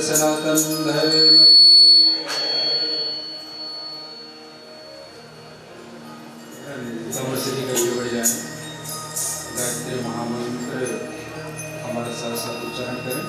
सनातन धर्म समरसिद्धि करके बढ़ जाए। गायत्री महामंत्र हमारे साथ साथ उच्चारण करें।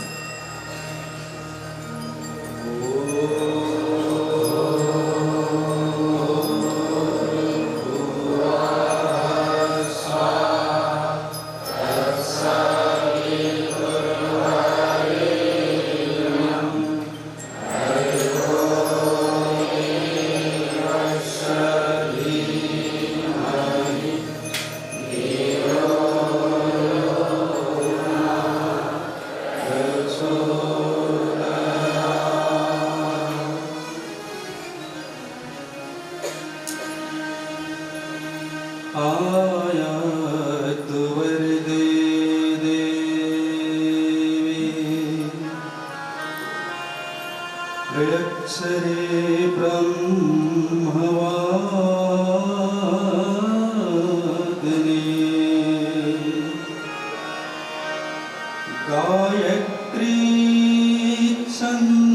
आयात वरदे देवी प्रयच्छरे ब्रह्मवादिनी गायत्री छन्दसामातः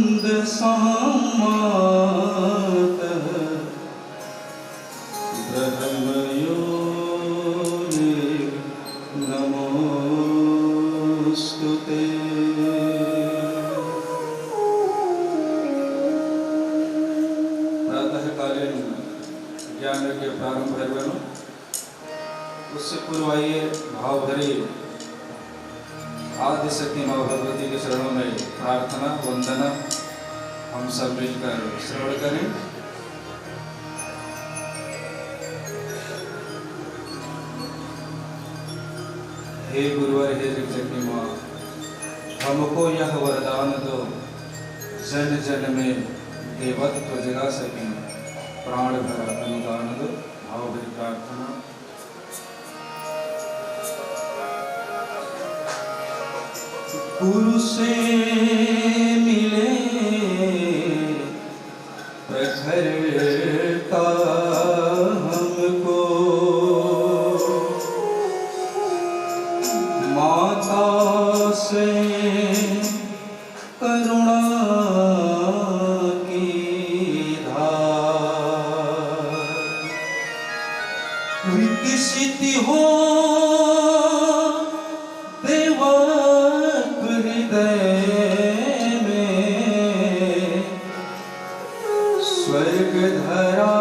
नमोस्तुते। प्रातःकालीन ज्ञान के प्रारंभ है बनो, उससे पूर्व आइए भाव भरी आदि शक्ति माँ भगवती के शरणों में प्रार्थना वंदना हम सब मिलकर श्रवण करें। हे गुरुवर, हे जगजननी माँ, हमको यह वरदान दो, जन जन में देवत्व जगा सकें, प्राण भर अनुदान दो। भाव भरी प्रार्थना। गुरु से मिले प्रखरता हमको, माता से करुणा की धार विकसित हो देवत्व हृदय में, स्वर्ग धरा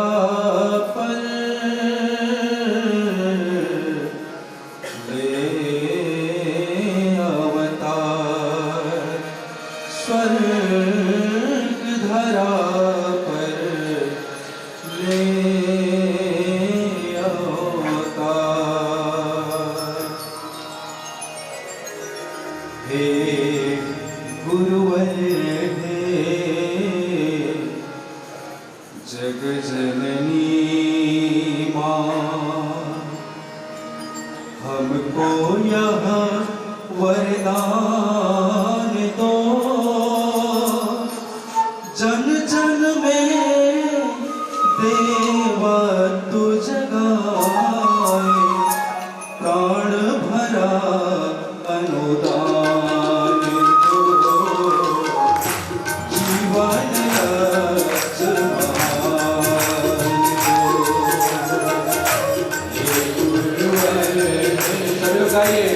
पर स्वर्ग धरा पर ले अवतार। हे गुरुवर, हे जग जननी माँ, हमको यह वरदान दो, जन जन में देवत्व जगाए, प्राण भरा अनुदान दो, जीवन गाइए।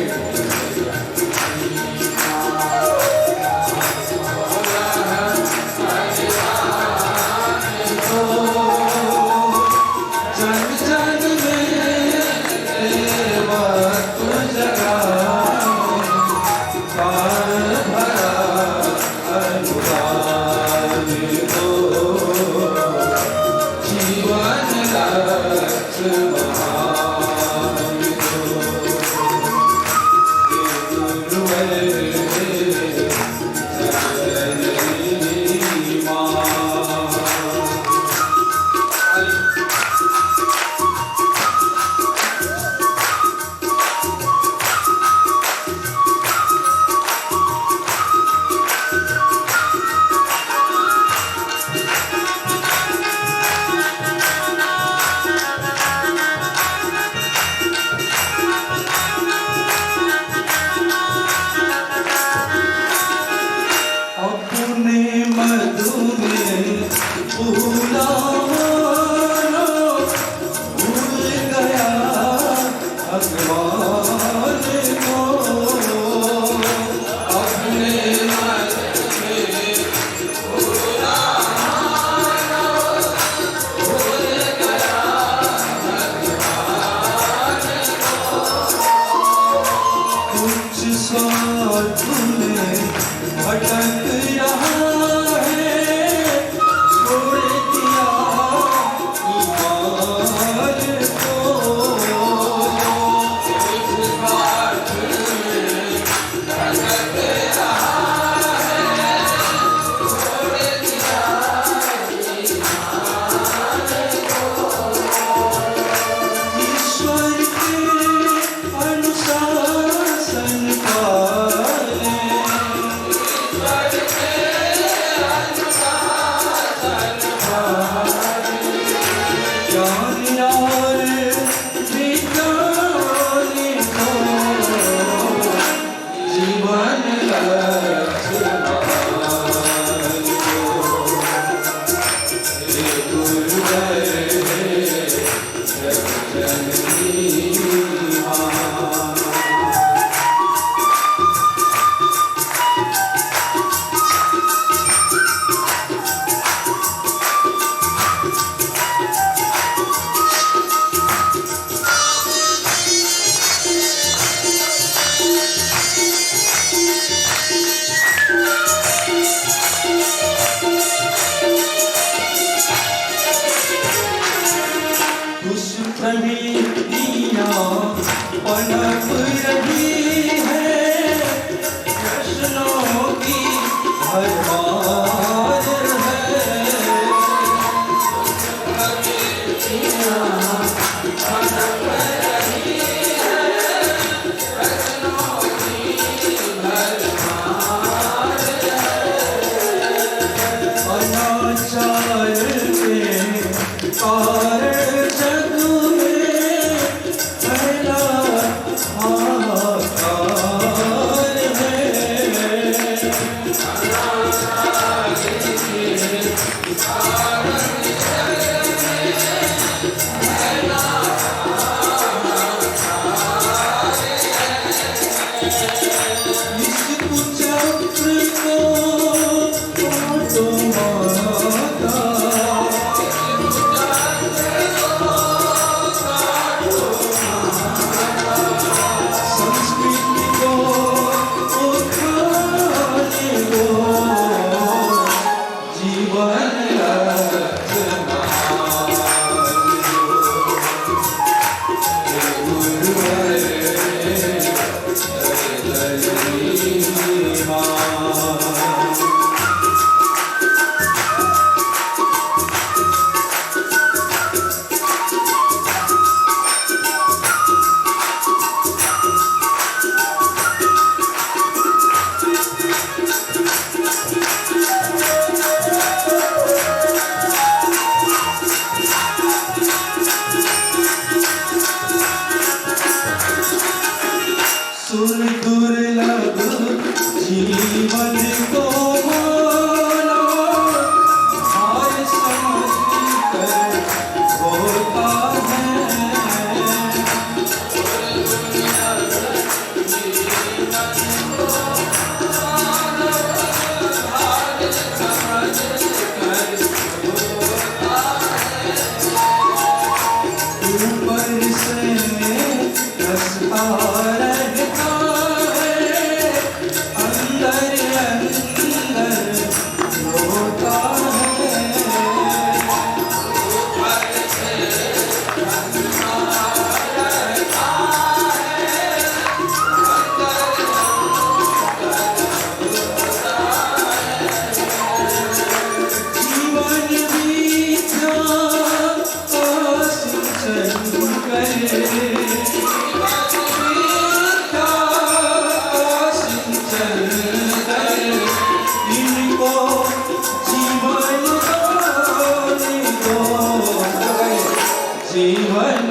भगवान को अपने मन में पूरा भूल गया भगवान को। कुछ साथ में भटक रहा पनप रही है कृष्णों की भरमार अनाचार के कारण जग में पहला हाहाकार है। इस कुचक्र को काटो माता, संस्कृति को उठाने दो, जीवन रचना गुरुवर सुर दुर्लभ जीवन को माना, हार समझ कर होता है। ऊपर से रसता रहता है, अंदर अंदर होता है। जीवन बीता सिंचन करे, इनको जीवन जीवन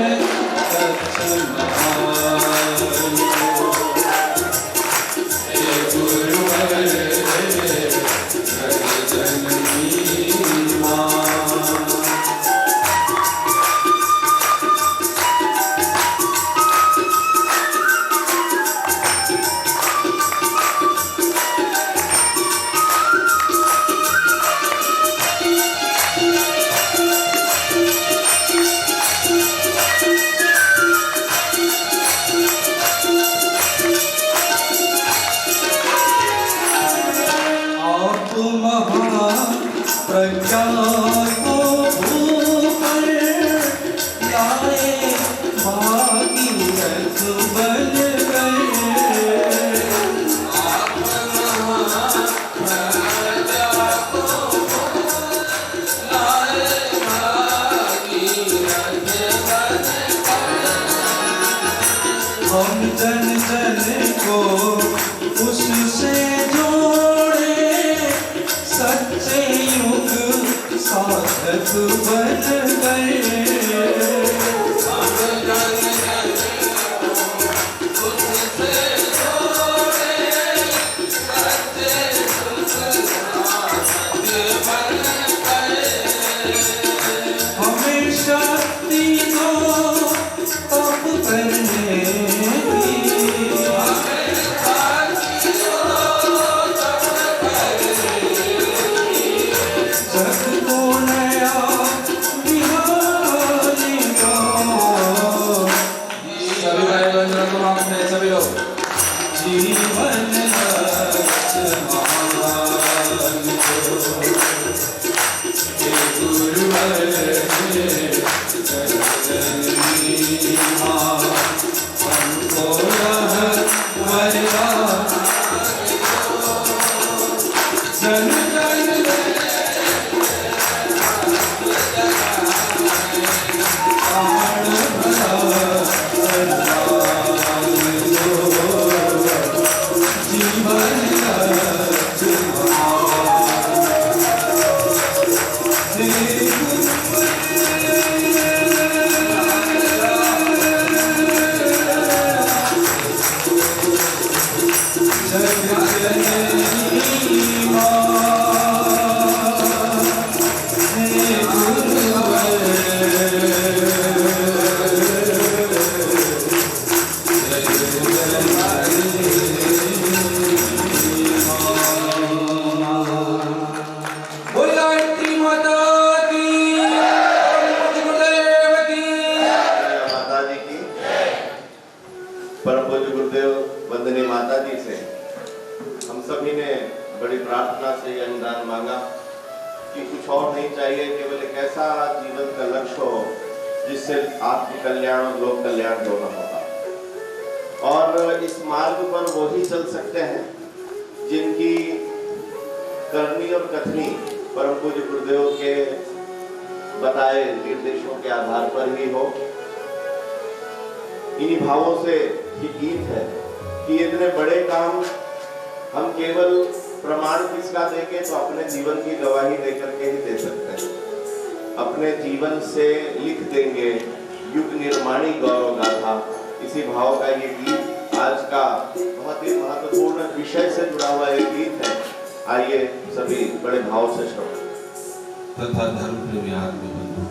जन जन को उससे जोड़े, सच्चे युग साधक बन गए। परम पूज्य गुरुदेव वंदनीय माता जी से हम सभी ने बड़ी प्रार्थना से यह अनुदान मांगा कि कुछ और नहीं चाहिए, केवल एक ऐसा जीवन का लक्ष्य हो जिससे आत्म कल्याण और लोक कल्याण दोनों होगा। और इस मार्ग पर वो ही चल सकते हैं जिनकी करनी और कथनी परम पूज्य गुरुदेव के बताए निर्देशों के आधार पर ही हो। इन्हीं भावों से ये गीत है कि इतने बड़े काम हम केवल प्रमाण किसका देंगे, तो अपने जीवन की गवाही देकर के ही दे सकते हैं। अपने जीवन से लिख देंगे युग निर्माणी गौरव गाथा। इसी भाव का ये गीत आज का बहुत ही महत्वपूर्ण विषय से जुड़ा हुआ एक गीत है। आइए सभी बड़े भाव से श्रवण। तथा धर्म प्रेमी आदमी बंधु,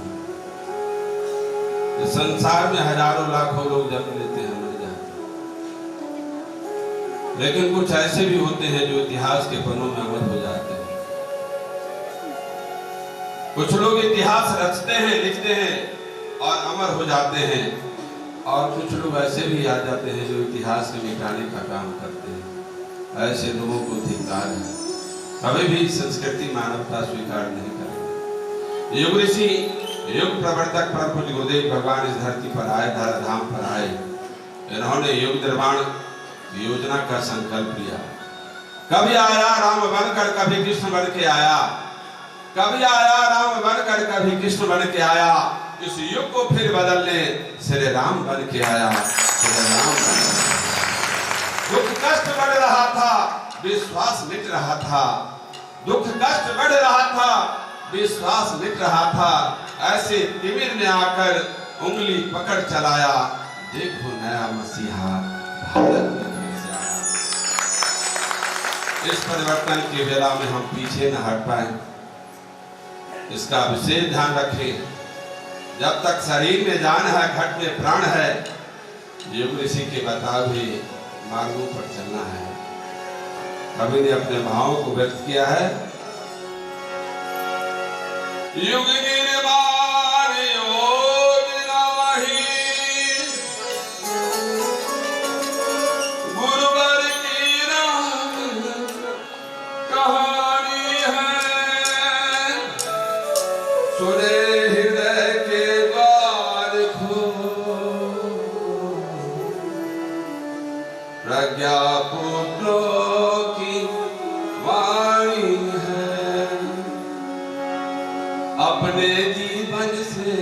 संसार में हजारों लाखों लोग जन्म लेते हैं, मर जाते हैं, लेकिन कुछ ऐसे भी होते हैं जो इतिहास के पन्नों में अमर हो जाते हैं। कुछ लोग इतिहास रचते हैं, लिखते हैं और अमर हो जाते हैं, और कुछ लोग ऐसे भी आ जाते हैं जो इतिहास के मिटाने का काम करते हैं। ऐसे लोगों को धिक्कार है, कभी भी संस्कृति मानवता स्वीकार नहीं करेंगे। युग ऋषि, युग प्रवर्तक परम पूज्य गुरुदेव भगवान इस धरती पर आए, धराधाम पर आए। इन्होंने युग निर्माण योजना का संकल्प लिया। कभी आया राम बनकर, कभी कृष्ण बन के आया, कभी आया राम बनकर, कभी कृष्ण बन के आया। इस युग को फिर बदलने श्री राम बन के आया, श्री राम बन के आया। दुख कष्ट बढ़ रहा था, विश्वास मिट रहा था। दुख कष्ट बढ़ रहा था, विश्वास मिट रहा था। ऐसे तिमिर में आकर उंगली पकड़ चलाया, देखो नया मसीहा भारत में फिर से आया। इस परिवर्तन की वेला में हम पीछे न हट पाए, इसका विशेष ध्यान रखें। जब तक शरीर में जान है, घट में प्राण है, युग ऋषि के बताए हुए मार्गों पर चलना है। कवि ने अपने भावों को व्यक्त किया है। युग निर्माण योजना वही, गुरुवर की कहानी है। सुने हृदय के द्वार खोल, प्रज्ञा पुत्रों की वाणी है। अपने जीवन से,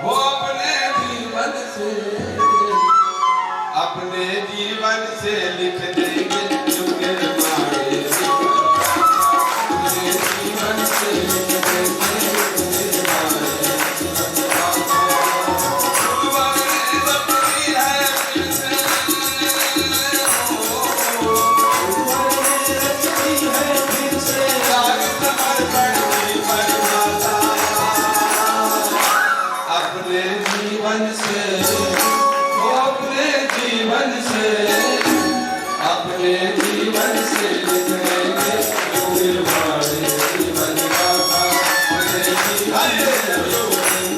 वो अपने जीवन से अपने जीवन से लिख देंगे युग हमारे अपने जीवन से लिख देंगे युग हमारे अपने जीवन से वो अपने जीवन से अपने जीवन से लिख देंगे युग हमारे जीवन गाथा अपने जीवन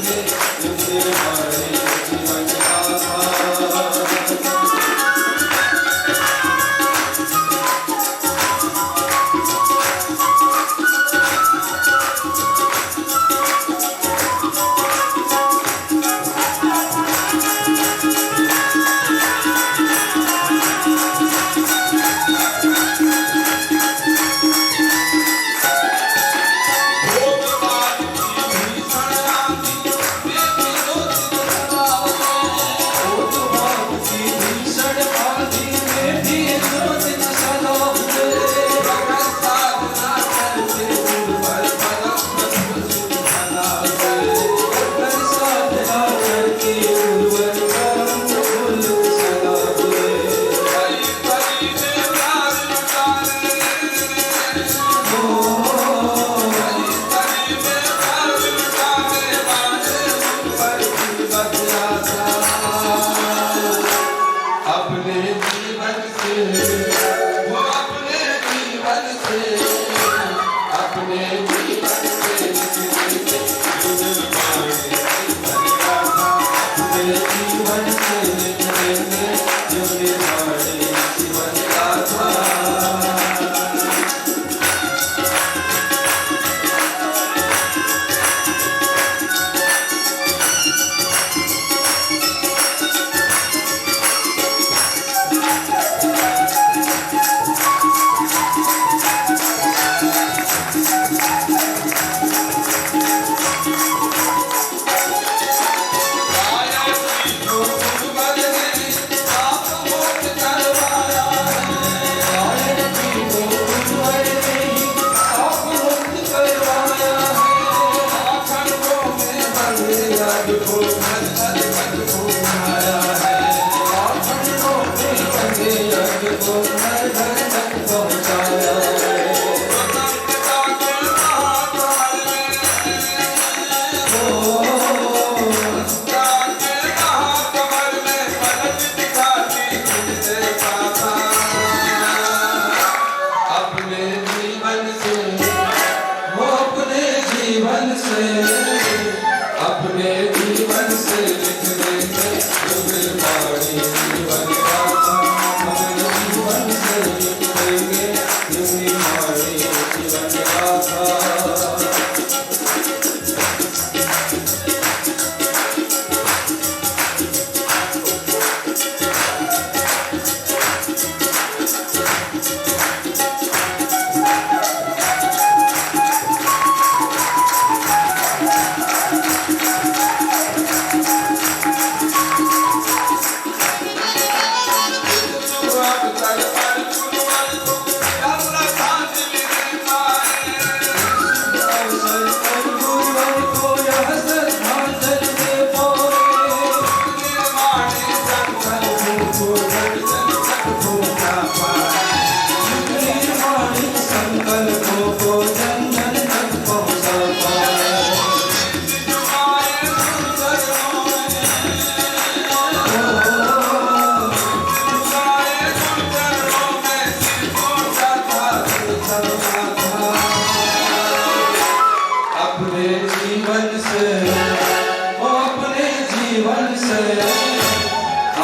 से लिख देंगे युग हमारे जीवन गाथा अपने जीवन से वो अपने जीवन से अपने जीवन से लिख देंगे युग हमारे जीवन गाथा अपने जीवन से लिख देंगे युग हमारे जीवन गाथा अपने जीवन से वो अपने जीवन से अपने जीवन से लिख देंगे युग हमारे जीवन गाथा अपने जीवन से लिख देंगे युग हमारे जीवन गाथा अपने जीवन से वो अपने जीवन से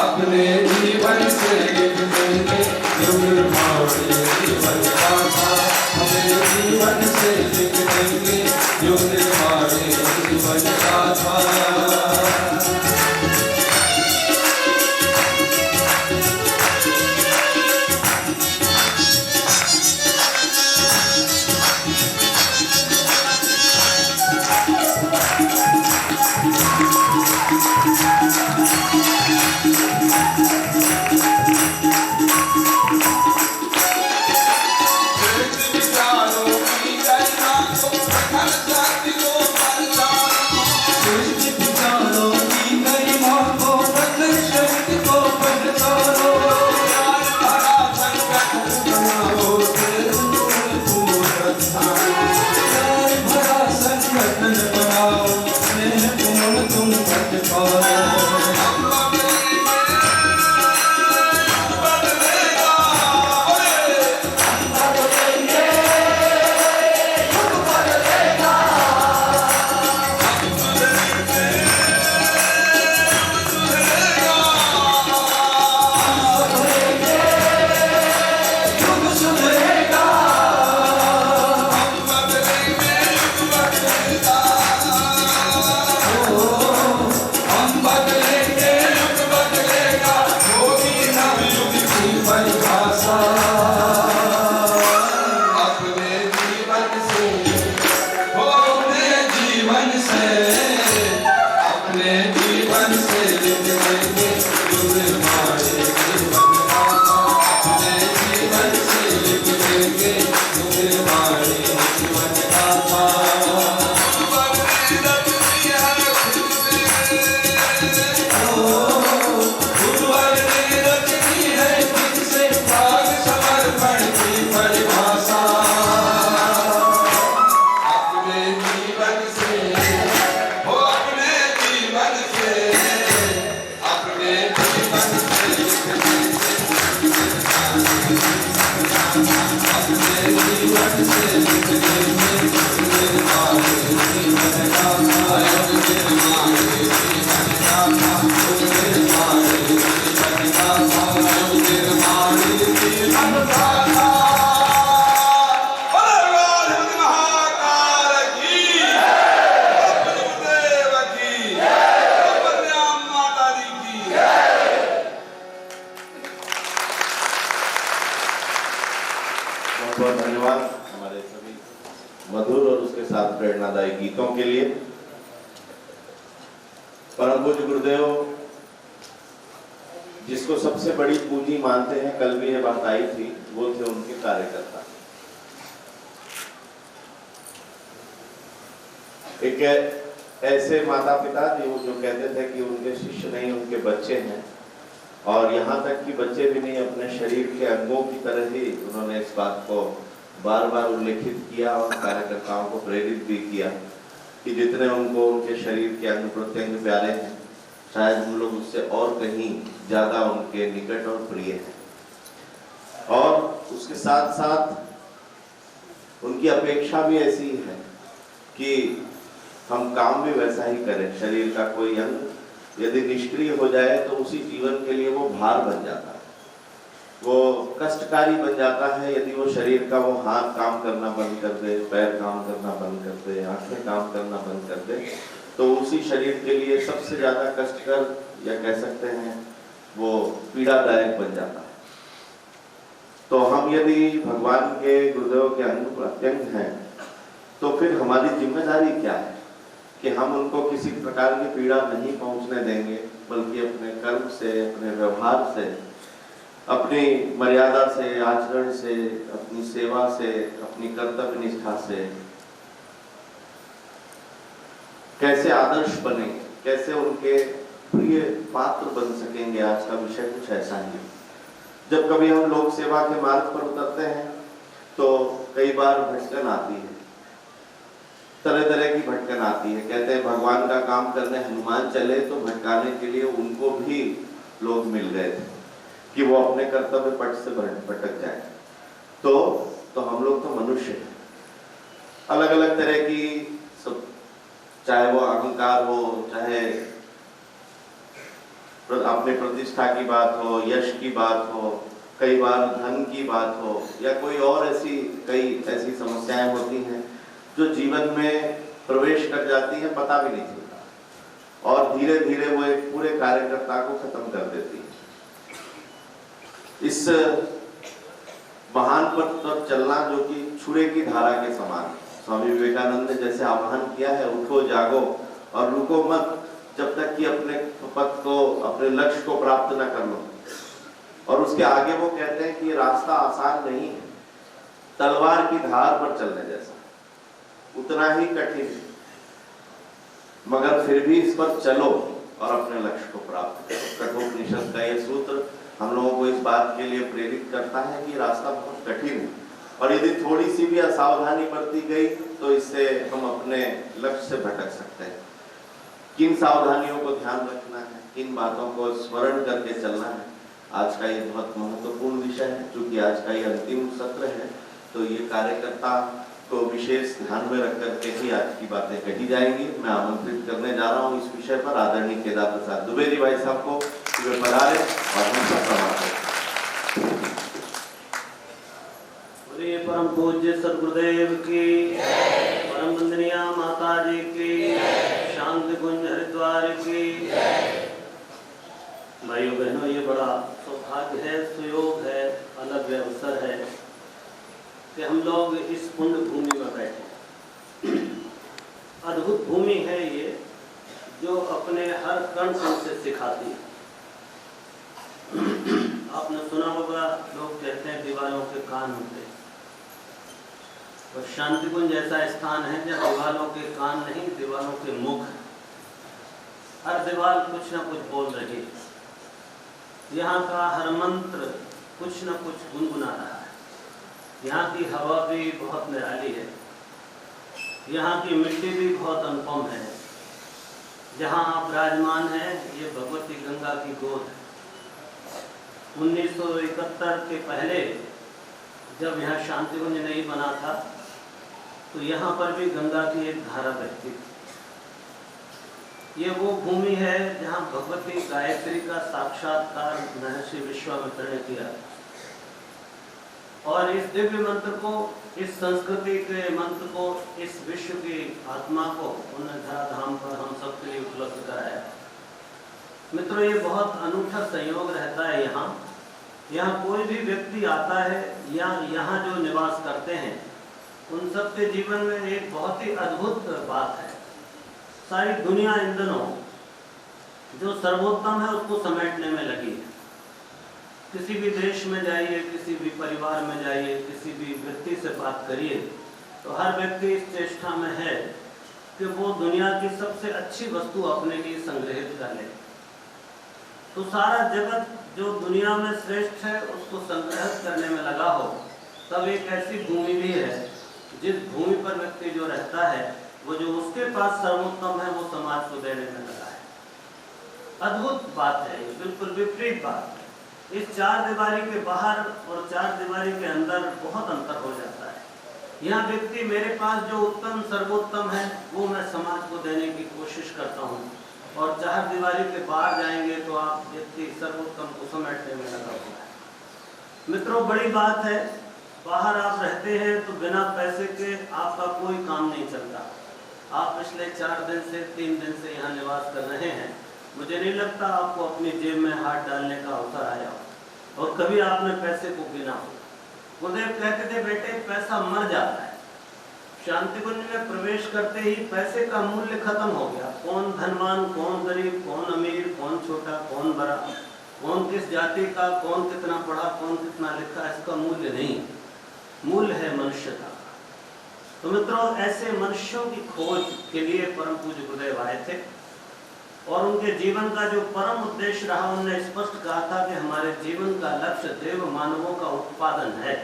अपने जीवन से लिख देंगे युग हमारे जीवन गाथा अपने जीवन से लिख देंगे युग हमारे जीवन गाथा Thank you. बहुत बहुत धन्यवाद हमारे सभी मधुर और उसके साथ प्रेरणादायी गीतों के लिए। परम पूज्य गुरुदेव जिसको सबसे बड़ी पूंजी मानते हैं, कल भी यह बात आई थी, वो थे उनके कार्यकर्ता। एक ऐसे माता पिता जो कहते थे कि उनके शिष्य नहीं उनके बच्चे हैं, और यहाँ तक कि बच्चे भी नहीं, अपने शरीर के अंगों की तरह ही उन्होंने इस बात को बार बार उल्लेखित किया और कार्यकर्ताओं को प्रेरित भी किया कि जितने उनको उनके शरीर के अंग प्रत्यंग प्यारे हैं, शायद हम लोग उससे और कहीं ज्यादा उनके निकट और प्रिय हैं। और उसके साथ साथ उनकी अपेक्षा भी ऐसी है कि हम काम भी वैसा ही करें। शरीर का कोई अंग यदि निष्क्रिय हो जाए तो उसी जीवन के लिए वो भार बन जाता है, वो कष्टकारी बन जाता है। यदि वो शरीर का वो हाथ काम करना बंद कर दे, पैर काम करना बंद कर दे, आंखें काम करना बंद कर दे, तो उसी शरीर के लिए सबसे ज्यादा कष्टकर या कह सकते हैं वो पीड़ादायक बन जाता है। तो हम यदि भगवान के गुरुदेव के अंग प्रत्यंग हैं तो फिर हमारी जिम्मेदारी क्या है कि हम उनको किसी प्रकार की पीड़ा नहीं पहुंचने देंगे, बल्कि अपने कर्म से, अपने व्यवहार से, अपनी मर्यादा से, आचरण से, अपनी सेवा से, अपनी कर्तव्य निष्ठा से कैसे आदर्श बनेंगे, कैसे उनके प्रिय पात्र बन सकेंगे। आज का विषय कुछ ऐसा ही है। जब कभी हम लोक सेवा के मार्ग पर उतरते हैं तो कई बार भटकन आती है, तरह तरह की भटकन आती है। कहते हैं भगवान का काम करने हनुमान चले तो भटकाने के लिए उनको भी लोग मिल गए थे कि वो अपने कर्तव्य पथ से भटक जाए। तो हम लोग तो मनुष्य हैं, अलग अलग तरह की सब, चाहे वो अहंकार हो, चाहे अपने प्रतिष्ठा की बात हो, यश की बात हो, कई बार धन की बात हो, या कोई और कई ऐसी समस्याएं होती हैं जो जीवन में प्रवेश कर जाती है, पता भी नहीं चलता, और धीरे धीरे वो एक पूरे कार्यकर्ता को खत्म कर देती है। इस महान पथ पर चलना जो कि छुरे की धारा के समान है। स्वामी विवेकानंद ने जैसे आह्वान किया है, उठो जागो और रुको मत जब तक कि अपने पथ को, अपने लक्ष्य को प्राप्त न कर लो। और उसके आगे वो कहते हैं कि ये रास्ता आसान नहीं है, तलवार की धार पर चलने जैसा, उतना ही कठिन है, मगर फिर भी इस पर चलो और अपने लक्ष्य को प्राप्त करो। कठोपनिषद का ये सूत्र हम लोगों को इस बात के लिए प्रेरित करता है कि रास्ता बहुत कठिन है, और यदि थोड़ी सी भी असावधानी बरती गई तो इससे हम अपने लक्ष्य से भटक सकते हैं। किन सावधानियों को ध्यान रखना है, किन बातों को स्मरण करके चलना है, आज का ये बहुत महत्वपूर्ण विषय है। क्योंकि आज का ये अंतिम सत्र है तो ये कार्यकर्ता को विशेष ध्यान में रख करके ही आज की बातें कही जाएंगी। मैं आमंत्रित करने जा रहा हूँ इस विषय पर आदरणीय केदार प्रसाद दुबे जी भाई साहब को, वे पधारे और हम सब समाप्त। परम पूज्य सदगुरुदेव की, परम वंदनीय माता जी की, शांति कुंज हरिद्वार की। भाइयों बहनों, ये बड़ा सौभाग्य है, सुयोग है, अलग अवसर है कि हम लोग इस पुण्य भूमि में बैठे। अद्भुत भूमि है ये, जो अपने हर कण कण से सिखाती है। आपने सुना होगा, लोग कहते हैं दीवारों के कान होते हैं, और शांति कुंज ऐसा स्थान है जहाँ दीवारों के कान नहीं, दीवारों के मुख। हर दीवार कुछ ना कुछ बोल रही है, यहाँ का हर मंत्र कुछ न कुछ गुनगुना रहा है। यहाँ की हवा भी बहुत निराली है, यहाँ की मिट्टी भी बहुत अनुपम है। जहाँ आप विराजमान हैं ये भगवती गंगा की गोद है। 1971 के पहले जब यहाँ शांति कुंज नहीं बना था तो यहाँ पर भी गंगा की एक धारा बहती थी। ये वो भूमि है जहाँ भगवती गायत्री का साक्षात्कार महर्षि विश्वामित्र ने किया, और इस दिव्य मंत्र को, इस संस्कृति के मंत्र को, इस विश्व की आत्मा को उन्होंने धराधाम पर हम सबके लिए उपलब्ध कराया। मित्रों, ये बहुत अनूठा संयोग रहता है यहाँ यहाँ कोई भी व्यक्ति आता है या यहाँ जो निवास करते हैं उन सब के जीवन में एक बहुत ही अद्भुत बात है। सारी दुनिया इन दिनों जो सर्वोत्तम है उसको समेटने में लगी है। किसी भी देश में जाइए, किसी भी परिवार में जाइए, किसी भी व्यक्ति से बात करिए तो हर व्यक्ति इस चेष्टा में है कि वो दुनिया की सबसे अच्छी वस्तु अपने लिए संग्रहित कर ले। तो सारा जगत जो दुनिया में श्रेष्ठ है उसको संग्रहित करने में लगा हो, तब एक ऐसी भूमि भी है जिस भूमि पर व्यक्ति जो रहता है वो जो उसके पास सर्वोत्तम है वो समाज को देने में लगा है। अद्भुत बात है, ये बिल्कुल विपरीत बात है। इस चार दीवारी के बाहर और चार दीवारी के अंदर बहुत अंतर हो जाता है। यहाँ व्यक्ति मेरे पास जो उत्तम सर्वोत्तम है वो मैं समाज को देने की कोशिश करता हूँ, और चार दीवारी के बाहर जाएंगे तो आप व्यक्ति सर्वोत्तम को समेटने में लगा हुआ है। मित्रों, बड़ी बात है, बाहर आप रहते हैं तो बिना पैसे के आपका कोई काम नहीं चलता। आप पिछले 4 दिन से 3 दिन से यहाँ निवास कर रहे हैं, मुझे नहीं लगता आपको अपनी जेब में हाथ डालने का अवसर आया हो और कभी आपने पैसे को गिना हो। गुरुदेव कहते थे, बेटे पैसा मर जाता है। शांति कुंज में प्रवेश करते ही पैसे का मूल्य खत्म हो गया। कौन धनवान, कौन गरीब, कौन अमीर, कौन छोटा, कौन बड़ा, कौन किस जाति का, कौन कितना पढ़ा, कौन कितना लिखा, इसका मूल्य नहीं। मूल्य है मनुष्यता। तो मित्रों, ऐसे मनुष्यों की खोज के लिए परम पूज्य गुरुदेव आए थे और उनके जीवन का जो परम उद्देश्य रहा, उन्होंने स्पष्ट कहा था कि हमारे जीवन का लक्ष्य देव मानवों का उत्पादन है।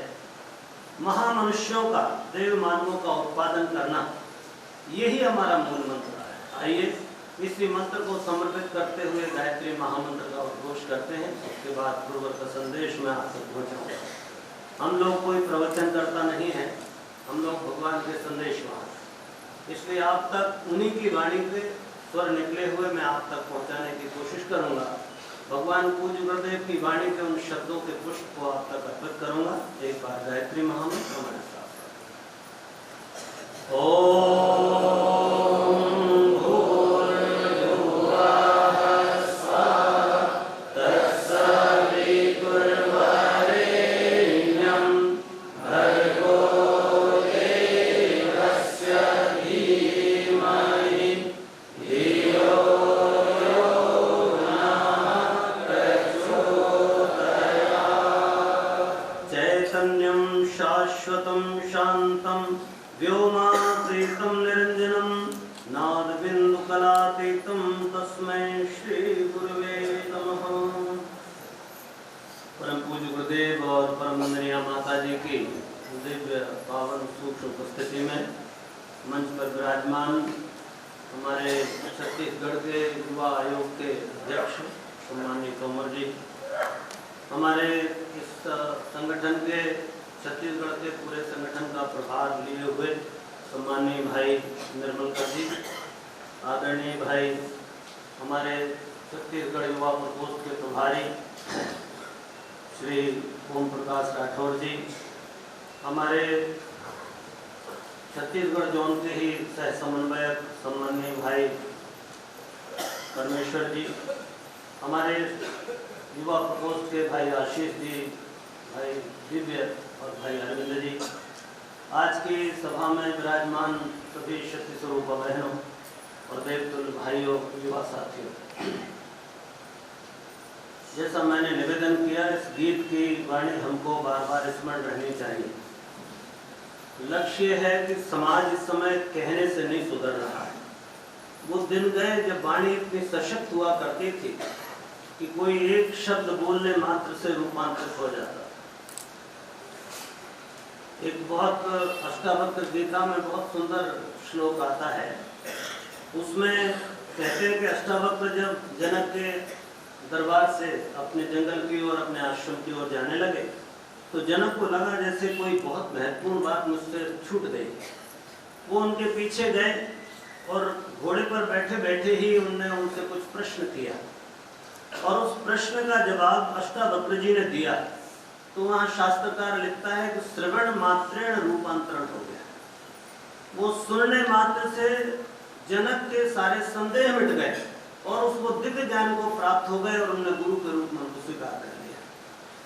महामनुष्यों का, देव मानवों का उत्पादन करना, यही हमारा मूल मंत्र है। आइए इसी मंत्र को समर्पित करते हुए गायत्री महामंत्र का उद्घोष करते हैं। उसके बाद गुरुवर का संदेश में आप तक पहुँचाऊंगा। हम लोग कोई प्रवचन करता नहीं है, हम लोग भगवान के संदेश वाहक, इसलिए आप तक उन्हीं की वाणी के स्वर निकले हुए मैं आप तक पहुंचाने की कोशिश करूंगा। भगवान पूज्य गुरुदेव की वाणी के उन शब्दों के पुष्प को आप तक अर्पित करूंगा। एक बार गायत्री महामंत्र हमारे साथ। शाश्वतं शांतं व्योमातीतं निरंजनं नादबिन्दुकलातीतं तस्मै श्री गुरुवे नमः। परम पूज्य गुरुदेव और परम वंदनीय माता जी की दिव्य पावन सूक्ष्म उपस्थिति में मंच पर विराजमान हमारे छत्तीसगढ़ के युवा आयोग के अध्यक्ष सम्माननीय तोमर जी, हमारे इस संगठन के छत्तीसगढ़ के पूरे संगठन का प्रभार लिए हुए सम्माननीय भाई निर्मलकर जी, आदरणीय भाई हमारे छत्तीसगढ़ युवा प्रकोष्ठ के प्रभारी श्री ओम प्रकाश राठौर जी, हमारे छत्तीसगढ़ जोन के ही सह समन्वयक सम्माननीय भाई परमेश्वर जी, हमारे युवा प्रकोष्ठ के भाई आशीष जी, भाई दिव्य और भाई अरविंद जी, आज की सभा में विराजमान सभी शक्ति स्वरूप बहनों और देवतुल्य भाइयों, युवा साथियों, जैसा मैंने निवेदन किया, इस गीत की वाणी हमको बार बार स्मरण रहनी चाहिए। लक्ष्य है कि समाज इस समय कहने से नहीं सुधर रहा है। वो दिन गए जब वाणी इतनी सशक्त हुआ करती थी कि कोई एक शब्द बोलने मात्र से रूपांतरित हो जाता। एक बहुत अष्टावक्र गीता में बहुत सुंदर श्लोक आता है, उसमें कहते हैं कि अष्टावक्र जब जनक के दरबार से अपने जंगल की ओर, अपने आश्रम की ओर जाने लगे तो जनक को लगा जैसे कोई बहुत महत्वपूर्ण बात मुझसे छूट गई। वो उनके पीछे गए और घोड़े पर बैठे बैठे ही उनने उनसे कुछ प्रश्न किया और उस प्रश्न का जवाब अष्टावक्र जी ने दिया। तो वहाँ शास्त्रकार लिखता है कि श्रवण मात्रेण रूपांतरण हो गया। वो सुनने मात्र से जनक के सारे संदेह मिट गए और उसको दिव्य ज्ञान को प्राप्त हो गए और उन्होंने गुरु के रूप में उनको स्वीकार कर लिया।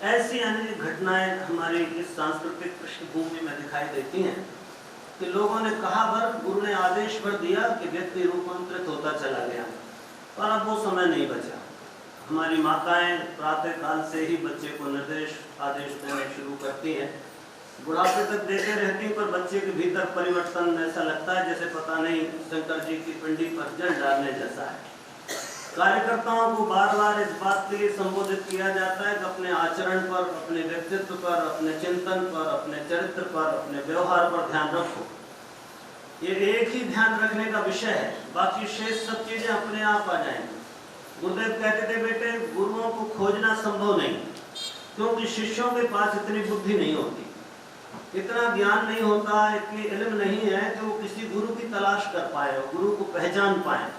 ऐसी अनेक घटनाएं हमारी इस सांस्कृतिक पृष्ठभूमि में दिखाई देती हैं कि लोगों ने कहा भर, गुरु ने आदेश भर दिया कि व्यक्ति रूपांतरित होता चला गया, पर अब वो समय नहीं बचा। हमारी माताएं प्रातः काल से ही बच्चे को निर्देश आदेश देने शुरू करती हैं, बुढ़ापे तक देते रहती, पर बच्चे के भीतर परिवर्तन ऐसा लगता है जैसे पता नहीं शंकर जी की पिंडी पर जल डालने जैसा है। कार्यकर्ताओं को बार बार इस बात के लिए संबोधित किया जाता है कि अपने आचरण पर, अपने व्यक्तित्व पर, अपने चिंतन पर, अपने चरित्र पर, अपने व्यवहार पर ध्यान रखो। ये एक ही ध्यान रखने का विषय है, बाकी शेष सब चीजें अपने आप आ जाएंगी। गुरुदेव कहते थे, बेटे गुरुओं को खोजना संभव नहीं, क्योंकि शिष्यों के पास इतनी बुद्धि नहीं होती, इतना ज्ञान नहीं होता, इतनी इल्म नहीं है कि वो किसी गुरु की तलाश कर पाए और गुरु को पहचान पाए।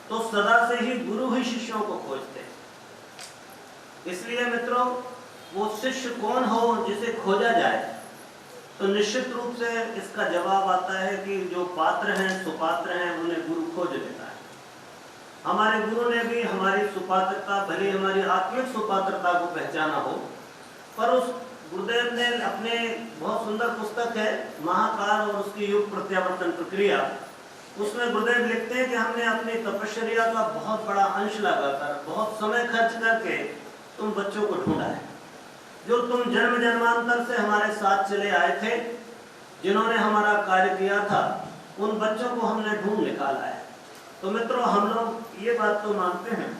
तो सदा से ही गुरु ही शिष्यों को खोजते हैं। इसलिए मित्रों, वो शिष्य कौन हो जिसे खोजा जाए, तो निश्चित रूप से इसका जवाब आता है कि जो पात्र हैं, सुपात्र हैं, उन्हें गुरु खोज लेता है। हमारे गुरु ने भी हमारी सुपात्रता, भले हमारी आत्मिक सुपात्रता को पहचाना हो, पर उस गुरुदेव ने अपने बहुत सुंदर पुस्तक है महाकाल और उसकी युग प्रत्यावर्तन प्रक्रिया, उसमें गुरुदेव लिखते हैं कि हमने अपनी तपश्चर्या का बहुत बड़ा अंश लगाकर, बहुत समय खर्च करके तुम बच्चों को ढूंढा है, जो तुम जन्म जन्मांतर से हमारे साथ चले आए थे, जिन्होंने हमारा कार्य किया था, उन बच्चों को हमने ढूंढ निकाला है। तो मित्रों, हम लोग ये बात तो मानते हैं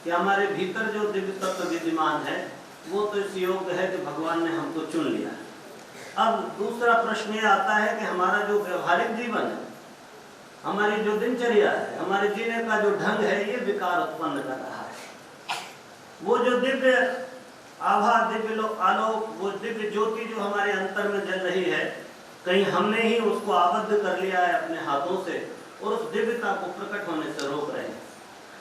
कि हमारे भीतर जो दिव्य तत्व विद्यमान है वो तो इस योग्य है कि भगवान ने हमको चुन लिया। अब दूसरा प्रश्न ये आता है कि हमारा जो व्यवहारिक जीवन है, हमारी जो दिनचर्या है, हमारे जीने का जो ढंग है, ये विकार उत्पन्न कर रहा है। वो जो दिव्य आभा, दिव्य आलोक, वो दिव्य ज्योति जो हमारे अंतर में जल रही है, कहीं हमने ही उसको आबद्ध कर लिया है अपने हाथों से और उस दिव्यता को प्रकट होने से रोक रहे हैं।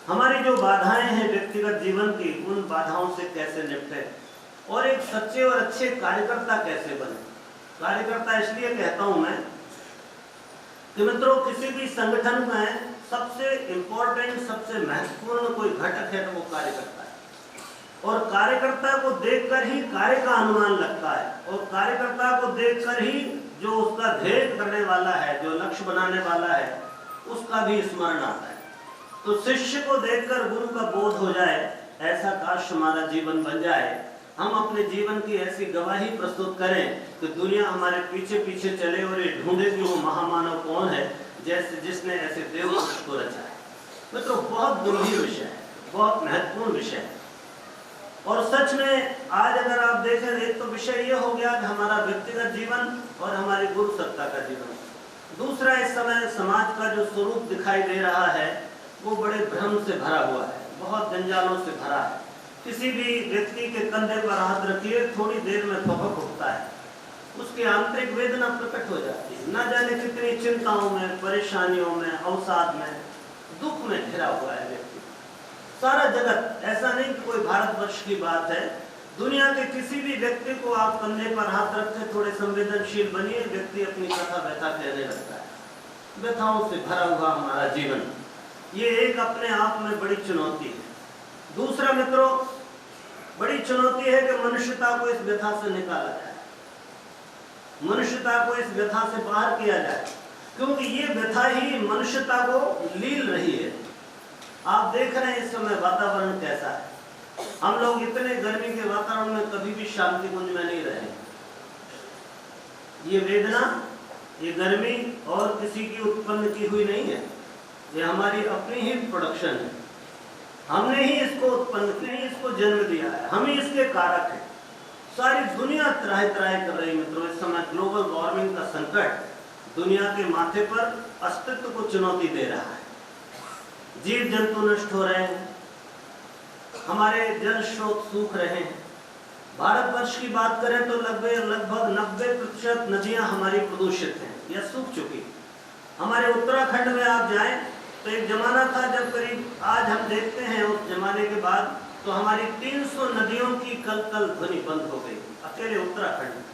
हमारी जो बाधाएं हैं व्यक्तिगत जीवन की, उन बाधाओं से कैसे निपटे और एक सच्चे और अच्छे कार्यकर्ता कैसे बने। कार्यकर्ता इसलिए कहता हूं मैं कि मित्रों, किसी भी संगठन में सबसे इम्पोर्टेंट, सबसे महत्वपूर्ण कोई घटक है तो वो कार्यकर्ता है। और कार्यकर्ता को देखकर ही कार्य का अनुमान लगता है, और कार्यकर्ता को देखकर ही जो उसका ध्येय करने वाला है, जो लक्ष्य बनाने वाला है, उसका भी स्मरण आता है। तो शिष्य को देखकर गुरु का बोध हो जाए, ऐसा काश हमारा जीवन बन जाए। हम अपने जीवन की ऐसी गवाही प्रस्तुत करें कि दुनिया हमारे पीछे पीछे चले और ये ढूंढे कि वो महामानव कौन है, जैसे जिसने ऐसे देव पुरुष को रचा है। मित्रों, बहुत गंभीर विषय है, बहुत महत्वपूर्ण विषय है। और सच में आज अगर आप देखें, एक तो विषय ये हो गया कि हमारा व्यक्तिगत जीवन और हमारी गुरु सत्ता का जीवन। दूसरा, इस समय समाज का जो स्वरूप दिखाई दे रहा है वो बड़े भ्रम से भरा हुआ है, बहुत जंजालों से भरा है। किसी भी व्यक्ति के कंधे पर हाथ रखिए, थोड़ी देर में फपक उठता है, उसकी आंतरिक वेदना प्रकट हो जाती है। न जाने कितनी चिंताओं में, परेशानियों में, अवसाद में, दुख में घिरा हुआ है व्यक्ति। सारा जगत, ऐसा नहीं कि कोई भारतवर्ष की बात है, दुनिया के किसी भी व्यक्ति को आप कंधे पर हाथ रखकर थोड़े संवेदनशील बनिए, व्यक्ति अपनी कथा व्यथा कहने लगता है। व्यथाओं से भरा हुआ हमारा जीवन, ये एक अपने आप में बड़ी चुनौती है। दूसरा मित्रों, बड़ी चुनौती है कि मनुष्यता को इस व्यथा से निकाला जाए, मनुष्यता को इस व्यथा से बाहर किया जाए, क्योंकि ये व्यथा ही मनुष्यता को लील रही है। आप देख रहे हैं इस समय वातावरण कैसा है। हम लोग इतने गर्मी के वातावरण में कभी भी शांति कुंज में नहीं रहे। ये वेदना, ये गर्मी और किसी की उत्पन्न की हुई नहीं है, ये हमारी अपनी ही प्रोडक्शन है। हमने ही इसको उत्पन्न किया, इसको जन्म दिया है, हम ही इसके कारक हैं। सारी दुनिया त्राहि त्राहि कर रही मित्रों। इस समय ग्लोबल वार्मिंग का संकट दुनिया के माथे पर अस्तित्व को चुनौती दे रहा है। जीव जंतु नष्ट हो रहे हैं, हमारे जल स्रोत सूख रहे हैं। भारतवर्ष की बात करें तो लगभग 90% नदियां हमारी प्रदूषित हैं या सूख चुकी। हमारे उत्तराखंड में आप जाएं तो एक जमाना था जब करीब, आज हम देखते हैं उस जमाने के बाद तो हमारी 300 नदियों की कल ध्वनि बंद हो गई अकेले उत्तराखंड में।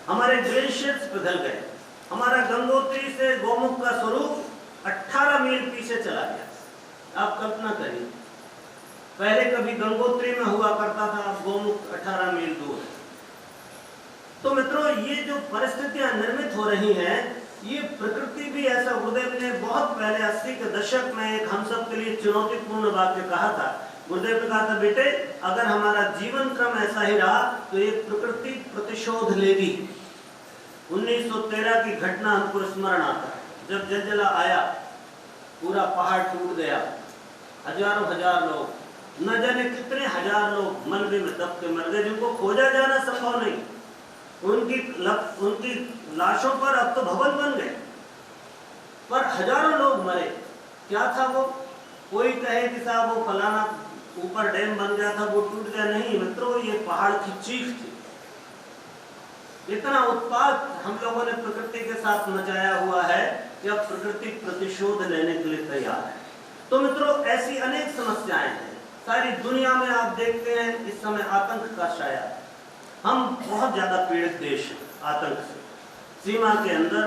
हमारे ग्लेशियर्स पिघल गए। हमारा गंगोत्री से गौमुख का स्वरूप 18 मील पीछे चला गया। आप कल्पना करिए, पहले कभी गंगोत्री में हुआ करता था, अब गौमुख 18 ये जो परिस्थितियां निर्मित हो रही हैं, ये प्रकृति भी ऐसा, गुरुदेव ने बहुत पहले 80 के दशक में एक हम सब के लिए चुनौतीपूर्ण वाक्य कहा था। गुरुदेव ने कहा था, बेटे अगर हमारा जीवन क्रम ऐसा ही रहा तो ये प्रकृति प्रतिशोध लेगी। 1913 की घटना हमको स्मरण आता है, जब जलजला आया, पूरा पहाड़ टूट गया, हजारों हजार लोग, न जाने कितने हजार लोग मलबे में दब के मर गए, जिनको खोजा जाना संभव नहीं। उनकी लाशों पर अब तो भवन बन गए, पर हजारों लोग मरे। क्या था वो? कोई कहे कि साहब वो फलाना ऊपर डैम बन गया था, वो टूट गया। नहीं मित्रों, ये पहाड़ की चीख थी। इतना उत्पात हम लोगों ने प्रकृति के साथ मचाया हुआ है कि अब प्रकृति प्रतिशोध लेने के लिए तैयार है। तो मित्रों, ऐसी अनेक समस्याएं हैं सारी दुनिया में। आप देखते हैं इस समय आतंक का साया, हम बहुत ज्यादा पीड़ित देश हैं आतंक से। सीमा के अंदर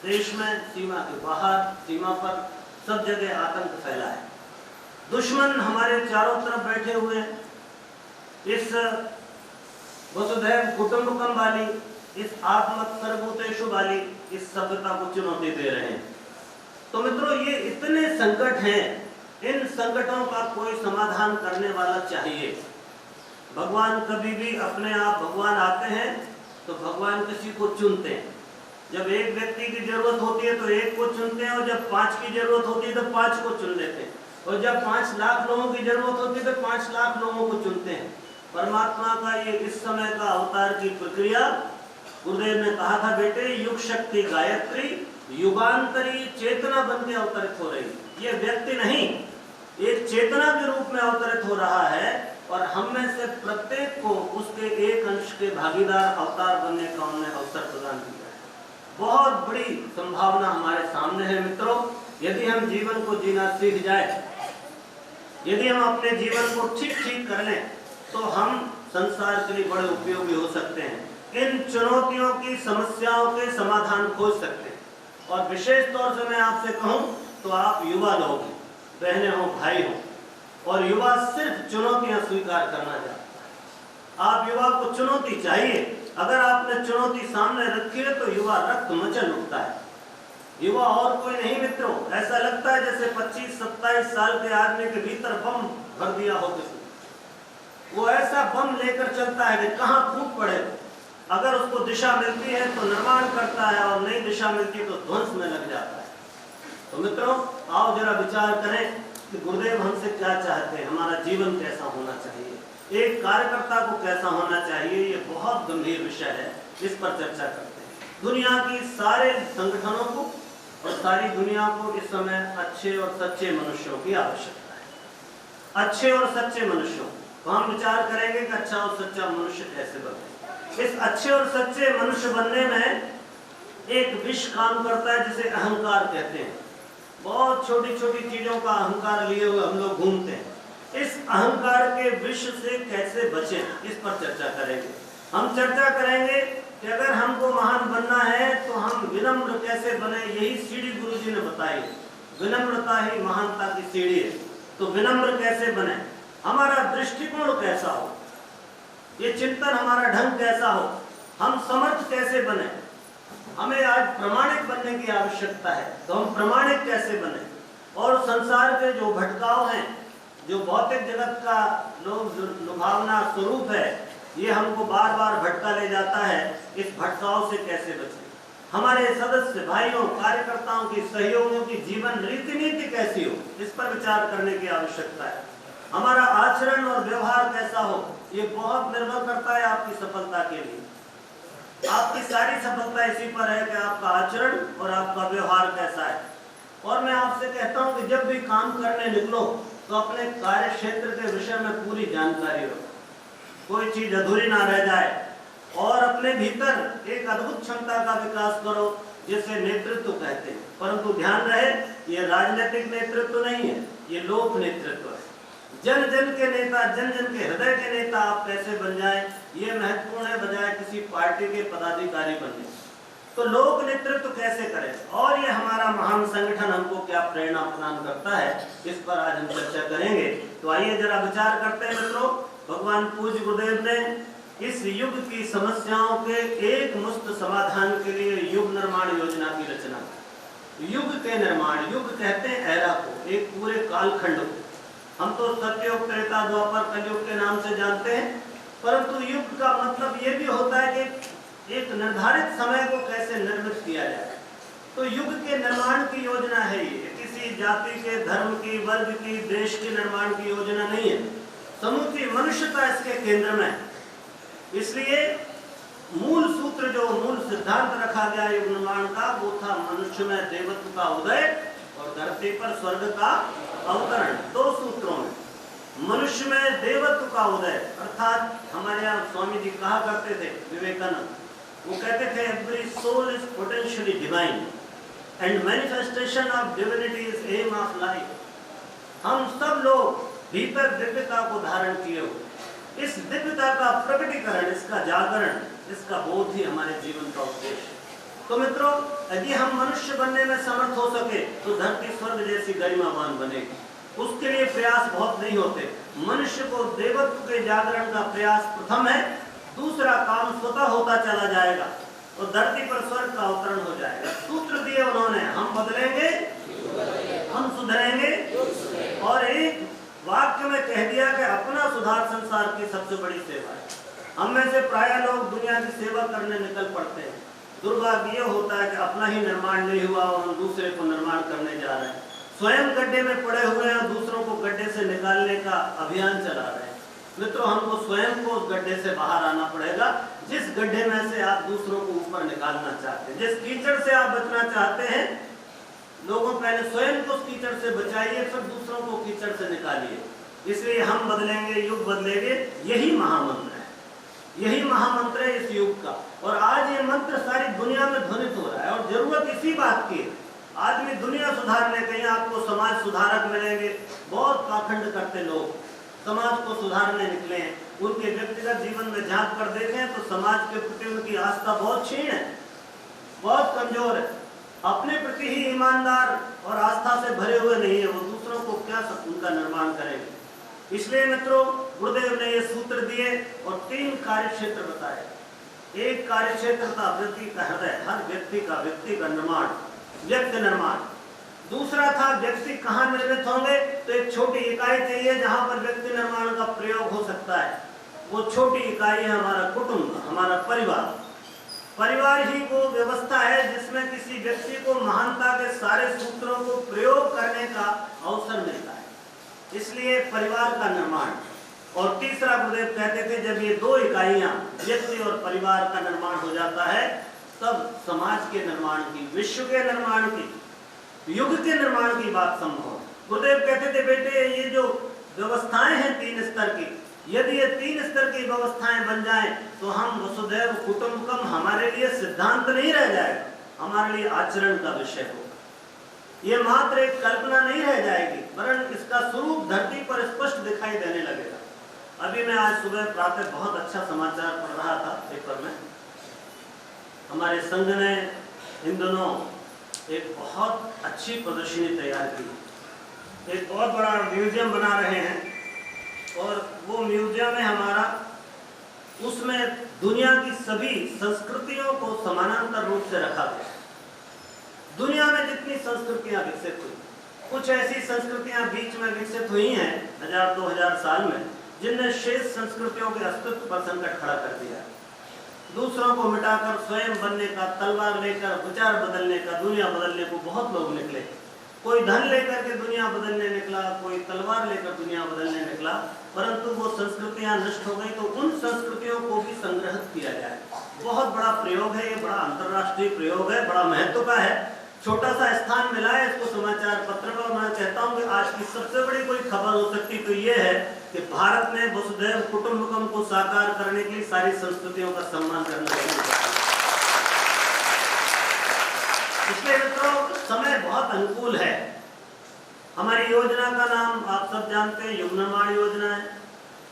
देश में, सीमा के बाहर, सीमा पर, सब जगह आतंक फैला है। दुश्मन हमारे चारों तरफ बैठे हुए हैं। इस वसुधैव कुटुंबकम वाली, इस आत्मक सर्वभूतेषु वाली इस सभ्यता को चुनौती दे रहे हैं। तो मित्रों, ये इतने संकट हैं, इन संकटों का कोई समाधान करने वाला चाहिए। भगवान कभी भी अपने आप भगवान आते हैं तो भगवान किसी को चुनते हैं। जब एक व्यक्ति की जरूरत होती है तो एक को चुनते हैं, और जब 5 की जरूरत होती है तो 5 को चुन लेते हैं, और जब 5 लाख लोगों की जरूरत होती है तो 5 लाख लोगों को चुनते हैं। परमात्मा का ये इस समय का अवतार की प्रक्रिया, गुरुदेव ने कहा था, बेटे युग शक्ति गायत्री युगांतरी चेतना बन के अवतरित हो रही। ये व्यक्ति नहीं, एक चेतना के रूप में अवतरित हो रहा है, और हम में से प्रत्येक को उसके एक अंश के भागीदार अवतार बनने का उन्होंने अवसर प्रदान किया है। बहुत बड़ी संभावना हमारे सामने है मित्रों। यदि हम जीवन को जीना सीख जाए, यदि हम अपने जीवन को ठीक ठीक कर लें, तो हम संसार के लिए बड़े उपयोगी हो सकते हैं। इन चुनौतियों की, समस्याओं के समाधान खोज सकते हैं। और विशेष तौर से मैं आपसे कहूं तो आप युवा लोग हैं, बहनें हो, भाई हो, और युवा सिर्फ चुनौतियां स्वीकार करना चाहता है। आप युवा को चुनौती चाहिए। अगर आपने चुनौती सामने रखी है तो युवा रक्त मचल उठता है। युवा और कोई नहीं मित्रों, ऐसा लगता है जैसे 25-27 साल के आदमी के भीतर बम भर दिया हो किसी। वो ऐसा बम लेकर चलता है कि कहां फूट पड़े। अगर उसको दिशा मिलती है तो निर्माण करता है, और नई दिशा मिलती है तो ध्वंस में लग जाता है। तो मित्रों, आओ जरा विचार करें कि गुरुदेव हमसे क्या चाहते हैं, हमारा जीवन कैसा होना चाहिए, एक कार्यकर्ता को कैसा होना चाहिए। ये बहुत गंभीर विषय है, इस पर चर्चा करते हैं। दुनिया की सारे संगठनों को और सारी दुनिया को इस समय अच्छे और सच्चे मनुष्यों की आवश्यकता है। अच्छे और सच्चे मनुष्यों, तो हम विचार करेंगे कि अच्छा और सच्चा मनुष्य कैसे बने। इस अच्छे और सच्चे मनुष्य बनने में एक विष काम करता है जिसे अहंकार कहते हैं। बहुत छोटी छोटी चीजों का अहंकार लिए हुए हम लोग घूमते हैं। इस अहंकार के विष से कैसे बचें, इस पर चर्चा करेंगे। हम चर्चा करेंगे कि अगर हमको महान बनना है तो हम विनम्र कैसे बने। यही सीढ़ी गुरुजी ने बताई, विनम्रता ही महानता की सीढ़ी है। तो विनम्र कैसे बने, हमारा दृष्टिकोण कैसा हो, ये चिंतन हमारा ढंग कैसा हो, हम समर्थ कैसे बने। हमें आज प्रमाणिक बनने की आवश्यकता है, तो हम प्रमाणिक कैसे बने। और संसार के जो भटकाव हैं, जो भौतिक जगत का लोग लुभावना स्वरूप है, ये हमको बार बार भटका ले जाता है। इस भटकाव से कैसे बचें। हमारे सदस्य भाइयों, कार्यकर्ताओं की, सहयोगियों की जीवन रीति नीति कैसी हो, इस पर विचार करने की आवश्यकता है। हमारा आचरण और व्यवहार कैसा हो, ये बहुत निर्भर करता है आपकी सफलता के लिए। आपकी सारी सफलता इसी पर है कि आपका आचरण और आपका व्यवहार कैसा है। और मैं आपसे कहता हूं कि जब भी काम करने निकलो तो अपने कार्य क्षेत्र के विषय में पूरी जानकारी रखो, कोई चीज अधूरी ना रह जाए, और अपने भीतर एक अद्भुत क्षमता का विकास करो जिसे नेतृत्व कहते हैं। परंतु ध्यान रहे, ये राजनीतिक नेतृत्व नहीं है, ये लोक नेतृत्व है। जन जन के नेता, जन जन के हृदय के नेता आप कैसे बन जाएं, ये महत्वपूर्ण है, बजाय किसी पार्टी के पदाधिकारी बनने। तो लोक नेतृत्व कैसे करें, और ये हमारा महान संगठन हमको क्या प्रेरणा प्रदान करता है, इस पर आज हम चर्चा करेंगे। तो आइए जरा विचार करते हैं मित्रों। भगवान पूज्य गुरुदेव ने इस युग की समस्याओं के एक मुश्त समाधान के लिए युग निर्माण योजना की रचना। युग के निर्माण, युग कहते हैं एरा को, एक पूरे कालखंड को। हम तो सत्ययुग, त्रेता, द्वापर, कलयुग के नाम से जानते हैं, परंतु युग का मतलब ये भी होता है कि एक निर्धारित समय को कैसे निर्मित किया जाए। तो युग के निर्माण की योजना है ये, किसी जाति के, धर्म की, वर्ग की, देश के निर्माण की योजना नहीं है। समूची मनुष्यता इसके केंद्र में है। इसलिए मूल सूत्र, जो मूल सिद्धांत रखा गया युग निर्माण का, वो था मनुष्य में देवत्व का उदय और धरती पर स्वर्ग का अवतरण। दो सूत्रों में, मनुष्य में देवत्व का उदय, अर्थात हमारे यहाँ स्वामी जी कहा करते थे, विवेकानंद, वो कहते थे every soul is potentially divine and manifestation of divinity is aim of life. हम सब लोग भीतर दिव्यता को धारण किए हुए, इस दिव्यता का प्रकटीकरण, इसका जागरण, इसका बोध ही हमारे जीवन का उद्देश्य है। तो मित्रों, यदि हम मनुष्य बनने में समर्थ हो सके तो धरती स्वर्ग जैसी गरिमावान बनेगी। उसके लिए प्रयास बहुत नहीं होते। मनुष्य को देवत्व के जागरण का प्रयास प्रथम है, दूसरा काम स्वतः होता चला जाएगा और धरती पर स्वर्ग का अवतरण हो जाएगा। सूत्र दिए उन्होंने, हम बदलेंगे, हम सुधरेंगे, और एक वाक्य में कह दिया कि अपना सुधार संसार की सबसे बड़ी सेवा है। हम में से प्राय लोग दुनिया की सेवा करने निकल पड़ते हैं। दुर्भाग्य यह होता है कि अपना ही निर्माण नहीं हुआ और हम दूसरे को निर्माण करने जा रहे हैं। स्वयं गड्ढे में पड़े हुए हैं और दूसरों को गड्ढे से निकालने का अभियान चला रहे हैं। मित्रों, हमको स्वयं को उस गड्ढे से बाहर आना पड़ेगा, जिस गड्ढे में से आप दूसरों को ऊपर निकालना चाहते हैं, जिस कीचड़ से आप बचना चाहते हैं। लोगों, पहले स्वयं को उस कीचड़ से बचाइए, फिर दूसरों को कीचड़ से निकालिए। इसलिए हम बदलेंगे, युग बदलेंगे, यही महामंत्र है, यही महामंत्र है इस युग का। और आज ये मंत्र सारी दुनिया में ध्वनित हो रहा है और जरूरत इसी बात की है। आदमी दुनिया सुधारने, कहीं आपको समाज सुधारक मिलेंगे, बहुत पाखंड करते लोग समाज को सुधारने निकले हैं। उनके व्यक्तिगत जीवन में झांक कर देखें तो समाज के प्रति उनकी आस्था बहुत क्षीण है, बहुत कमजोर है, अपने प्रति ही ईमानदार और आस्था से भरे हुए नहीं है। वो दूसरों को क्या उनका निर्माण करेंगे। इसलिए मित्रों, गुरुदेव ने ये सूत्र दिए और 3 कार्य क्षेत्र बताए। एक कार्य क्षेत्र था व्यक्ति का हृदय, हर व्यक्ति का निर्माण, व्यक्ति निर्माण। दूसरा था व्यक्ति कहाँ निर्मित होंगे, तो एक छोटी इकाई चाहिए जहां पर व्यक्ति निर्माण का प्रयोग हो सकता है। वो छोटी इकाई है हमारा कुटुंब, हमारा परिवार। परिवार ही वो व्यवस्था है जिसमें किसी व्यक्ति को महानता के सारे सूत्रों को प्रयोग करने का अवसर मिलता है। इसलिए परिवार का निर्माण। और तीसरा, गुरुदेव कहते थे, जब ये 2 इकाइयां व्यक्ति और परिवार का निर्माण हो जाता है, तब समाज के निर्माण की, विश्व के निर्माण की, युग के निर्माण की बात संभव है। गुरुदेव कहते थे, बेटे ये जो व्यवस्थाएं हैं 3 स्तर की, यदि ये 3 स्तर की व्यवस्थाएं बन जाएं तो हम वसुधैव कुटुंबकम हमारे लिए सिद्धांत नहीं रह जाएगा, हमारे लिए आचरण का विषय होगा। ये मात्र एक कल्पना नहीं रह जाएगी, वरन इसका स्वरूप धरती पर स्पष्ट दिखाई देने लगेगा। अभी मैं आज सुबह प्रातः बहुत अच्छा समाचार पढ़ रहा था पेपर में। हमारे संघ ने इन दिनों एक बहुत अच्छी प्रदर्शनी तैयार की, एक बहुत बड़ा म्यूजियम बना रहे हैं और वो म्यूजियम है हमारा, उसमें दुनिया की सभी संस्कृतियों को समानांतर रूप से रखा गया। दुनिया में जितनी संस्कृतियां विकसित हुई, कुछ ऐसी संस्कृतियां बीच में विकसित हुई हैं 1000-2000 साल में, जिनने शेष संस्कृतियों के अस्तित्व पर संकट खड़ा कर दिया। दूसरों को मिटाकर स्वयं बनने का, तलवार लेकर विचार बदलने का, दुनिया बदलने को बहुत लोग निकले। कोई धन लेकर के दुनिया बदलने निकला, कोई तलवार लेकर दुनिया बदलने निकला, परंतु वो संस्कृतियां नष्ट हो गई। तो उन संस्कृतियों को भी संग्रहित किया जाए, बहुत बड़ा प्रयोग है ये, बड़ा अंतर्राष्ट्रीय प्रयोग है, बड़ा महत्व का है। छोटा सा स्थान मिला है इसको समाचार पत्र में। और मैं कहता हूँ कि आज की सबसे बड़ी कोई खबर हो सकती तो ये है कि भारत ने वसुधैव कुटुंबकम को साकार करने के लिए सारी संस्कृतियों का सम्मान करना चाहिए। इसलिए मित्रों, समय बहुत अनुकूल है। हमारी योजना का नाम आप सब जानते हैं, युग निर्माण योजना है।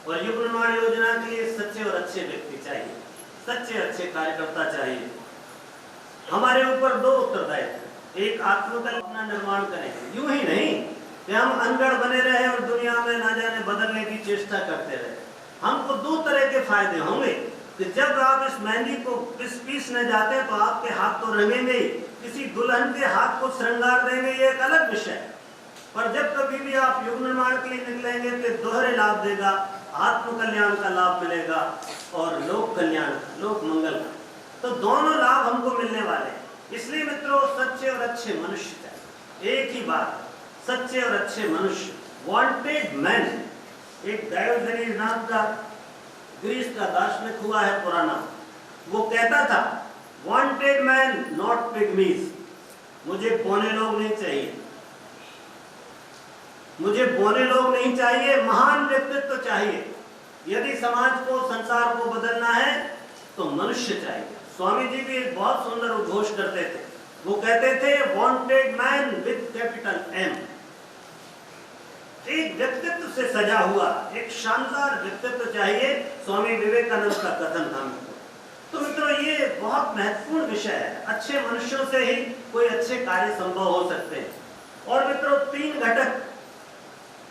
और युग निर्माण योजना के लिए सच्चे और अच्छे व्यक्ति चाहिए, सच्चे अच्छे कार्यकर्ता चाहिए। हमारे ऊपर 2 उत्तरदायित्व, एक आत्मकल अपना निर्माण करेंगे, यूं ही नहीं कि हम अनगढ़ बने रहे और दुनिया में ना जाने बदलने की चेष्टा करते रहे। हमको 2 तरह के फायदे होंगे। कि जब आप इस मेहंदी को पीसने जाते हैं तो आपके हाथ तो रंगेंगे ही, किसी दुल्हन के हाथ को श्रृंगार देंगे, ये एक अलग विषय है। पर जब कभी भी आप युग निर्माण के लिए निकलेंगे तो दोहरे लाभ देगा, आत्म कल्याण का लाभ मिलेगा और लोक कल्याण, लोक मंगल का, तो दोनों लाभ हमको मिलने वाले हैं। इसलिए मित्रों, सच्चे और अच्छे मनुष्य चाहिए। एक ही बात, सच्चे और अच्छे मनुष्य, वांटेड मैन। एक डायोजनीज नाम का ग्रीस का दार्शनिक हुआ है पुराना, वो कहता था वांटेड मैन नॉट पिग्मीज। मुझे पौने लोग नहीं चाहिए, मुझे बोने लोग नहीं चाहिए, महान व्यक्तित्व चाहिए। यदि समाज को, संसार को बदलना है तो मनुष्य चाहिए। स्वामी जी भी एक बहुत सुंदर उद्घोष करते थे, वो कहते थे wanted man with capital M. एक व्यक्तित्व से सजा हुआ एक शानदार व्यक्तित्व चाहिए, स्वामी विवेकानंद का कथन था मित्रों। तो मित्रों, ये बहुत महत्वपूर्ण विषय है। अच्छे मनुष्यों से ही कोई अच्छे कार्य संभव हो सकते हैं। और मित्रों, 3 घटक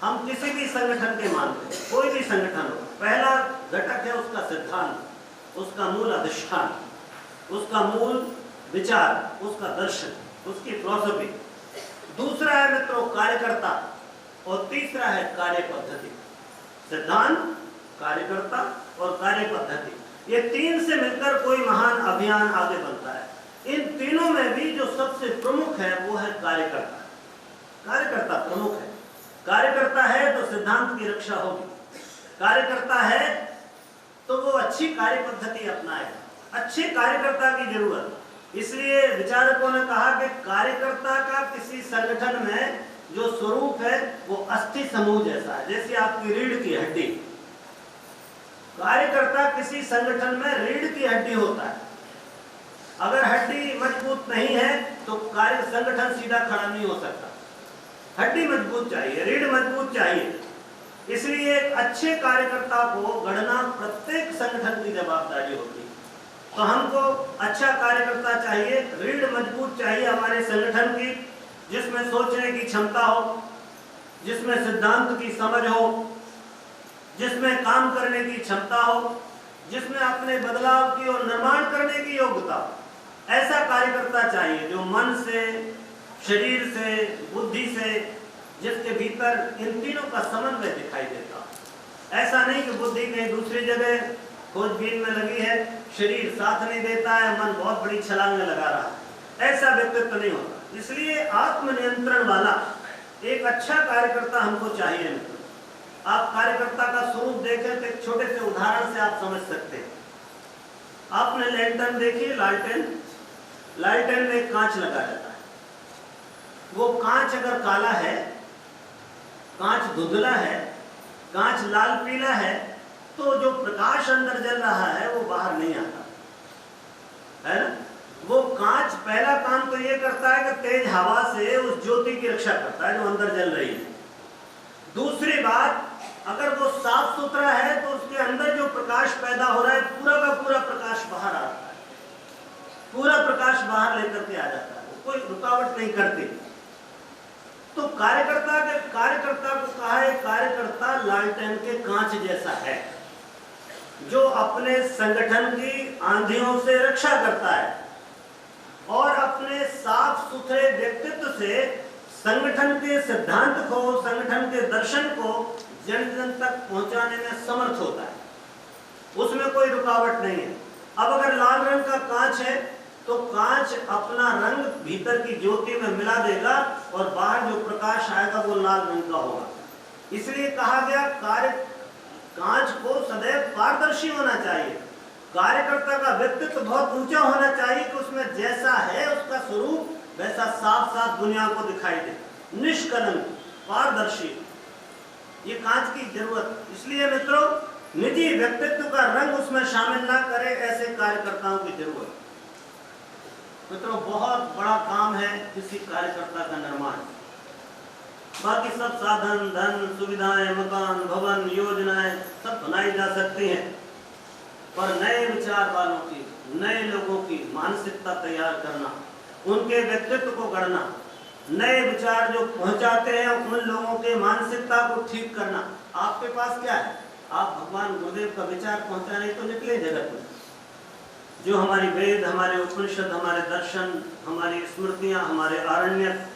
हम किसी भी संगठन के मानते हैं, कोई भी संगठन हो। पहला घटक है उसका सिद्धांत, उसका मूल अधिष्ठान, उसका मूल विचार, उसका दर्शन, उसकी फिलॉसफी। दूसरा है मित्रों कार्यकर्ता, और तीसरा है कार्य पद्धति। सिद्धांत, कार्यकर्ता और कार्य पद्धति, ये 3 से मिलकर कोई महान अभियान आगे बनता है। इन तीनों में भी जो सबसे प्रमुख है वो है कार्यकर्ता। कार्यकर्ता प्रमुख है। कार्यकर्ता है तो सिद्धांत की रक्षा होगी, कार्यकर्ता है तो वो अच्छी कार्य पद्धति अपनाएगा। अच्छे कार्यकर्ता की जरूरत। इसलिए विचारकों ने कहा कि कार्यकर्ता का किसी संगठन में जो स्वरूप है वो अस्थि समूह जैसा है, जैसे आपकी रीढ़ की हड्डी। कार्यकर्ता किसी संगठन में रीढ़ की हड्डी होता है। अगर हड्डी मजबूत नहीं है तो कार्य संगठन सीधा खड़ा नहीं हो सकता। हड्डी मजबूत चाहिए, रीढ़ मजबूत चाहिए। इसलिए एक अच्छे कार्यकर्ता को गढ़ना प्रत्येक संगठन की जवाबदारी होती है। तो हमको अच्छा कार्यकर्ता चाहिए, रीढ़ मजबूत चाहिए हमारे संगठन की, जिसमें सोचने की क्षमता हो, जिसमें सिद्धांत की समझ हो, जिसमें काम करने की क्षमता हो, जिसमें अपने बदलाव की और निर्माण करने की योग्यता हो। ऐसा कार्यकर्ता चाहिए जो मन से, शरीर से, बुद्धि से, जिसके भीतर इन तीनों का समन्वय दिखाई देता। ऐसा नहीं कि बुद्धि कहीं दूसरी जगह खोजबीन में लगी है, शरीर साथ नहीं देता है, मन बहुत बड़ी छलांगें लगा रहा है। ऐसा व्यक्तित्व नहीं होता। इसलिए आत्मनियंत्रण वाला एक अच्छा कार्यकर्ता हमको चाहिए मित्रों। आप कार्यकर्ता का स्वरूप देखें तो एक छोटे से उदाहरण से आप समझ सकते हैं। आपने लैंटर्न देखी, लालटेन में एक कांच लगा रहता है। वो कांच अगर काला है, कांच धुंधला है, कांच लाल पीला है, तो जो प्रकाश अंदर जल रहा है वो बाहर नहीं आता है ना। वो कांच पहला काम तो ये करता है कि तेज हवा से उस ज्योति की रक्षा करता है जो अंदर जल रही है। दूसरी बात, अगर वो साफ सुथरा है तो उसके अंदर जो प्रकाश पैदा हो रहा है पूरा का पूरा प्रकाश बाहर आता है, पूरा प्रकाश बाहर लेकर के आ जाता है, कोई रुकावट नहीं करती। तो कार्यकर्ता को कहा है कार्यकर्ता लालटेन के कांच जैसा है, जो अपने संगठन की आंधियों से रक्षा करता है और अपने साफ सुथरे व्यक्तित्व से संगठन के सिद्धांत को, संगठन के दर्शन को जन जन तक पहुंचाने में समर्थ होता है। उसमें कोई रुकावट नहीं है। अब अगर लाल रंग का कांच है तो कांच अपना रंग भीतर की ज्योति में मिला देगा और बाहर जो प्रकाश आएगा वो लाल रंग का होगा। इसलिए कहा गया कांच को सदैव पारदर्शी होना चाहिए। कार्यकर्ता का व्यक्तित्व बहुत ऊंचा होना चाहिए कि उसमें जैसा है उसका स्वरूप वैसा साफ साफ दुनिया को दिखाई दे, निष्कलंक, पारदर्शी। ये कांच की जरूरत। इसलिए मित्रों, निजी व्यक्तित्व का रंग उसमें शामिल ना करे, ऐसे कार्यकर्ताओं की जरूरत। मित्रों, बहुत बड़ा काम है किसी कार्यकर्ता का निर्माण। बाकी सब साधन, धन, सुविधाएं, मकान, भवन, योजनाएं सब बनाई जा सकती हैं, पर नए विचार वालों की, नए लोगों की मानसिकता तैयार करना, उनके व्यक्तित्व को गढ़ना, नए विचार जो पहुंचाते हैं उन लोगों के मानसिकता को ठीक करना। आपके पास क्या है? आप भगवान गुरुदेव का विचार पहुंचाने तो निकले जगत में। जो हमारी वेद, हमारे उपनिषद, हमारे दर्शन, हमारी स्मृतियां, हमारे आरण्यक,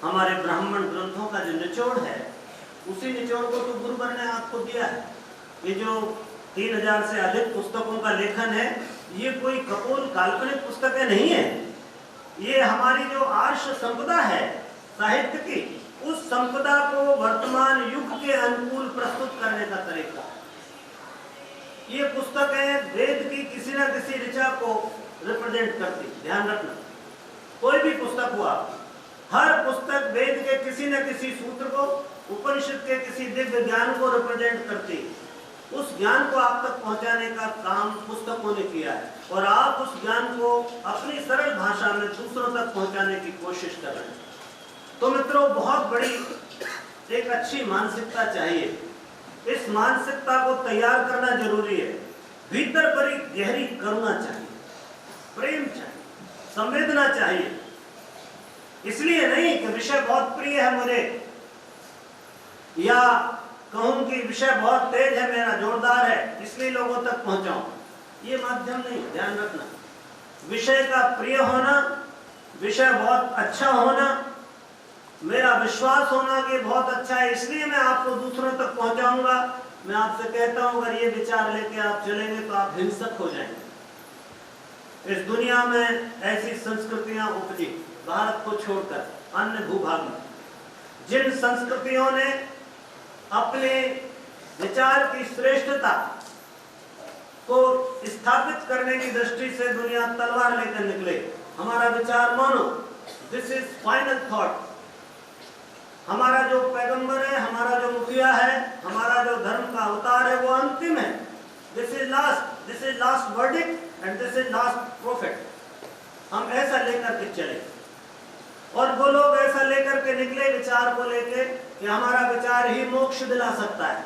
हमारे ब्राह्मण ग्रंथों का जो निचोड़ है, उसी निचोड़ को तो गुरुवर ने आपको दिया है। ये जो 3000 से अधिक पुस्तकों का लेखन है, ये कोई कपोल काल्पनिक पुस्तकें नहीं है। ये हमारी जो आर्ष संपदा है साहित्य की, उस संपदा को वर्तमान युग के अनुकूल प्रस्तुत करने का तरीका। ये पुस्तकें वेद की किसी न किसी ऋचा को रिप्रेजेंट करती, ध्यान रखना। कोई भी पुस्तक हुआ, हर पुस्तक वेद के किसी न किसी सूत्र को, उपनिषद के किसी दिव्य ज्ञान को रिप्रेजेंट करती। उस ज्ञान को आप तक पहुंचाने का काम पुस्तकों ने किया है, और आप उस ज्ञान को अपनी सरल भाषा में दूसरों तक पहुंचाने की कोशिश कर रहे हैं। तो मित्रों, बहुत बड़ी एक अच्छी मानसिकता चाहिए। इस मानसिकता को तैयार करना जरूरी है। भीतर बड़ी गहरी करुणा चाहिए, प्रेम चाहिए, संवेदना चाहिए। इसलिए नहीं कि विषय बहुत प्रिय है मुझे, या कहूं कि विषय बहुत तेज है मेरा, जोरदार है, इसलिए लोगों तक पहुंचाऊं। ये माध्यम नहीं, ध्यान रखना। विषय का प्रिय होना, विषय बहुत अच्छा होना, मेरा विश्वास होना कि बहुत अच्छा है, इसलिए मैं आपको दूसरों तक पहुंचाऊंगा। मैं आपसे कहता हूं, अगर ये विचार लेके आप चलेंगे तो आप हिंसक हो जाएंगे। इस दुनिया में ऐसी संस्कृतियां उपजी, भारत को छोड़कर अन्य भूभाग में, जिन संस्कृतियों ने अपने विचार की श्रेष्ठता को स्थापित करने की दृष्टि से दुनिया तलवार लेकर निकले। हमारा विचार मानो, दिस इज फाइनल थॉट। हमारा जो पैगंबर है, हमारा जो मुखिया है, हमारा जो धर्म का अवतार है, वो अंतिम है। This is last verdict and this is last prophet. हम ऐसा लेकर के चले, और वो लोग ऐसा लेकर के निकले विचार को लेके कि हमारा विचार ही मोक्ष दिला सकता है,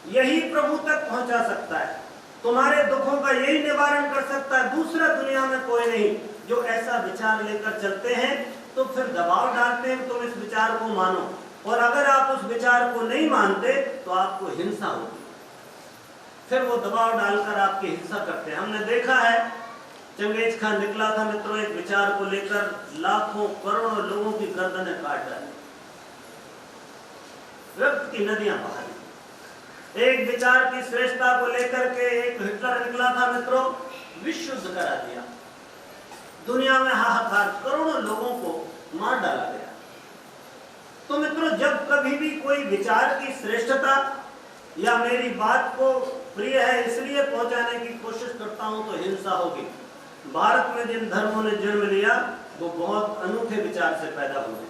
यही प्रभु तक पहुंचा सकता है, तुम्हारे दुखों का यही निवारण कर सकता है, दूसरा दुनिया में कोई नहीं। जो ऐसा विचार लेकर चलते हैं तो फिर दबाव डालते हैं तुम इस विचार को मानो, और अगर आप उस विचार को नहीं मानते तो आपको हिंसा होगी। फिर वो दबाव डालकर आपकी हिंसा करते हैं। हमने देखा है, चंगेज खान निकला था मित्रों एक विचार को लेकर, लाखों करोड़ों लोगों की गर्दनें काट डाली, रक्त की नदियां बहा। एक विचार की श्रेष्ठता को लेकर के एक हिटलर निकला था मित्रों, विश्व युद्ध करा दिया, दुनिया में हाहाकार, करोड़ों लोगों को मार डाला गया। तो मित्रों, जब कभी भी कोई विचार की श्रेष्ठता या मेरी बात को प्रिय है इसलिए पहुंचाने की कोशिश करता हूं तो हिंसा होगी। भारत में जिन धर्मों ने जन्म लिया वो बहुत अनूठे विचार से पैदा हुए।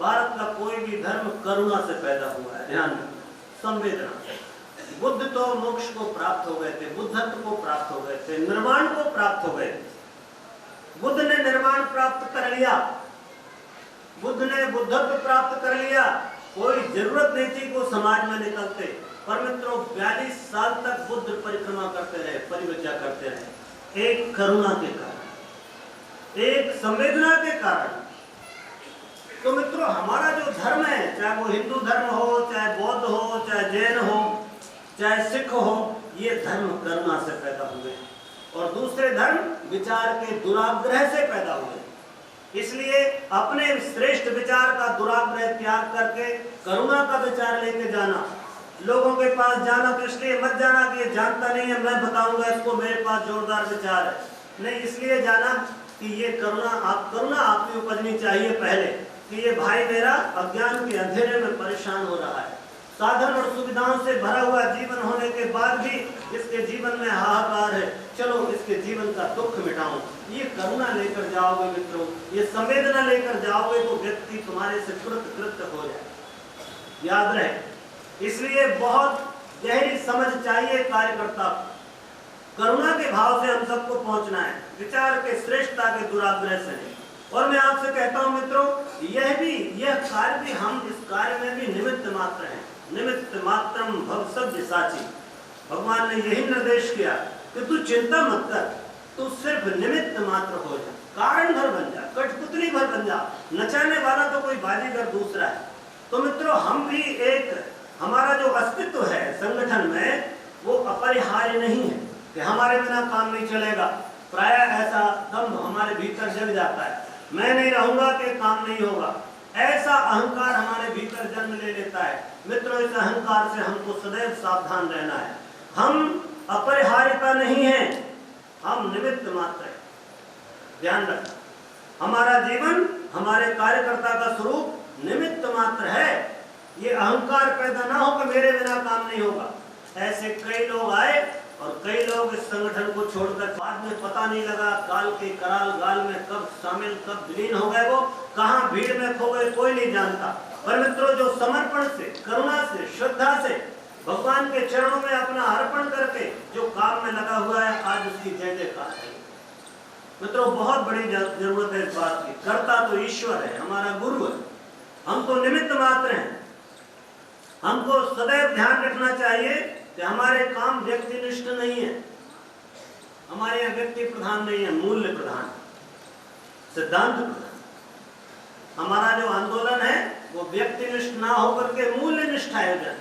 भारत का कोई भी धर्म करुणा से पैदा हुआ है, ध्यान रखना, संवेदना से। बुद्ध तो मोक्ष को प्राप्त हो गए थे, बुद्धत्व को प्राप्त हो गए थे, निर्वाण को प्राप्त हो गए। बुद्ध ने निर्वाण प्राप्त कर लिया, बुद्ध ने बुद्धत्व प्राप्त कर लिया, कोई जरूरत नहीं थी वो समाज में निकलते। पर मित्रों, 42 साल तक बुद्ध परिक्रमा करते रहे, परिव्रजा करते रहे, एक करुणा के कारण, एक संवेदना के कारण। तो मित्रों, हमारा जो धर्म है, चाहे वो हिंदू धर्म हो, चाहे बौद्ध हो, चाहे जैन हो, चाहे सिख हो, ये धर्म करुणा से पैदा हुए, और दूसरे धर्म विचार के दुराग्रह से पैदा हुए। इसलिए अपने श्रेष्ठ विचार का दुराग्रह त्याग करके करुणा का विचार लेके जाना, लोगों के पास जाना तो इसलिए मत जाना कि ये जानता नहीं है, मैं बताऊंगा इसको, मेरे पास जोरदार विचार है, नहीं, इसलिए जाना कि ये करुणा आपकी उपजनी चाहिए पहले, कि ये भाई मेरा अज्ञान के अंधेरे में परेशान हो रहा है, साधन और सुविधाओं से भरा हुआ जीवन होने के बाद भी इसके जीवन में हाहाकार है, चलो इसके जीवन का दुख मिटाओ। ये करुणा लेकर जाओगे मित्रों, ये संवेदना लेकर जाओगे तो व्यक्ति तुम्हारे से तुरंत कृत हो जाए, याद रहे। इसलिए बहुत गहरी समझ चाहिए कार्यकर्ता, करुणा के भाव से हम सबको पहुंचना है, विचार के श्रेष्ठता के दुराग्रह से नहीं। और मैं आपसे कहता हूं मित्रों, यह कार्य भी, हम इस कार्य में भी निमित्त मात्र हैं, निमित्त मात्रम भव सभ्य साची। भगवान ने यही निर्देश किया कि तू चिंता मत कर, तू सिर्फ निमित्त मात्र हो जा, कारण भर बन जा, कठपुतली भर बन जा, नचाने वाला तो कोई बाजीगर दूसरा है। तो मित्रों, हम भी एक हमारा जो अस्तित्व है संगठन में वो अपरिहार्य नहीं है कि हमारे बिना काम नहीं चलेगा। प्राय ऐसा दम्भ हमारे भीतर जग जाता है, मैं नहीं रहूंगा कि काम नहीं होगा। ऐसा अहंकार हमारे भीतर जन्म ले लेता है। मित्रों, इस अहंकार से हमको सदैव सावधान रहना है। हम अपरिहार्यता नहीं है, हम निमित्त मात्र है। ध्यान रखना, हमारा जीवन हमारे कार्यकर्ता का स्वरूप निमित्त मात्र है। ये अहंकार पैदा ना हो कि मेरे बिना काम नहीं होगा। ऐसे कई लोग आए और कई लोग इस संगठन को छोड़कर बाद में पता नहीं लगा काल के कराल गाल में कब शामिल कब विलीन हो गए, वो कहां भीड़ में खो गए कोई नहीं जानता। पर मित्रों, जो समर्पण से, करुणा से, श्रद्धा से भगवान के चरणों में अपना अर्पण करके जो काम में लगा हुआ है, आज उसकी जय जयकार है। मित्रों, बहुत बड़ी जरूरत है इस बात की। कर्ता तो ईश्वर है, हमारा गुरु है, हम तो निमित्त मात्र हैं। हमको सदैव ध्यान रखना चाहिए कि हमारे काम व्यक्तिनिष्ठ नहीं है, हमारे यहाँ व्यक्ति प्रधान नहीं है, मूल्य प्रधान, सिद्धांत प्रधान। हमारा जो आंदोलन है वो व्यक्तिनिष्ठ ना होकर के मूल्यनिष्ठ आयोजन,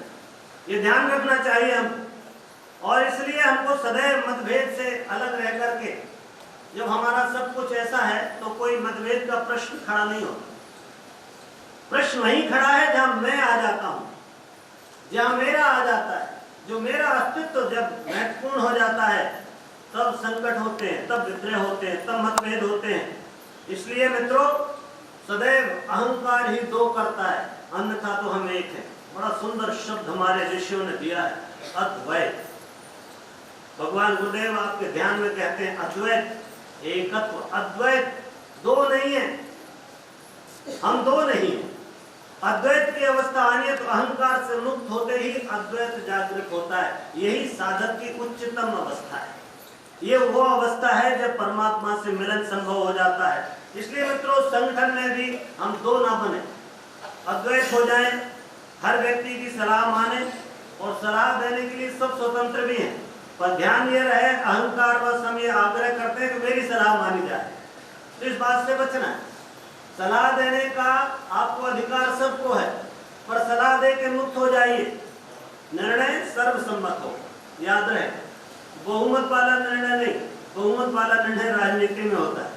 ये ध्यान रखना चाहिए हम। और इसलिए हमको सदैव मतभेद से अलग रह करके, जब हमारा सब कुछ ऐसा है तो कोई मतभेद का प्रश्न खड़ा नहीं होता। प्रश्न वहीं खड़ा है जहां मैं आ जाता हूं, जहां मेरा आ जाता है। जो मेरा अस्तित्व जब महत्वपूर्ण हो जाता है तब संकट होते हैं, तब विद्रोह होते हैं, तब मतभेद होते हैं। इसलिए मित्रों, सदैव अहंकार ही दो करता है, अन्यथा तो हम एक हैं। बड़ा सुंदर शब्द हमारे ऋषियों ने दिया है, अद्वैत। भगवान गुरुदेव आपके ध्यान में कहते हैं अद्वैत, एकत्व। अद्वैत दो नहीं है, हम दो नहीं है। अद्वैत की अवस्था आनी है तो अहंकार से मुक्त होते ही अद्वैत जागृत होता है। यही साधक की उच्चतम अवस्था है। ये वो अवस्था है जब परमात्मा से मिलन संभव हो जाता है। इसलिए मित्रों, संगठन में भी हम दो ना बने, अद्वैत हो जाएं, हर व्यक्ति की सलाह माने और सलाह देने के लिए सब स्वतंत्र भी हैं। पर ध्यान ये रहे, अहंकार बस हम ये आग्रह करते हैं कि मेरी सलाह मानी जाए, तो इस बात से बचना है। सलाह देने का आपको अधिकार सबको है, पर सलाह दे के मुक्त हो जाइए। निर्णय सर्वसम्मत हो, याद रहे, बहुमत वाला निर्णय नहीं, बहुमत वाला निर्णय राजनीति में होता है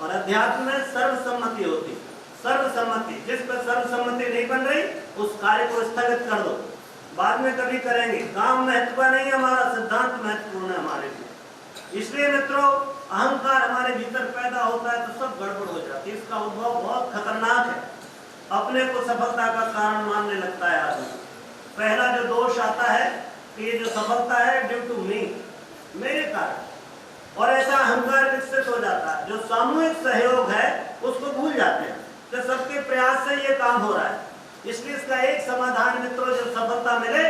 और अध्यात्म में सर्वसम्मति होती है। सर्वसम्मति, जिस पर सर्वसम्मति नहीं बन रही उस कार्य को स्थगित कर दो, बाद में कभी करेंगे। काम महत्व नहीं है हमारा, सिद्धांत महत्वपूर्ण है हमारे लिए। इसलिए मित्रों, अहंकार हमारे भीतर पैदा होता है तो सब गड़बड़ हो जाती है। इसका उद्भव बहुत खतरनाक है, अपने को सफलता का कारण मानने लगता है आदमी। पहला जो दोष आता है कि ये जो सफलता है ड्यू टू मी, मेरे कारण, और ऐसा अहंकार विकसित हो जाता है। जो सामूहिक सहयोग है उसको भूल जाते हैं कि सबके प्रयास से ये काम हो रहा है। इसलिए इसका एक समाधान मित्रों, जब सफलता मिले,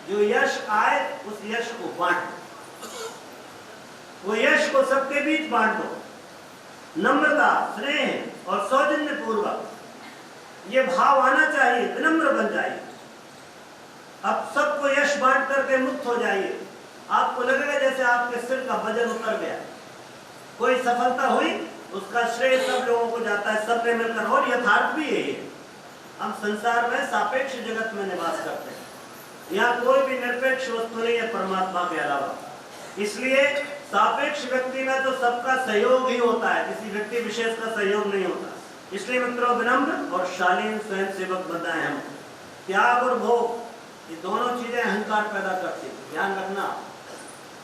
जो यश आए उस यश को बांट, वो यश को सबके बीच बांट दो। नम्रता, स्नेह और सौजन्य पूर्वक ये भाव आना चाहिए, विनम्र बन जाइए। अब सबको यश बांट करके मुक्त हो जाइए। आपको लगेगा जैसे आपके सिर का वजन उतर गया। कोई सफलता हुई उसका श्रेय सब लोगों को जाता है, सब ने मिलकर। और यथार्थ भी यही है, हम संसार में सापेक्ष जगत में निवास करते हैं, यहाँ कोई भी निरपेक्ष वस्तु नहीं है परमात्मा के अलावा। इसलिए सापेक्ष व्यक्ति में तो सबका सहयोग ही होता है, किसी व्यक्ति विशेष का सहयोग नहीं होता। इसलिए मित्रों, विनम्र और शालीन स्वयं सेवक बनाए हम। त्याग और भोग, ये दोनों चीजें अहंकार पैदा करती है, ध्यान रखना।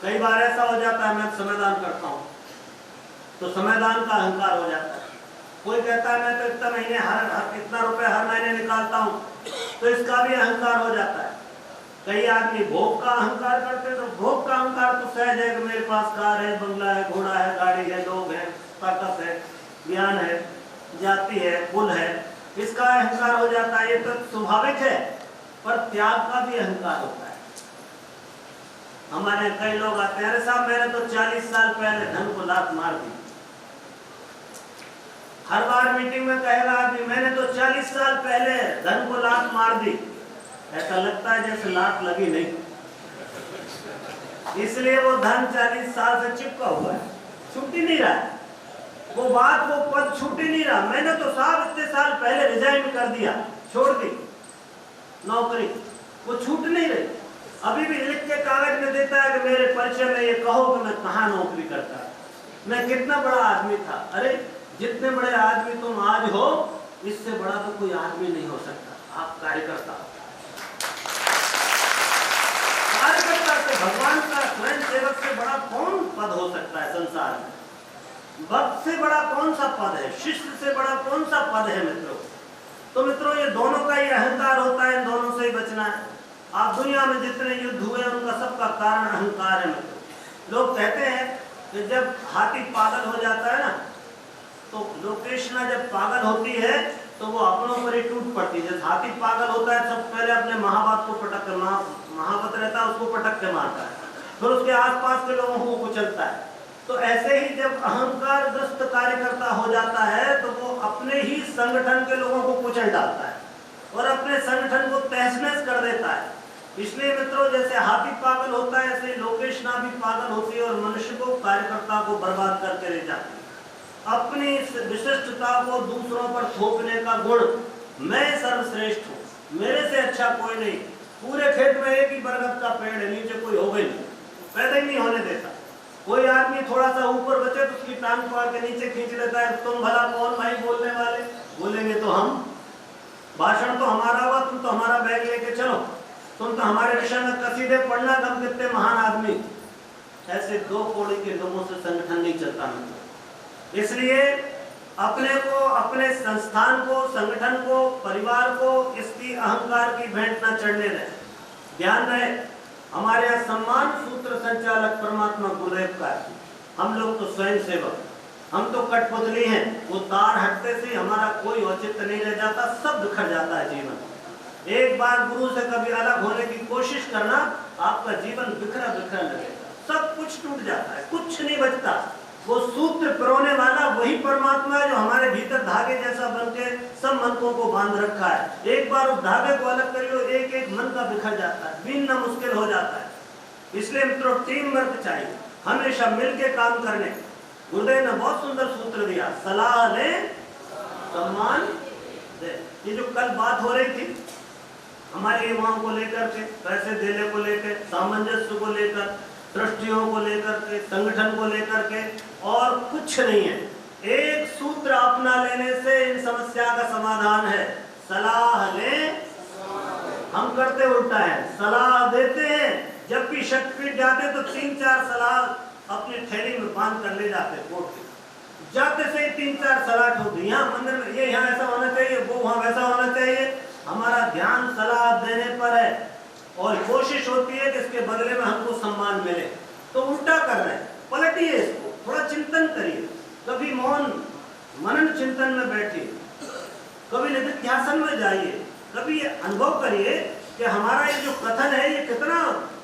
कई बार ऐसा हो जाता है, मैं समयदान करता हूँ तो समयदान का अहंकार हो जाता है। कोई कहता है मैं तो इतना महीने इतना रुपए हर महीने निकालता हूँ, तो इसका भी अहंकार हो जाता है। कई आदमी भोग का अहंकार करते हैं, तो भोग का अहंकार तो सहज है कि मेरे पास कार है, बंगला है, घोड़ा है, गाड़ी है, लोग हैं, ताकत है, ज्ञान है, जाति है, कुल है, इसका अहंकार हो जाता है। ये तो स्वाभाविक है, पर त्याग का भी अहंकार होता है। हमारे कई लोग आते हैं, अरे साहब मैंने तो 40 साल पहले धन को लात मार दी। हर बार मीटिंग में कहेगा आदमी, मैंने तो 40 साल पहले धन को लात मार दी। ऐसा लगता है जैसे लात लगी नहीं, इसलिए वो धन 40 साल से चिपका हुआ है, छूट ही नहीं रहा है। वो बात, वो पद छूट ही नहीं रहा। मैंने तो साहब इतने साल पहले रिजाइन कर दिया, छोड़ दी नौकरी, वो छूट नहीं रही। अभी भी लिख के कागज में देता है कि मेरे परिचय में ये कहो कि मैं कहाँ नौकरी करता, मैं कितना बड़ा आदमी था। अरे जितने बड़े आदमी तुम आज हो, इससे बड़ा तो कोई आदमी नहीं हो सकता। आप कार्यकर्ता हो। कार्यकर्ता से भगवान का स्वयं सेवक से बड़ा कौन पद हो सकता है संसार में? भक्त से बड़ा कौन सा पद है? शिष्य से बड़ा कौन सा पद है मित्रों? तो मित्रों ये दोनों का ही अहंकार होता है, इन दोनों से ही बचना है। आप दुनिया में जितने युद्ध हुए उनका सबका कारण अहंकार है मित्रों। लोग कहते हैं कि जब हाथी पागल हो जाता है ना, तो लोकेशना जब पागल होती है तो वो अपनों पर ही टूट पड़ती है। जब हाथी पागल होता है सब पहले अपने महावत को पटक कर, महावत रहता है उसको पटक के मारता है, फिर उसके आसपास के लोगों को कुचलता है। तो ऐसे ही जब अहंकार ग्रस्त कार्यकर्ता हो जाता है तो वो अपने ही संगठन के लोगों को कुचल डालता है और अपने संगठन को तहस-नहस कर देता है। इसलिए मित्रों जैसे हाथी पागल होता है, ऐसे लोकेशना भी पागल होती है और मनुष्य को, कार्यकर्ता को बर्बाद करके ले जाती है। अपनी विशिष्टता को दूसरों पर थोपने का गुण, मैं सर्वश्रेष्ठ हूँ, मेरे से अच्छा कोई नहीं, पूरे खेत में एक ही बरगद का पेड़ है, नीचे कोई होगा नहीं, पैदा ही नहीं होने देता। कोई आदमी थोड़ा सा ऊपर बचे तो उसकी टांग पकड़ के नीचे खींच लेता है। तुम भला कौन भाई बोलने वाले? बोलेंगे तो हम, भाषण तो हमारा हुआ, तुम तो हमारा बैग लेके चलो, तुम तो हमारे विषय में कसीदे पढ़ना, हम कितने महान आदमी। ऐसे दो कौड़ी के लोगों से संगठन नहीं चलता मित्रों। इसलिए अपने को, अपने संस्थान को, संगठन को, परिवार को इसकी अहंकार की भेंट न चढ़ने दें। ध्यान रहे हमारे यहाँ सम्मान सूत्र संचालक परमात्मा गुरुदेव का है। हम लोग तो स्वयं सेवक, हम तो कठपुतली हैं। वो तार हटते से हमारा कोई औचित्य नहीं रह जाता, सब बिखर जाता है जीवन। एक बार गुरु से कभी अलग होने की कोशिश करना, आपका जीवन बिखरा बिखरा लगेगा, सब कुछ टूट जाता है, कुछ नहीं बचता। वो सूत्र पिरोने वाला वही परमात्मा है जो हमारे भीतर धागे जैसा बनके सब मनकों को बांध रखा है। एक बार उस धागे को अलग करियो, एक एक मन का बिखर जाता है, बीनना मुश्किल हो जाता है। इसलिए मित्रों टीम वर्क चाहिए, हमेशा मिलके काम करने। गुरुदेव ने बहुत सुंदर सूत्र दिया, सलाह ले सम्मान दे। ये जो कल बात हो रही थी हमारे युवाओं को लेकर के, पैसे देने को लेकर, सामंजस्य को लेकर, ट्रस्टियों को लेकर के, संगठन को लेकर के, और कुछ नहीं है। एक सूत्र अपना लेने से इन समस्या का समाधान है, सलाह ले। हम करते उल्टा है, सलाह देते हैं, जब भी शक्ति जाते तो 3-4 सलाह अपनी थैली में बांध कर ले जाते, कोर्ट के जाते से 3-4 सलाह ठोक, यहाँ मंदिर में ये यहाँ ऐसा होना चाहिए, वो वहाँ वैसा होना चाहिए। हमारा ध्यान सलाह देने पर है और कोशिश होती है कि इसके बदले में हमको सम्मान मिले, तो उल्टा कर रहे हैं। पलटिए इसको, थोड़ा चिंतन करिए, कभी मौन मनन चिंतन में बैठिए, कभी निधिध्यासन में जाइए, कभी ये अनुभव करिए कि हमारा ये जो कथन है ये कितना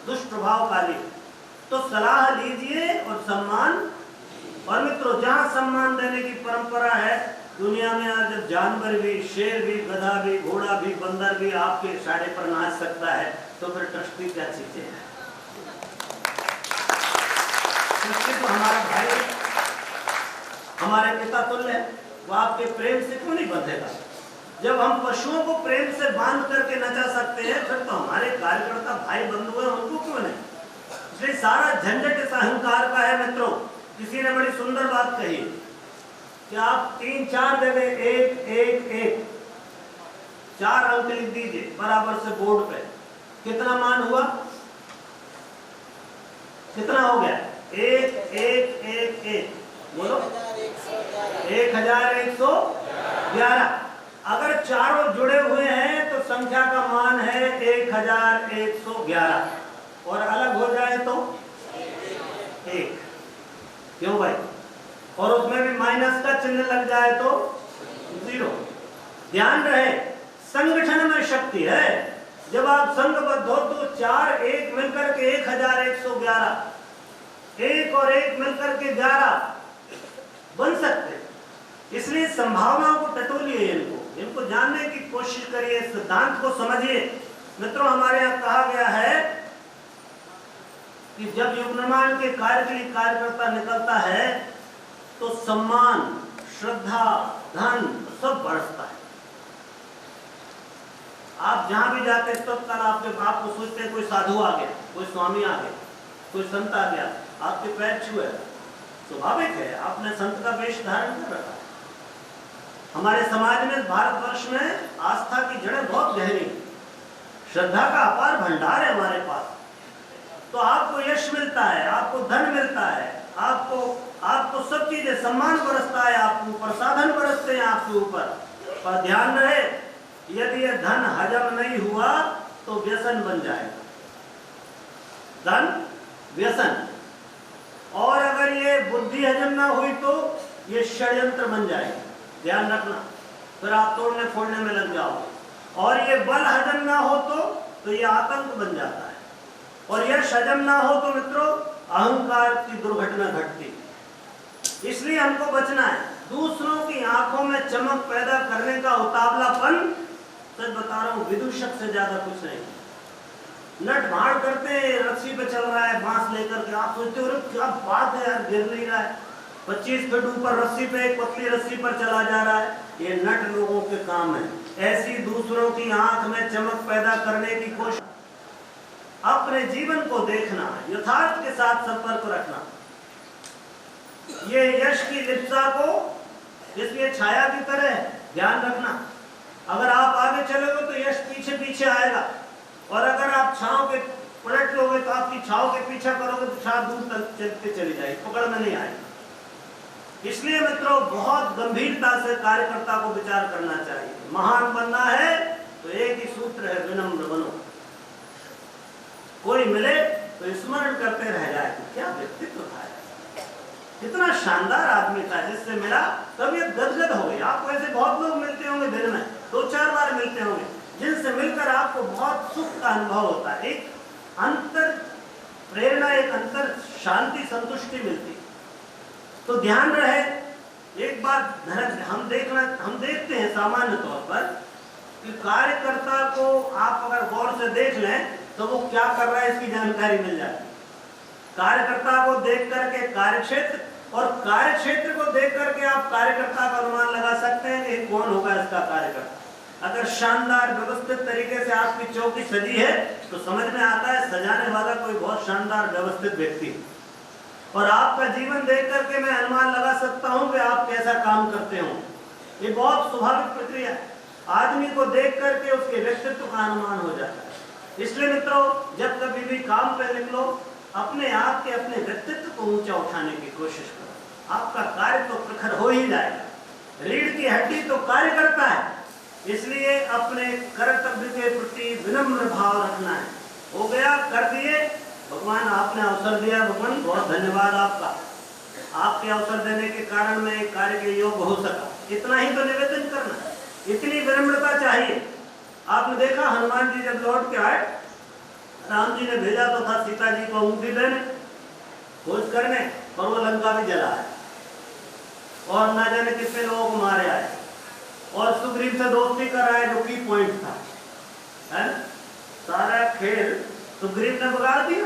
दुष्प्रभावकारी। तो सलाह लीजिए और सम्मान। और मित्रों जहाँ सम्मान देने की परंपरा है दुनिया में, आज जब जानवर भी, शेर भी, गधा भी, घोड़ा भी, बंदर भी आपके इशारे पर नाच सकता है, तो फिर ट्रस्टी क्या चीजें हैं? ट्रस्टी तो हमारा भाई, हमारे पिता तुल्य है, वो आपके प्रेम से क्यों नहीं बंधेगा? जब हम पशुओं को प्रेम से बांध करके नचा सकते हैं, फिर तो हमारे कार्यकर्ता भाई बंधु हैं, उनको क्यों नहीं? इसलिए सारा झंझट इस अहंकार का है मित्रों। किसी ने बड़ी सुंदर बात कही कि आप 3-4 जगह 1-1-1 4 अंक लिख दीजिए बराबर से बोर्ड पे, कितना मान हुआ? कितना हो गया? 1-1-1-1 बोलो, 1111। अगर चारों जुड़े हुए हैं तो संख्या का मान है 1111, और अलग हो जाए तो 1। क्यों भाई? और उसमें भी माइनस का चिन्ह लग जाए तो 0। ध्यान रहे संगठन में शक्ति है। जब आप संघबद्ध हो तो 4-1 मिलकर के 1111, 1 और 1 मिलकर के 11 बन सकते। इसलिए संभावनाओं को टटोलिए, इनको जानने की कोशिश करिए, सिद्धांत को समझिए। मित्रों हमारे यहाँ कहा गया है कि जब युग निर्माण के कार्य के लिए कार्यकर्ता निकलता है तो सम्मान, श्रद्धा, धन सब बरसता है। आप जहाँ भी जाते हैं तब कल आपको सोचते हैं कोई साधु आ गया, कोई स्वामी आ गया, कोई संत आ गया, आपके पैर छुए। स्वाभाविक है, आपने संत का वेश धारण कर रखा है। हमारे समाज में, भारतवर्ष में आस्था की जड़ें बहुत गहरी, श्रद्धा का अपार भंडार है हमारे पास। तो आपको यश मिलता है, आपको धन मिलता है, आपको सब चीजें, सम्मान बरसता है आपके ऊपर, साधन बरसते हैं आपके ऊपर। पर ध्यान रहे, यदि यह धन हजम नहीं हुआ तो व्यसन बन जाएगा, धन व्यसन। और अगर ये बुद्धि हजम ना हुई तो ये षड्यंत्र बन जाएगा, ध्यान रखना। फिर आप तोड़ने फोड़ने में लग जाओगे। और ये बल हजम ना हो तो ये आतंक बन जाता है। और यश हजम ना हो तो मित्रों अहंकार की दुर्घटना घटती। इसलिए हमको बचना है। दूसरों की आंखों में चमक पैदा करने का उतावलापन, सच बता रहा हूं, विदूषक से ज्यादा कुछ नहीं। नट भाड़ करते हैं, रस्सी पे चल रहा है बांस लेकर के, आप सोचते हो क्या बात है यार, गिर नहीं रहा है। 25 फीट ऊपर रस्सी पे, एक पतली रस्सी पर चला जा रहा है। ये नट लोगों के काम है। ऐसी दूसरों की आंख में चमक पैदा करने की कोशिश। अपने जीवन को देखना, यथार्थ के साथ संपर्क रखना। ये यश की लिप्सा को इसलिए छाया की तरह है, ध्यान रखना। अगर आप आगे चलोगे तो यश पीछे पीछे आएगा, और अगर आप छांव के पलट लोगे तो आपकी छांव के पीछा करोगे तो छांव दूर तक चलते चली जाएगी, पकड़ में नहीं आएगी। इसलिए मित्रों बहुत गंभीरता से कार्यकर्ता को विचार करना चाहिए। महान बनना है तो एक ही सूत्र है, विनम्र बनो। कोई मिले तो स्मरण करते रह जाए कि क्या व्यक्तित्व था, कितना शानदार आदमी था, जिससे मिला तबीयत गदगद हो गई। आपको ऐसे बहुत लोग मिलते होंगे, दिन में 2-4 बार मिलते होंगे, जिनसे मिलकर आपको बहुत सुख का अनुभव होता है, एक अंतर प्रेरणा, एक अंतर शांति, संतुष्टि मिलती। तो ध्यान रहे, एक बात हम देखते हैं सामान्य तौर पर कि कार्यकर्ता को आप अगर गौर से देख लें तो वो क्या कर रहा है इसकी जानकारी मिल जाती है। कार्यकर्ता को देख करके कार्यक्षेत्र, और कार्यक्षेत्र को देख करके आप कार्यकर्ता का अनुमान लगा सकते हैं कि कौन होगा इसका कार्यकर्ता। अगर शानदार व्यवस्थित तरीके से आपकी चौकी सजी है तो समझ में आता है सजाने वाला कोई बहुत शानदार व्यवस्थित व्यक्ति है। और आपका जीवन देख करके मैं अनुमान लगा सकता हूं कि आप कैसा काम करते हो। ये बहुत स्वाभाविक प्रक्रिया है। आदमी को देख करके उसके व्यक्तित्व का अनुमान हो जाता है। इसलिए मित्रों, जब कभी भी काम पे निकलो, अपने आप के अपने व्यक्तित्व को ऊंचा उठाने की कोशिश करो। आपका कार्य तो प्रखर हो ही जाएगा। रीढ़ की हड्डी तो कार्य करता है, इसलिए अपने कर्तव्य के प्रति विनम्र भाव रखना है। हो गया, कर दिए, भगवान आपने अवसर दिया, भगवान बहुत धन्यवाद आपका। आपके अवसर देने के कारण मैं एक कार्य के योग्य हो सका। इतना ही तो निवेदन करना, इतनी विनम्रता चाहिए। आपने देखा हनुमान जी जब लौट के आए, राम जी ने भेजा तो था सीता जी को अंगूठी देने, खोज करने, पर वो लंका भी जला है और ना जाने कितने लोगों को मारे आए, और सुग्रीव से दोस्ती कर रहा है जो की पॉइंट था, है? सारा खेल सुग्रीव ने बिगाड़ दिया।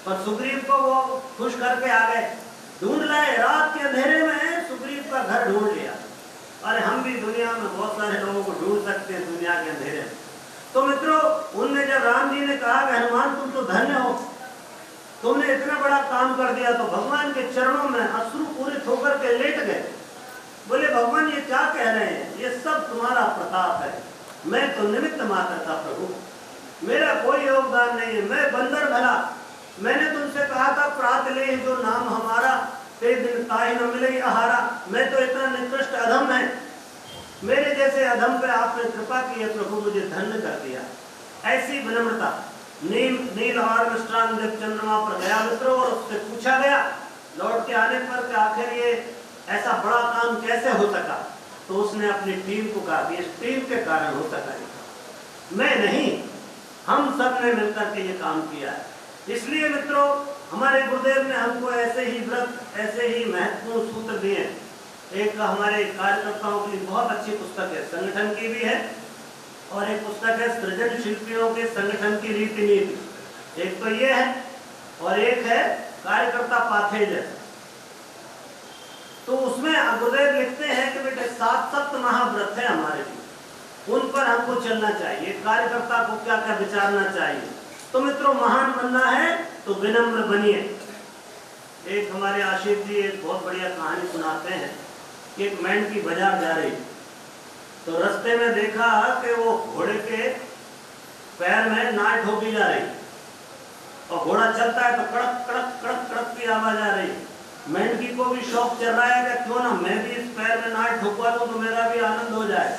पर सुग्रीव को वो खुश करके आ गए, ढूंढ लाए, रात के अंधेरे में सुग्रीव का घर ढूंढ लिया। अरे हम भी दुनिया में बहुत सारे लोगों को ढूंढ सकते हैं दुनिया के अंधेरे में। तो मित्रों, उनने जब राम जी ने कहा कि हनुमान तुम तो धन्य हो, तुमने इतना बड़ा काम कर दिया, तो भगवान के चरणों में अश्रु पूरित होकर के लेट गए। बोले भगवान ये क्या कह रहे हैं, ये सब तुम्हारा प्रताप है, मैं तो निमित्त मात्र था प्रभु, मेरा कोई योगदान नहीं है, मैं बंदर भला। मैंने तुमसे कहा था प्रात ले जो नाम हमारा, ते दिन ताहि न मिले आहारा। मैं तो इतना निकृष्ट अधम है, मेरे जैसे अधम पे आपने कृपा की है प्रभु, मुझे धन्य कर दिया। ऐसी विनम्रता। नील आर्मस्ट्रांग जब चंद्रमा पर गया मित्रों, और उससे पूछा गया लौट के आने पर कि आखिर ये ऐसा बड़ा काम कैसे हो सका, तो उसने अपनी टीम को कहा कि इस टीम के कारण हो सका, मैं नहीं, हम सब ने मिलकर के ये काम किया है। इसलिए मित्रों, हमारे गुरुदेव ने हमको ऐसे ही व्रत, ऐसे ही महत्वपूर्ण सूत्र दिए। एक हमारे कार्यकर्ताओं की बहुत अच्छी पुस्तक है, संगठन की भी है, और एक पुस्तक है सृजन शिल्पियों के संगठन की रीति नीति। एक तो ये है, और एक है कार्यकर्ता पाथे जैसा। तो उसमें गुरुदेव लिखते हैं कि बेटे 7 सप्त महाव्रत है हमारे लिए। उन पर हमको चलना चाहिए, कार्यकर्ता को क्या क्या विचारना चाहिए। तो मित्रों, महान बनना है तो विनम्र बनिए। एक हमारे आशिक जी एक बहुत बढ़िया कहानी सुनाते हैं कि एक मेंढकी बाजार जा रही, तो रास्ते में देखा कि वो घोड़े के पैर में नाल ठोकी जा रही, और घोड़ा चलता है तो कड़क कड़क कड़क कड़क की आवाज आ रही। मेंढकी को भी शौक चल रहा है कि क्यों ना मैं भी इस पैर में नाल ठोकवा दूं तो मेरा भी आनंद हो जाए।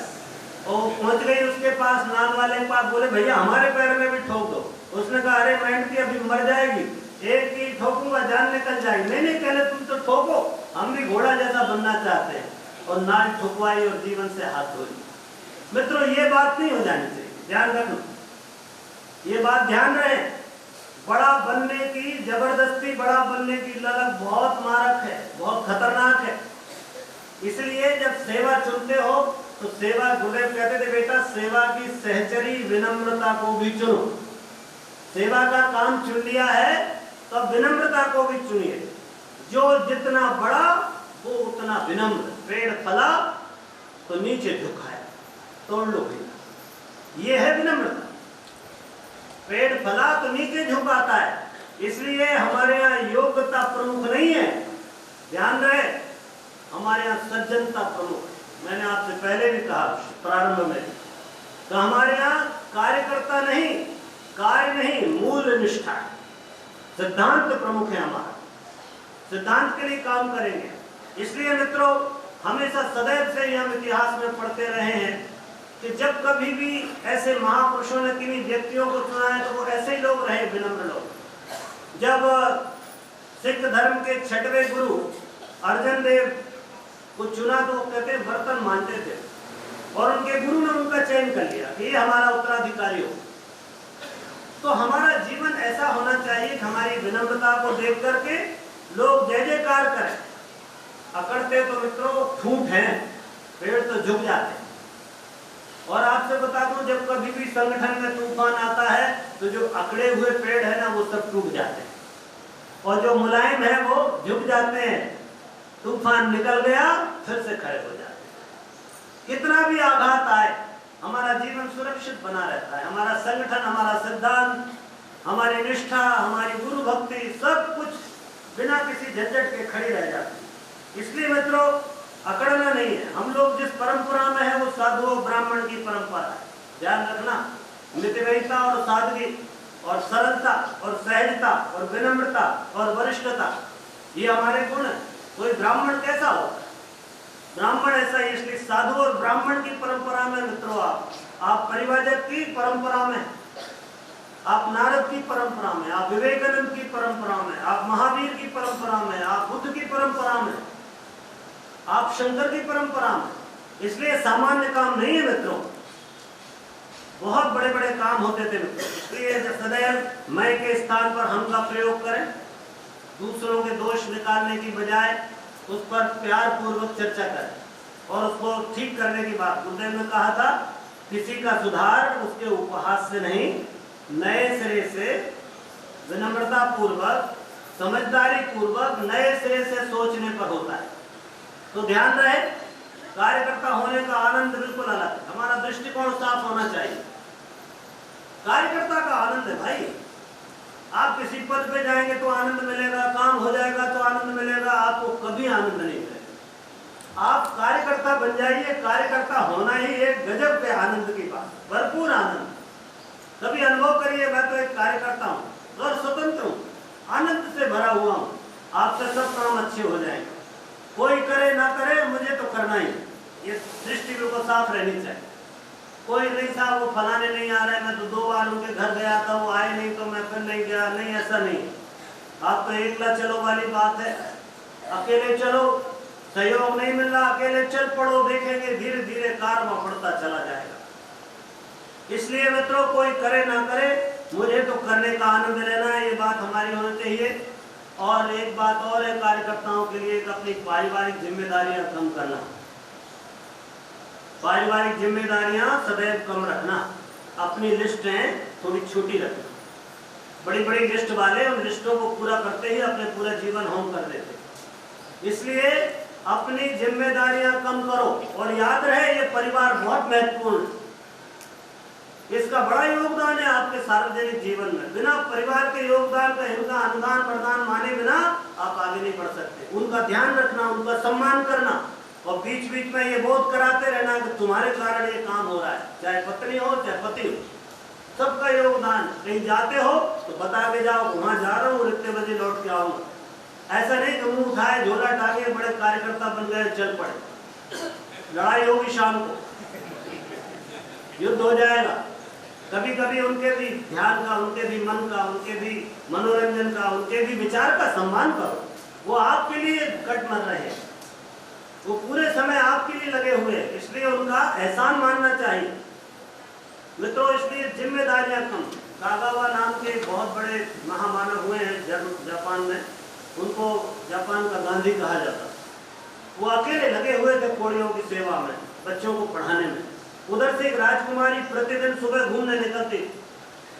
और पहुंच गई उसके पास, नाल वाले के पास, बोले भैया हमारे पैर में भी ठोक दो। उसने कहा अरे मेंढकी अभी मर जाएगी, एक की ठोकूंगा जान निकल जाएगी। नहीं नहीं, कहले तुम तो ठोको, हम भी घोड़ा जैसा बनना चाहते हैं। और नाल ठुकवाई और जीवन से हाथ धोई। मित्रों, ये बात नहीं हो जानी चाहिए, ध्यान रखना, ये बात ध्यान रहे। बड़ा बनने की जबरदस्ती, बड़ा बनने की ललक बहुत मारक है, बहुत खतरनाक है। इसलिए जब सेवा चुनते हो तो सेवा, गुरुदेव कहते थे बेटा सेवा की सहचरी विनम्रता को भी चुनो। सेवा का काम चुन लिया है तो विनम्रता को भी चुनिए। जो जितना बड़ा वो उतना विनम्र। पेड़ फला तो नीचे झुकाया, तोड़ लो भैया, ये है विनम्रता। पेड़ फला तो नीचे झुकाता है। इसलिए हमारे यहाँ योग्यता प्रमुख नहीं है, ध्यान रहे, हमारे यहाँ सज्जनता प्रमुख है। मैंने आपसे पहले भी कहा प्रारंभ में, तो हमारे यहाँ कार्यकर्ता नहीं, कार्य नहीं, मूल निष्ठा है, सिद्धांत प्रमुख है हमारा, सिद्धांत के लिए काम करेंगे। इसलिए मित्रों, हमेशा सदैव से हम इतिहास में पढ़ते रहे हैं कि जब कभी भी ऐसे महापुरुषों ने किन्हीं व्यक्तियों को चुना है तो वो ऐसे ही लोग रहे, विनम्र लोग। जब सिख धर्म के 6वें गुरु अर्जन देव को चुना तो वो कहते बर्तन मानते थे, और उनके गुरु ने उनका चयन कर लिया कि ये हमारा उत्तराधिकारी हो। तो हमारा जीवन ऐसा होना चाहिए कि हमारी विनम्रता को देख करके लोग जय जयकार करें। अकड़ते तो मित्रों ठूंठ हैं, पेड़ तो झुक जाते हैं। और आपसे बता दूं, जब कभी भी संगठन में तूफान आता है तो जो अकड़े हुए पेड़ है ना वो सब टूट जाते हैं, और जो मुलायम है वो झुक जाते हैं। तूफान निकल गया फिर से खड़े हो जाते हैं। कितना भी आघात आए हमारा जीवन सुरक्षित बना रहता है। हमारा संगठन, हमारा सिद्धांत, हमारी निष्ठा, हमारी गुरु भक्ति, सब कुछ बिना किसी झंझट के खड़ी रह जाती है। इसलिए मित्रों, अकड़ना नहीं है। हम लोग जिस परंपरा में है वो साधु और ब्राह्मण की परंपरा है, ध्यान रखना। मितव्ययिता और सादगी और सरलता और सहजता और विनम्रता और वरिष्ठता, ये हमारे गुण है। कोई ब्राह्मण कैसा होता है? ब्राह्मण ऐसा ही। इसलिए साधु और ब्राह्मण की परंपरा में मित्रों, आप परिवाजक की परंपरा में, आप नारद की परंपरा में, आप विवेकानंद की परंपरा में, आप महावीर की परंपरा में, आप बुद्ध की परंपरा में, आप शंकर की परंपरा में। इसलिए सामान्य काम नहीं है मित्रों, बहुत बड़े बड़े काम होते थे मित्रों। इसलिए सदैव मैं के स्थान पर हम का प्रयोग करें। दूसरों के दोष निकालने की बजाय उस पर प्यार पूर्वक चर्चा करें और उसको ठीक करने की बात। गुरुदेव ने कहा था, किसी का सुधार उसके उपहास से नहीं, नए सिरे से विनम्रता पूर्वक, समझदारी पूर्वक, नए सिरे से सोचने पर होता है। तो ध्यान रहे, कार्यकर्ता होने का आनंद बिल्कुल अलग है। हमारा दृष्टिकोण साफ होना चाहिए। कार्यकर्ता का आनंद है भाई। आप किसी पद पे जाएंगे तो आनंद मिलेगा, काम हो जाएगा तो आनंद मिलेगा, आपको कभी आनंद नहीं मिलेगा। आप कार्यकर्ता बन जाइए, कार्यकर्ता होना ही एक गजब के आनंद की बात, भरपूर आनंद। कभी अनुभव करिए, मैं तो एक कार्यकर्ता हूँ और स्वतंत्र हूँ, आनंद से भरा हुआ हूँ। आपसे सब काम अच्छे हो जाएंगे, कोई करे ना करे, मुझे तो करना ही। ये दृष्टि बिल्कुल साफ रहनी चाहिए। कोई नहीं साहब वो फलाने नहीं आ रहे, मैं तो 2 बार उनके घर गया था, वो आए नहीं तो मैं फिर नहीं गया, नहीं, ऐसा नहीं। आप तो एकला चलो वाली बात है। अकेले चलो, सहयोग नहीं मिल रहा, अकेले चल पड़ो, देखेंगे धीरे धीरे कारवा बढ़ता चला जाएगा। इसलिए मित्रों, कोई करे ना करे, मुझे तो करने का आनंद लेना है, ये बात हमारी होनी चाहिए। और एक बात और है कार्यकर्ताओं के लिए, अपनी पारिवारिक जिम्मेदारियां कम करना। पारिवारिक जिम्मेदारियां सदैव कम रखना, अपनी लिस्टें थोड़ी छोटी रखना। बड़ी बड़ी लिस्ट वाले उन लिस्टों को पूरा करते ही अपने पूरा जीवन होम कर देते। इसलिए अपनी जिम्मेदारियां कम करो। और याद रहे, ये परिवार बहुत महत्वपूर्ण है। इनका बड़ा योगदान है आपके सार्वजनिक जीवन में। बिना परिवार के योगदान का, इनका अनुदान प्रदान माने बिना आप आगे नहीं बढ़ सकते। उनका ध्यान रखना, उनका सम्मान करना और बीच बीच में ये बोध कराते रहना कि तुम्हारे कारण ये काम हो रहा है, चाहे पत्नी हो चाहे पति हो, सबका योगदान। कहीं जाते हो तो बता के जाओ वहां जा रहा हूँ, इतने बजे लौट के आऊंगा। ऐसा नहीं कि मुंह उठाए झोला टांगे बड़े कार्यकर्ता बन गए चल पड़े। लड़ाई होगी शाम को, युद्ध हो जाएगा। कभी कभी उनके भी ध्यान का, उनके भी मन का, उनके भी मनोरंजन का, उनके भी विचार का सम्मान करो। वो आपके लिए कट मर रहे हैं, वो पूरे समय आपके लिए लगे हुए हैं, इसलिए उनका एहसान मानना चाहिए मित्रों। इसलिए जिम्मेदारियां कम। कागावा नाम के बहुत बड़े महामानव हुए हैं जापान में, उनको जापान का गांधी कहा जाता। वो अकेले लगे हुए थे कोड़ियों की सेवा में, बच्चों को पढ़ाने में। उधर से एक राजकुमारी प्रतिदिन सुबह घूमने निकलती।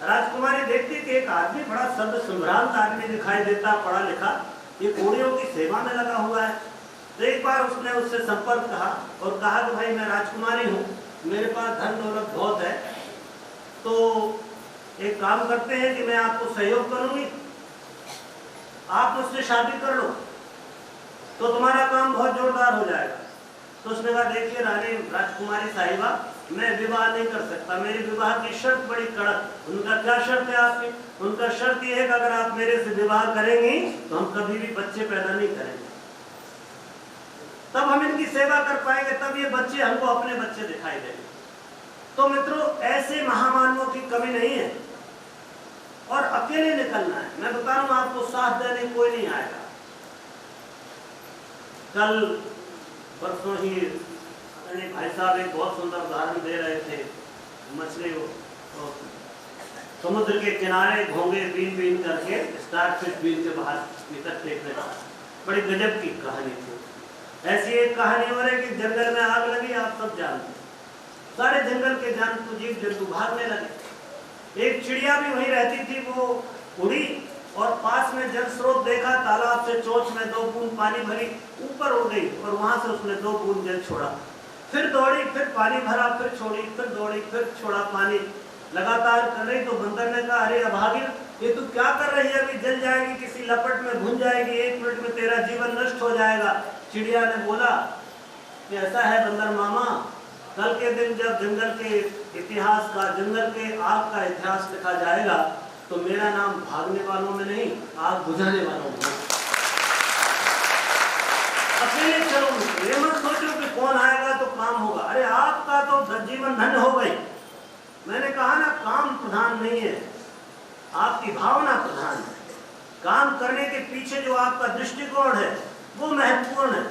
राजकुमारी देखती कि एक आदमी बड़ा शब्द संभ्रांत आदमी दिखाई देता, पढ़ा लिखा, ये कोड़ियों की सेवा में लगा हुआ है। तो एक बार उसने उससे संपर्क कहा और कहा कि भाई मैं राजकुमारी हूँ, मेरे पास धन दौलत बहुत है, तो एक काम करते हैं कि मैं आपको सहयोग करूंगी, आप मुझसे शादी कर लो तो तुम्हारा काम बहुत जोरदार हो जाएगा। तो उसने कहा देखिए रानी राजकुमारी साहिबा, मैं विवाह नहीं कर सकता, मेरी विवाह की शर्त बड़ी कड़क। उनका क्या शर्त है आपकी? उनका शर्त यह है कि अगर आप मेरे से विवाह करेंगी तो हम कभी भी बच्चे पैदा नहीं करेंगे, तब हम इनकी सेवा कर पाएंगे, तब ये बच्चे हमको अपने बच्चे दिखाई देंगे। तो मित्रों ऐसे महामानवों की कमी नहीं है और अकेले निकलना है। मैं बता रहा हूं आपको, साथ देने कोई नहीं आएगा। कल परसों ही भाई साहब एक बहुत सुंदर उदाहरण दे रहे थे, मछली तो समुद्र के किनारे घोंगे बीन बीन करके स्टारफिश बीन के बाहर निकल फेंकने का, बड़ी गजब की कहानी थी। ऐसी एक कहानी हो रही कि जंगल में आग लगी, आप सब जानते, सारे जंगल के जंतु जीव जंतु भागने लगे। एक चिड़िया भी वहीं रहती थी, वो उड़ी और पास में जल स्रोत देखा, तालाब से चोंच में 2 बूंद पानी भरी, ऊपर उड़ गई और वहां से उसने 2 बूंद जल छोड़ा, फिर दौड़ी, फिर पानी भरा, फिर छोड़ी, फिर दौड़ी, फिर छोड़ा पानी, लगातार कर रही। तो बंदर ने कहा अरे अभागिन, ये तू क्या कर रही है? अभी जल जाएगी, किसी लपट में भुन जाएगी, 1 मिनट में तेरा जीवन नष्ट हो जाएगा। चिड़िया ने बोला कि ऐसा है बंदर मामा, कल के दिन जब जंगल के इतिहास का, जंगल के आग का इतिहास लिखा जाएगा तो मेरा नाम भागने वालों में नहीं, आग बुझाने वालों में। अकेले चलो, ये मत सोचो कि कौन आएगा तो काम होगा। अरे आपका तो जीवन धन्य हो गई। मैंने कहा ना, काम प्रधान नहीं है, आपकी भावना प्रधान है। काम करने के पीछे जो आपका दृष्टिकोण है वो महत्वपूर्ण है।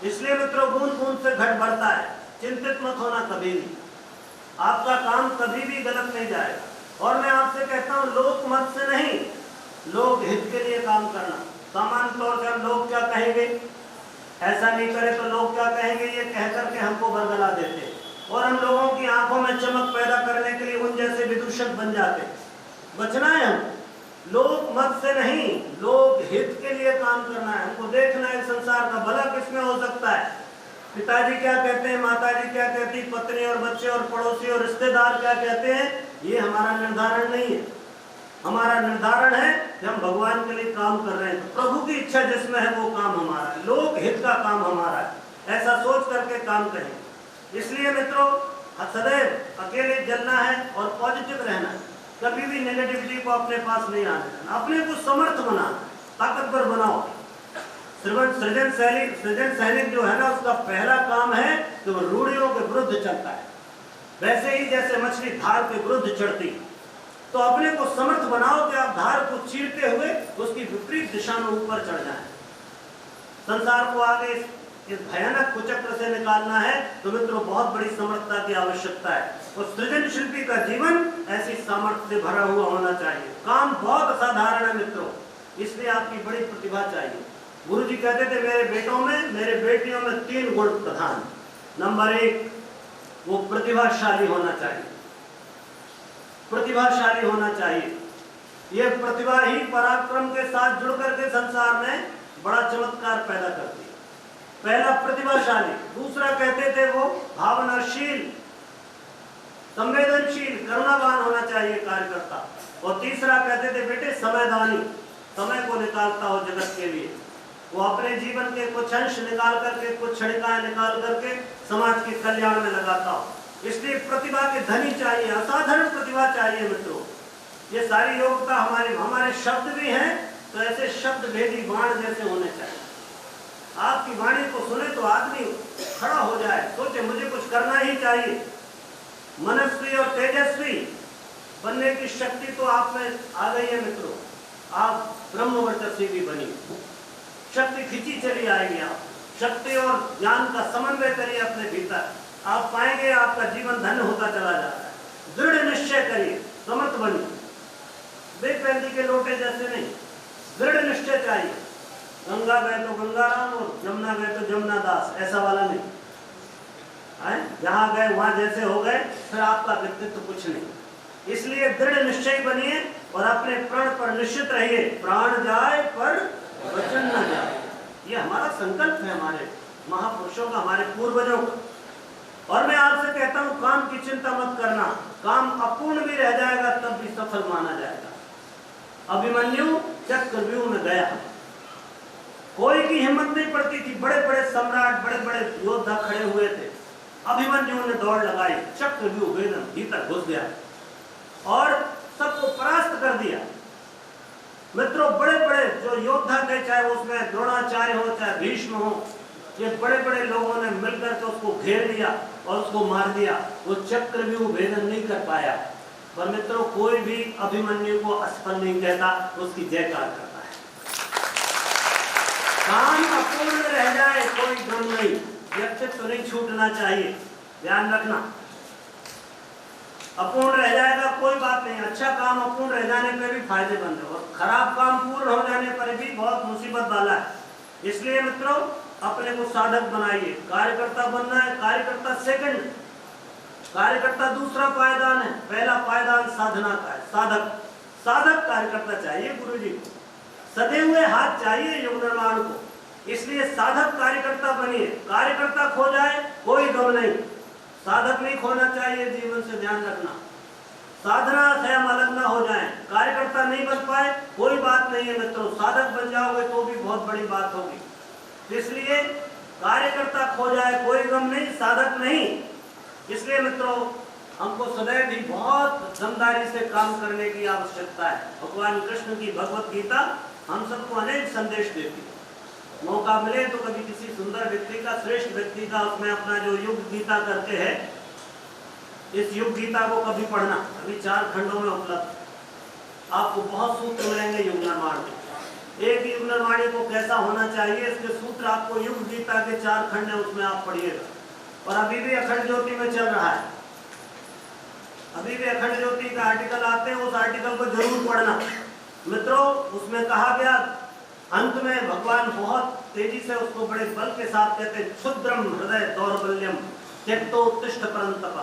इसलिए मित्रों, बूंद बूंद से घट बढ़ता है, चिंतित मत होना कभी भी, आपका काम कभी भी गलत नहीं जाएगा। और मैं आपसे कहता हूं, लोक मत से नहीं, लोक हित के लिए काम करना। सामान्य तौर पर लोग क्या कहेंगे, ऐसा नहीं करे तो लोग क्या कहेंगे, ये कहकर के हमको बरगला देते और हम लोगों की आंखों में चमक पैदा करने के लिए उन जैसे विदूषक बन जाते। बचना है हम लोक मत से नहीं, लोक हित के लिए काम करना है। हमको देखना है संसार का भला किसमें हो सकता है, पिताजी क्या कहते हैं, माताजी क्या कहती, पत्नी और बच्चे और पड़ोसी और रिश्तेदार क्या कहते हैं, ये हमारा निर्धारण नहीं है। हमारा निर्धारण है कि हम भगवान के लिए काम कर रहे हैं, तो प्रभु की इच्छा जिसमें है वो काम हमारा है, लोक हित का काम हमारा है। ऐसा सोच करके काम करें। इसलिए मित्रों, सदैव अकेले चलना है और पॉजिटिव रहना है, कभी भी नेगेटिविटी को अपने पास नहीं आने देना, अपने को समर्थ बनाना, ताकतवर बनाओ। सृजन सैनिक जो है ना, उसका पहला काम है कि वो रूढ़ियों के विरुद्ध चलता है। वैसे ही जैसे मछली धार के विरुद्ध चढ़ती, तो अपने को समर्थ बनाओ कि आप धार को चीरते हुए उसकी विपरीत दिशा में ऊपर चढ़ जाएं। संसार को आगे इस भयानक कुचक्र से निकालना है तो मित्रों बहुत बड़ी समर्थता की आवश्यकता है, और सृजन शिल्पी का जीवन ऐसी सामर्थ्य से भरा हुआ होना चाहिए। काम बहुत असाधारण है मित्रों, इसलिए आपकी बड़ी प्रतिभा चाहिए। गुरु जी कहते थे, मेरे बेटों में, मेरे बेटियों में 3 गुण प्रधान। नंबर 1, वो प्रतिभाशाली होना चाहिए, प्रतिभाशाली होना चाहिए। ये प्रतिभा ही पराक्रम के साथ जुड़ करके संसार में बड़ा चमत्कार पैदा करती है। पहला प्रतिभाशाली, दूसरा कहते थे वो भावनाशील, संवेदनशील, करुणावान होना चाहिए कार्यकर्ता। और तीसरा कहते थे बेटे समयदानी, समय को निकालता हो जगत के लिए, वो अपने जीवन के कुछ अंश निकाल करके, कुछ क्षणिकाएं निकाल करके समाज के कल्याण में लगाता हो। इसलिए प्रतिभा के धनी चाहिए, असाधारण प्रतिभा चाहिए मित्रों। ये सारी योग्यता हमारे शब्द भी हैं, तो ऐसे शब्द भेदी बाण जैसे होने चाहिए। आपकी वाणी को सुने तो आदमी खड़ा हो जाए, सोचे मुझे कुछ करना ही चाहिए। मनस्वी और तेजस्वी बनने की शक्ति तो आप में आ गई है मित्रों। आप ब्रह्मवर्चस्वी भी बनी, शक्ति खिंची चली आएगी। आप शक्ति और ज्ञान का समन्वय करिए अपने भीतर, आप पाएंगे आपका जीवन धन्य होता चला जा रहा है। दृढ़ निश्चय करिए, समर्थ बनिए, बेपैंती के लोटे जैसे नहीं, दृढ़ निश्चय चाहिए। गंगा गए तो गंगाराम और जमुना गए तो जमुना दास, ऐसा वाला नहीं है। जहां गए वहां जैसे हो गए, फिर आपका व्यक्तित्व कुछ नहीं। इसलिए दृढ़ निश्चय बनिए और अपने प्रण पर निश्चित रहिए। प्राण जाए पर वचन न जाए, ये हमारा संकल्प है, हमारे महापुरुषों का, हमारे पूर्वजों का। और मैं आपसे कहता हूं, काम की चिंता मत करना, काम अपूर्ण भी रह जाएगा तब भी सफल माना जाएगा। अभिमन्यु चक्रव्यूह में गया, कोई की हिम्मत नहीं पड़ती थी, बड़े बड़े सम्राट, बड़े बड़े योद्धा खड़े हुए थे। अभिमन्यु ने दौड़ लगाई, चक्रव्यूह वेदन भीतर घुस गया और सबको परास्त कर दिया। मित्रों, बड़े बड़े जो योद्धा थे, चाहे उसमें द्रोणाचार्य हो, चाहे भीष्म हो, ये बड़े बड़े लोगों ने मिलकर के उसको घेर लिया और उसको मार दिया। वो चक्रव्यूह भेदन नहीं कर पाया। पर मित्रों, कोई भी अभिमन्यु को असफल नहीं कहता, उसकी जयकार करता है। काम अपूर्ण रह जाए कोई गम नहीं, व्यक्तित्व नहीं छूटना चाहिए, ध्यान रखना। अपूर्ण रह जाएगा कोई बात नहीं, अच्छा काम अपूर्ण रह जाने पर भी फायदेमंद है, और खराब काम पूर्ण हो जाने पर भी बहुत मुसीबत वाला है। इसलिए मित्रों, अपने को साधक बनाइए। कार्यकर्ता बनना है, कार्यकर्ता सेकंड, कार्यकर्ता दूसरा पायदान है, पहला पायदान साधना का है। साधक कार्यकर्ता चाहिए गुरुजी को, सदे हुए हाथ चाहिए युग निर्माण को। इसलिए साधक कार्यकर्ता बनिए। कार्यकर्ता खो जाए कोई गम नहीं, साधक नहीं खोना चाहिए जीवन से, ध्यान रखना। साधना से हम अलग ना हो जाएं। कार्यकर्ता नहीं बन पाए कोई बात नहीं है मित्रों, साधक बन जाओगे तो भी बहुत बड़ी बात होगी। इसलिए कार्यकर्ता खो जाए कोई गम नहीं, साधक नहीं। इसलिए मित्रों, हमको सदैव ही बहुत दमदारी से काम करने की आवश्यकता है। भगवान कृष्ण की भगवत गीता हम सबको अनेक संदेश देती है। मौका मिले तो कभी किसी सुंदर व्यक्ति का, श्रेष्ठ व्यक्ति का, उसमें अपना जो युग गीता करके है, इस युग गीता को कभी पढ़ना, अभी 4 खंडों में उपलब्ध। आपको बहुत सूत्र मिलेंगे युग निर्माण में। एक युग निर्माणी को कैसा होना चाहिए, इसके सूत्र आपको युग गीता के 4 खंड है, उसमें आप पढ़िएगा। और अभी भी अखंड ज्योति में चल रहा है, अभी भी अखंड ज्योति का आर्टिकल आते हैं, उस आर्टिकल को जरूर पढ़ना मित्रों। उसमें कहा गया, अंत में भगवान बहुत तेजी से उसको बड़े बल के साथ कहते, क्षुद्रम हृदय दौर्बल्यम त्यक्तोत्तिष्ठ परंतप।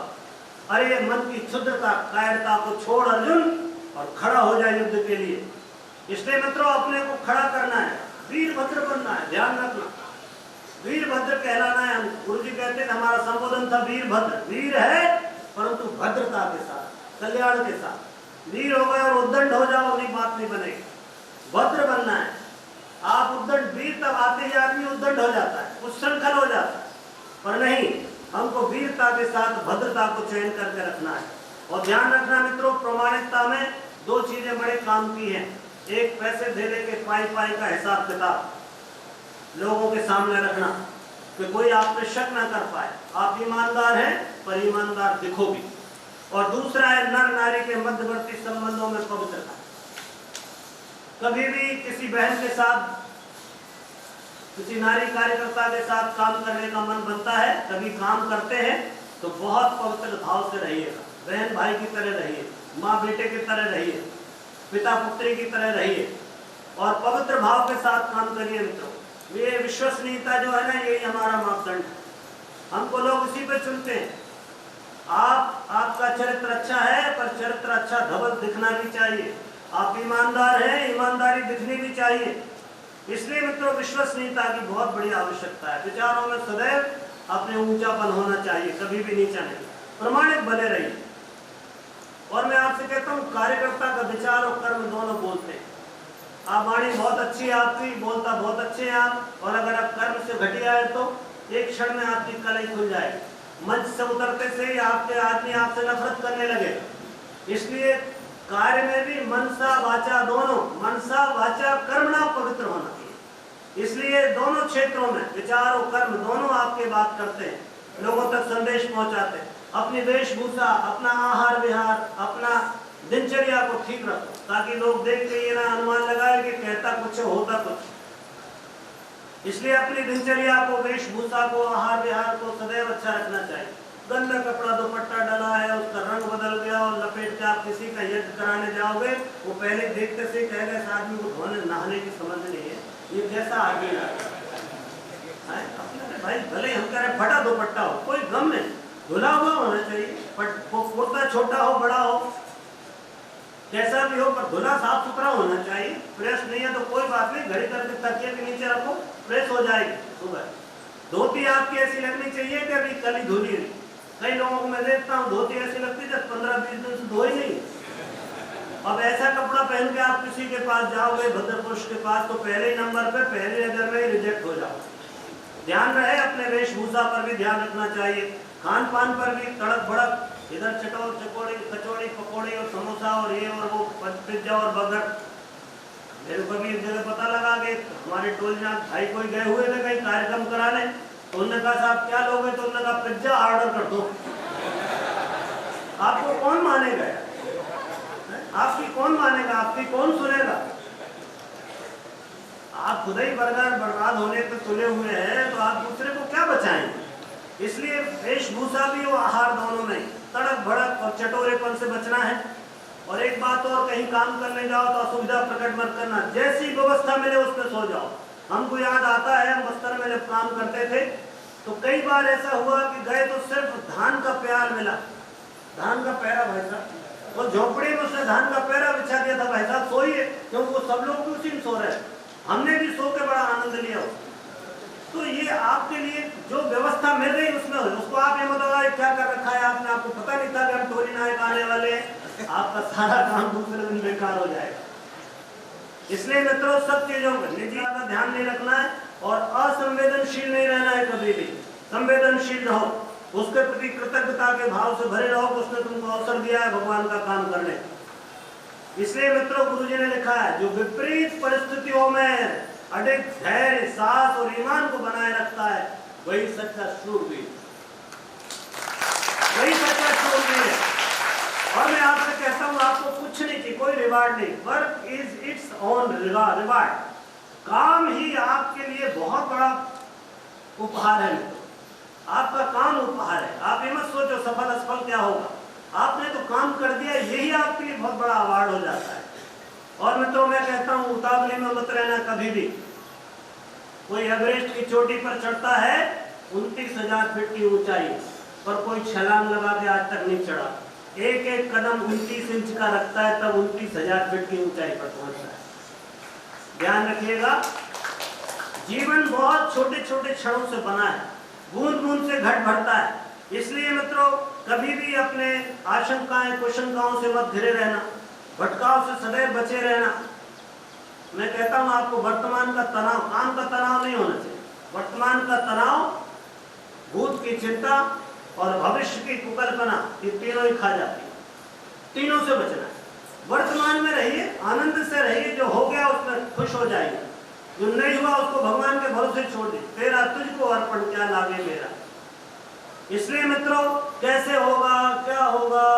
अरे मन की क्षुद्रता, कायरता को छोड़ अर्जुन और खड़ा हो जाए युद्ध के लिए। इसलिए मित्रों, अपने को खड़ा करना है, वीरभद्र बनना है, ध्यान रखना। वीरभद्र कहलाना है। गुरु जी कहते हैं, हमारा संबोधन था वीरभद्र। वीर है परंतु भद्रता के साथ, कल्याण के साथ। वीर हो गए और उद्दंड हो जाओ, नहीं, बात नहीं बनेगी। भद्र बनना है। आप उद्दंड, वीर तब आते ही आदमी उद्दंड हो जाता है, उच्छृंखल हो जाता है, पर नहीं, हमको वीरता के साथ भद्रता को चयन करके रखना है। और ध्यान रखना मित्रों, प्रमाणिकता में 2 चीजें बड़े काम की हैं। एक, पैसे दे दे के पाई का हिसाब किताब लोगों के सामने रखना, कि कोई आप पे शक ना कर पाए, आप ईमानदार हैं पर ईमानदार दिखो भी। और दूसरा है, नर नारी के मध्यवर्ती संबंधों में पवित्रता। कभी भी किसी बहन के साथ, किसी नारी कार्यकर्ता के साथ काम करने का मन बनता है, कभी काम करते हैं तो बहुत पवित्र भाव से रहिएगा। बहन भाई की तरह रहिए, माँ बेटे की तरह रहिए, पिता पुत्री की तरह रहिए और पवित्र भाव के साथ काम करिए मित्रों। ये विश्वसनीयता जो है ना, यही हमारा मापदंड है। हमको लोग इसी पे चुनते हैं। आपका चरित्र अच्छा है, पर चरित्र अच्छा धवल दिखना भी चाहिए। आप ईमानदार हैं, ईमानदारी दिखनी भी चाहिए। इसलिए मित्रों, विश्वसनीयता की बहुत बड़ी आवश्यकता है। विचारों में सदैव अपने ऊंचापन होना चाहिए, कभी भी नीचा नहीं। प्रमाणिक बने रहिए। और मैं आपसे कहता हूँ कार्यकर्ता का विचार और कर्म दोनों बोलते हैं। आप वाणी बहुत अच्छी है आपकी, बोलता बहुत अच्छे हैं आप, और अगर आप कर्म से घटिया है तो एक क्षण में आपकी कलई खुल जाएगी। मंच से उतरते से ही आपके आदमी आपसे नफरत करने लगे। इसलिए कार्य में भी मनसा वाचा दोनों, मनसा वाचा कर्मणा पवित्र होना चाहिए। इसलिए दोनों क्षेत्रों में विचार और कर्म दोनों आपके बात करते हैं, लोगों तक संदेश पहुंचाते हैं। अपनी वेशभूषा, अपना आहार विहार, अपना दिनचर्या को ठीक रखो, ताकि लोग देख के ये ना अनुमान लगाए कि कहता कुछ होता कुछ। इसलिए अपनी दिनचर्या को, वेशभूषा को, आहार विहार को सदैव अच्छा रखना चाहिए। गंदा कपड़ा दुपट्टा डला है, उसका रंग बदल गया और लपेट के आप किसी का यज्ञ कराने जाओगे, वो पहले देखते से कहेगा इस आदमी को धोने नहाने की समझ नहीं है, ये कैसा आदमी है। अपने भाई भले हम कह रहे फटा दुपट्टा हो, कोई गम नहीं, धुला हुआ होना चाहिए। कुर्ता छोटा हो बड़ा हो कैसा भी हो, पर धुला साफ सुथरा होना चाहिए। प्रेस नहीं है तो कोई बात नहीं, घड़ी करके तकिए के नीचे रखो, प्रेस हो जाएगी सुबह। धोती आपकी ऐसी लगनी चाहिए कि अभी कल ही धुली हुई। कई लोगों को मैं देखता हूँ धोती ऐसी लगती है जब 15-20 दिन से धो ही नहीं। अब ऐसा कपड़ा पहन के आप किसी के पास जाओगे, भद्र पुरुष के पास, तो पहले ही नंबर पे, पहले नजर में ही रिजेक्ट हो जाओ। ध्यान रहे, अपने वेशभूषा पर भी ध्यान रखना चाहिए, खान पान पर भी तड़क भड़क, इधर चटोर चकोड़ी कचौड़ी पकौड़ी और समोसा और ये और वो पिज्जा और बर्गर। मेरे को भी एक जगह पता लगा कि हमारे टोलना भाई कोई गए हुए थे कहीं कार्यक्रम कराने, तो उन्होंने कहा साहब क्या लोगे, तो उन्होंने कहा पिज्जा ऑर्डर कर दो। आपको कौन मानेगा, आपकी कौन मानेगा, आपकी कौन सुनेगा? आप खुद ही बर्बाद होने पे तुले हुए हैं, तो आप दूसरे को क्या बचाएंगे? इसलिए वेशभूषा भी और आहार दोनों में तड़क भड़क और चटोरेपन से बचना है। और एक बात और, कहीं काम करने जाओ तो असुविधा प्रकट मत करना, जैसी व्यवस्था मिले उसमें सो जाओ। हमको याद आता है, हम बस्तर में जब काम करते थे तो कई बार ऐसा हुआ कि गए तो सिर्फ धान का प्यार मिला, धान का पैरा भाई साहब, वो झोपड़ी में उसने धान का पैरा बिछा दिया था, भाई साहब सोइए, क्योंकि वो सब लोग भी उसी में सो रहे हैं। हमने भी सो के बड़ा आनंद लिया। तो ये आपके लिए जो व्यवस्था मिल रही उसमें उसको आप ये बताओ क्या कर रखा है आपने, आपको पता नहीं था कि हम टोली नायक आने वाले हैं, आपका सारा काम दूसरे दिन बेकार हो जाएगा। इसलिए मित्रों सब चीजों का निजी का ध्यान नहीं रखना है और असंवेदनशील नहीं रहना है, कभी भी संवेदनशील रहो, उसके प्रति कृतज्ञता के भाव से भरे रहो, उसने तुमको अवसर दिया है भगवान का काम करने। इसलिए मित्रों गुरुजी ने लिखा है, जो विपरीत परिस्थितियों में अडिग धैर्य, साहस और ईमान को बनाए रखता है, वही सच्चा शूरवीर, वही सच्चा शूरवीर है। और मैं आपसे कहता हूँ, आपको कुछ नहीं चाहिए, कोई रिवार्ड नहीं, work is its own reward. काम ही आपके लिए बहुत बड़ा उपहार है मित्रों, आपका काम उपहार है। आप ये मत सोचो सफल असफल क्या होगा, आपने तो काम कर दिया, यही आपके लिए बहुत बड़ा अवार्ड हो जाता है। और मित्रों मैं कहता हूँ उतावली में मत रहना कभी भी। कोई एवरेस्ट की चोटी पर चढ़ता है 29,000 फीट की ऊंचाई पर, कोई छलांग लगा के आज तक नहीं चढ़ा। एक एक कदम 29 इंच का रखता है, तब 29,000 फीट की ऊंचाई पर पहुंचता है। ध्यान रखिएगा, जीवन बहुत छोटे छोटे क्षणों से बना है, बूंद बूंद से घट भरता है। इसलिए मित्रों कभी भी अपने आशंकाएं कुशंकाओं से मत घिरे रहना, भटकाव से सदैव बचे रहना। मैं कहता हूं आपको वर्तमान का तनाव, काम का तनाव नहीं होना चाहिए। वर्तमान का तनाव, भूत की चिंता और भविष्य की कुकल्पना, ये तीनों ही खा जाती है। तीनों से बचना है। वर्तमान में रहिए, आनंद से रहिए, जो हो गया उसमें खुश हो जाइए, जो नहीं हुआ उसको भगवान के भरोसे छोड़ दे। तेरा तुझको अर्पण क्या लागे मेरा। इसलिए मित्रों कैसे होगा, क्या होगा,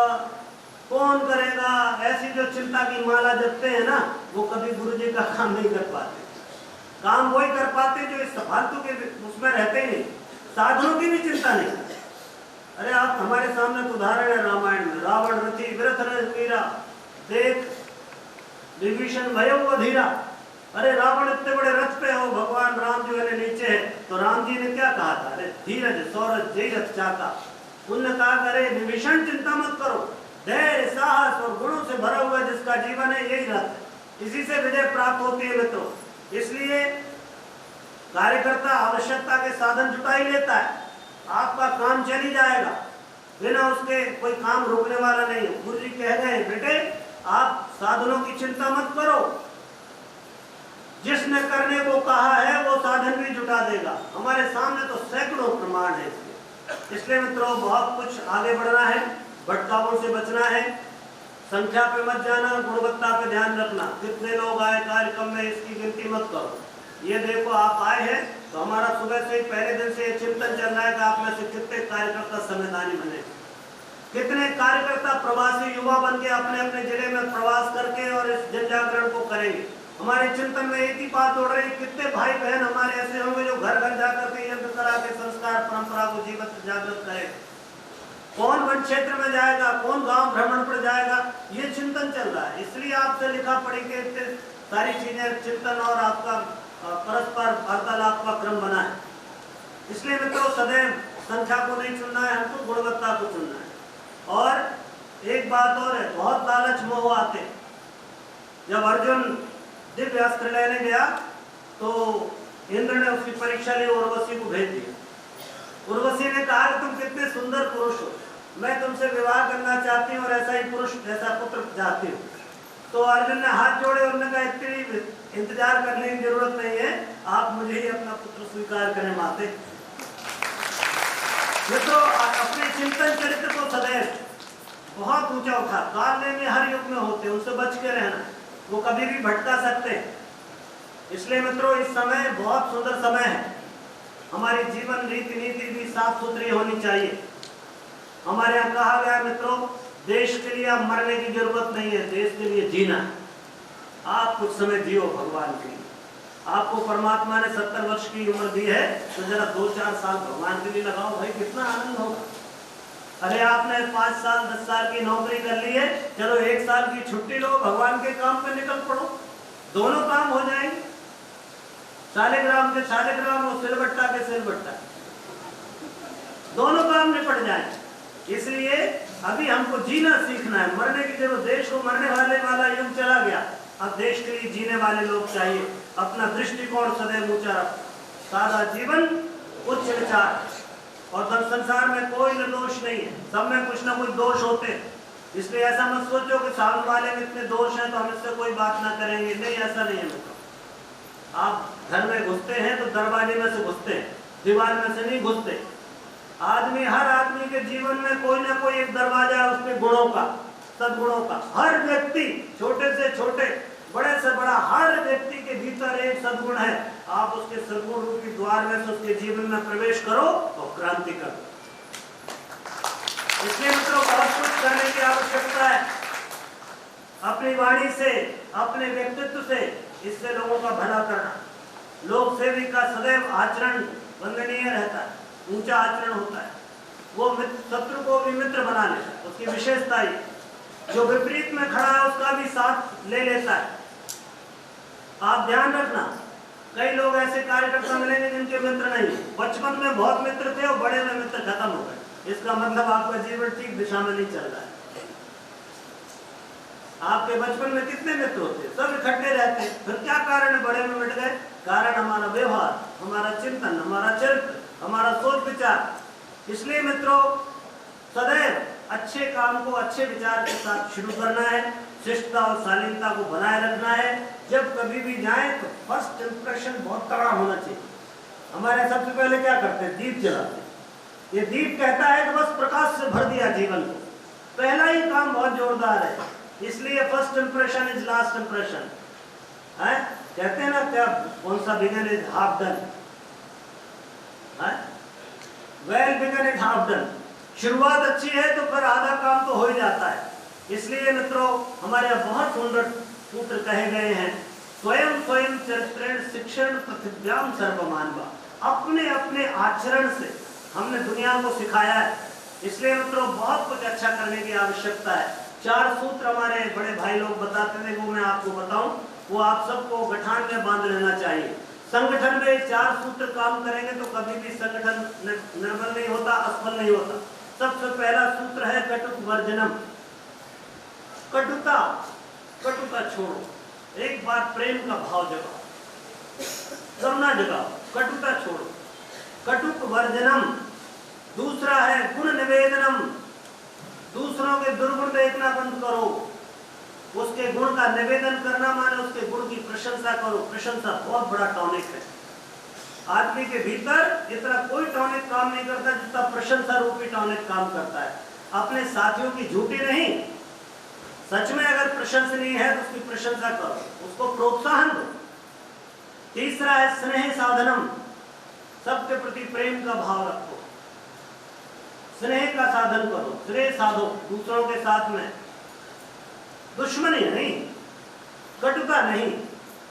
कौन करेगा, ऐसी जो चिंता की माला जपते हैं ना, वो कभी गुरु जी का काम नहीं कर पाते। काम वही कर पाते जो इस फालतू के उसमें रहते नहीं, साधनों की भी चिंता नहीं करते। अरे आप हमारे सामने उदाहरण है रामायण में, रावण रथी विरथ वीरा, देख विभीषण भयो अधीरा। अरे रावण इतने बड़े रथ पे हो, भगवान राम जो है नीचे है, तो राम जी ने क्या कहा था, अरे धीरज सौरज जय रथ चाहता। उन्होंने कहा अरे विभीषण चिंता मत करो, धैर्य साहस और गुणों से भरा हुआ जिसका जीवन है यही रथ है, इसी से विजय प्राप्त होती है मित्रों। इसलिए कार्यकर्ता आवश्यकता के साधन जुटा ही लेता है, आपका काम चल ही जाएगा। बिना उसके कोई काम रोकने वाला नहीं है। गुरु जी कह गए बेटे आप साधनों की चिंता मत करो, जिसने करने को कहा है वो साधन भी जुटा देगा। हमारे सामने तो सैकड़ों प्रमाण है इसके। इसलिए मित्रों बहुत कुछ आगे बढ़ना है, भटकावों से बचना है, संख्या पे मत जाना, गुणवत्ता पे ध्यान रखना। कितने लोग आए कार्यक्रम में इसकी गिनती मत करो। ये देखो आप आए हैं तो हमारा सुबह से ही पहले दिन से ये चिंतन चल रहा है कि आप में से कितने कार्यकर्ता संवैधानिक बने, कितने कार्यकर्ता प्रवासी युवा बन के अपने अपने जिले में प्रवास करके और इस जन जागरण को करेंगे। हमारे चिंतन में एक ही बात उड़ रही, कितने भाई बहन हमारे ऐसे होंगे जो घर घर जाकर के यज्ञ करा के संस्कार परंपरा को जीवित जागृत करेंगे। कौन वन क्षेत्र में जाएगा, कौन गांव भ्रमण पर जाएगा, ये चिंतन चल रहा है। इसलिए आपसे लिखा पढ़ी के सारी चीजें चिंतन और आपका परस्पर वार्तालाप का क्रम बना है। इसलिए मित्रों सदैव संख्या को नहीं चुनना है, हमको गुणवत्ता को चुनना है। और एक बात और है, बहुत लालच मोह आते। जब अर्जुन दिव्य अस्त्र लेने गया तो इंद्र ने उसकी परीक्षा ली, उर्वशी को भेज दिया। उर्वशी ने कहा तुम कितने सुंदर पुरुष हो, मैं तुमसे विवाह करना चाहती हूँ और ऐसा ही पुरुष जैसा पुत्र चाहती हूँ। तो अर्जुन ने हाथ जोड़े, उन्होंने कहा इतनी इंतजार करने की जरूरत नहीं है, आप मुझे ही अपना पुत्र स्वीकार करें माते। मित्रों अपने चिंतन चरित्र को सदैव बहुत ऊंचा उठा, काल में हर युग में होते, उनसे बच के रहना, वो कभी भी भटका सकते हैं। इसलिए मित्रों इस समय बहुत सुंदर समय है। हमारी जीवन रीति नीति भी साफ सुथरी होनी चाहिए। हमारे यहाँ कहा गया मित्रों देश के लिए आप मरने की जरूरत नहीं है, देश के लिए जीना है। आप कुछ समय जियो भगवान के लिए। आपको परमात्मा ने 70 वर्ष की उम्र दी है तो जरा 2-4 साल भगवान के लिए लगाओ भाई, कितना आनंद होगा। अरे आपने 5 साल 10 साल की नौकरी कर ली है, चलो 1 साल की छुट्टी लो, भगवान के काम पे निकल पड़ो, दोनों काम हो जाएंगे। शालिग्राम के शालिग्राम और सिलबट्टा के सिलबट्टा, दोनों काम निपट जाए। इसलिए अभी हमको जीना सीखना है, मरने की जरूरत, देश को मरने वाला युग चला गया, अब देश के लिए जीने वाले लोग चाहिए। अपना दृष्टिकोण सदैव ऊंचा रखो, सादा जीवन, उच्च विचार। और संसार में कोई निर्दोष नहीं है, सब में कुछ ना कुछ दोष होते हैं। इसलिए ऐसा मत सोचो कि सामने वाले में इतने दोष हैं तो हम इससे कोई बात ना करेंगे, नहीं ऐसा नहीं है। आप घर में घुसते हैं तो दरवाजे में से घुसते हैं, दीवार में से नहीं घुसते। आदमी, हर आदमी के जीवन में कोई ना कोई एक दरवाजा है उसके गुणों का, सद्गुणों का। हर व्यक्ति, छोटे से छोटे, बड़े से बड़ा, हर व्यक्ति के भीतर एक सद्गुण है। आप उसके सद्गुण रूपी द्वार में से उसके जीवन में प्रवेश करो और क्रांति करो। इसलिए मित्रों बहुत कुछ करने की आवश्यकता है। अपनी वाणी से, अपने व्यक्तित्व से इससे लोगों का भला करना। लोक सेवी का सदैव आचरण वंदनीय रहता है, ऊंचा आचरण होता है। वो शत्रु को भी मित्र बना लेता है, उसकी विशेषता ही। जो विपरीत में खड़ा है उसका भी साथ ले लेता है। आप ध्यान रखना, कई लोग ऐसे कार्यकर्ता मिलेंगे जिनके मित्र नहीं है। बचपन में बहुत मित्र थे और बड़े में मित्र खत्म हो गए, इसका मतलब आपका जीवन ठीक दिशा में नहीं चल रहा है। आपके बचपन में कितने मित्र होते, सब इकट्ठे रहते, फिर क्या कारण है बड़े में मिट गए? कारण हमारा व्यवहार, हमारा चिंतन, हमारा चरित्र, हमारा सोच विचार। इसलिए मित्रों सदैव अच्छे काम को अच्छे विचार के साथ शुरू करना है, शिष्टता और शालीनता को बनाए रखना है। जब कभी भी जाए तो फर्स्ट इंप्रेशन बहुत तगड़ा होना चाहिए। हमारे सबसे पहले क्या करते हैं, दीप जलाते हैं। ये दीप कहता है कि बस प्रकाश से भर दिया जीवन को, पहला ही काम बहुत जोरदार है। इसलिए first impression is last impression है। कहते हैं ना क्या, कौन सा begun is half done, well begun is half done. शुरुआत अच्छी है तो फिर आधा काम तो हो ही जाता है। इसलिए मित्रों हमारे बहुत सुंदर सूत्र कहे गए हैं, स्वयं स्वयं चरित्रेण शिक्षण पृथिव्याम सर्वमानवा। अपने अपने आचरण से हमने दुनिया को सिखाया है। इसलिए मित्रों बहुत कुछ अच्छा करने की आवश्यकता है। 4 सूत्र हमारे बड़े भाई लोग बताते थे, वो मैं आपको बताऊं, वो आप सबको गठान में बांध लेना चाहिए। संगठन में 4 सूत्र काम करेंगे तो कभी भी संगठन निर्बल नहीं होता, असफल नहीं होता। सबसे पहला सूत्र है कटुक वर्जनम। कटुता, कटुता छोड़ो, एक बार प्रेम का भाव जगाओ, करुणा जगाओ, कटुता छोड़ो, कटुक वर्जनम। दूसरा है गुण निवेदनम, दूसरों के दुर्गुण देखना बंद करो, उसके गुण का निवेदन करना माने उसके गुण की प्रशंसा करो। प्रशंसा बहुत बड़ा टॉनिक है। आदमी के भीतर इतना कोई टॉनिक काम नहीं करता जितना प्रशंसा रूपी टॉनिक काम करता है। अपने साथियों की झूठी नहीं, सच में अगर प्रशंसनीय है तो उसकी प्रशंसा करो, उसको प्रोत्साहन दो। तीसरा है स्नेह साधनम, सबके प्रति प्रेम का भाव रखो, स्नेह का साधन करो, स्नेह साधो दूसरों के साथ में, दुश्मनी नहीं, कटुता नहीं,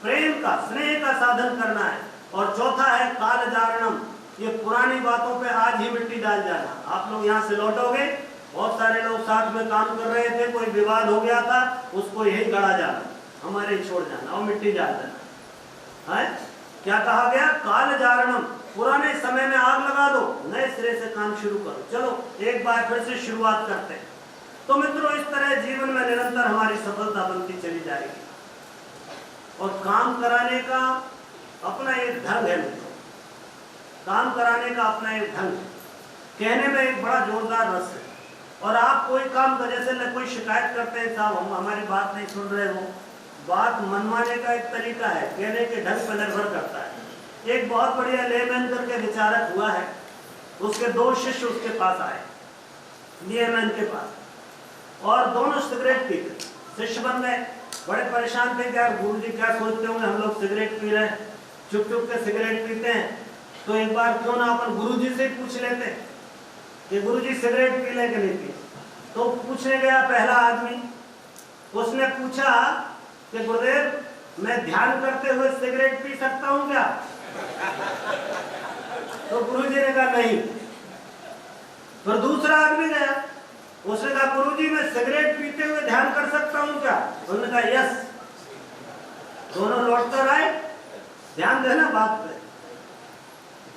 प्रेम का स्नेह का साधन करना है। और चौथा है काल जारणम, ये पुरानी बातों पे आज ही मिट्टी डाल जाना। आप लोग यहाँ से लौटोगे, बहुत सारे लोग साथ में काम कर रहे थे, कोई विवाद हो गया था, उसको यही गड़ा जाना, हमारे छोड़ जाना और मिट्टी डाल देना है। क्या कहा गया? काल जारणम, पुराने समय में आग लगा दो, नए सिरे से काम शुरू करो। चलो एक बार फिर से शुरुआत करते हैं। तो मित्रों, इस तरह जीवन में निरंतर हमारी सफलता बनती चली जाएगी। और काम कराने का अपना एक ढंग है मित्रों, काम कराने का अपना एक ढंग है, कहने में एक बड़ा जोरदार रस है। और आप कोई काम कर, जैसे कोई शिकायत करते हैं, साहब हम हमारी बात नहीं सुन रहे हो, बात मनवाने का एक तरीका है, कहने के ढंग पर निर्भर करता है। एक बहुत बढ़िया लेमैन करके विचारक हुआ है, उसके दो शिष्य उसके पास आए, लेमैन के पास, और दोनों सिगरेट पीते। शिष्य बन गए, बड़े परेशान थे कि यार गुरुजी क्या सोचते होंगे, हम लोग सिगरेट पी रहे हैं, चुप चुप के सिगरेट पीते हैं, तो एक बार क्यों ना अपन गुरुजी से पूछ लेते हैं कि गुरुजी सिगरेट पी ले कि नहीं पी। तो पूछने गया पहला आदमी, उसने पूछा कि गुरुदेव मैं ध्यान करते हुए सिगरेट पी सकता हूँ क्या? तो गुरुजी ने कहा नहीं। फिर दूसरा आदमी गया, उसने कहा गुरुजी मैं सिगरेट पीते हुए ध्यान कर सकता हूँ क्या? उन्होंने कहा यस। दोनों लौट कर आए, ध्यान देना बात पे,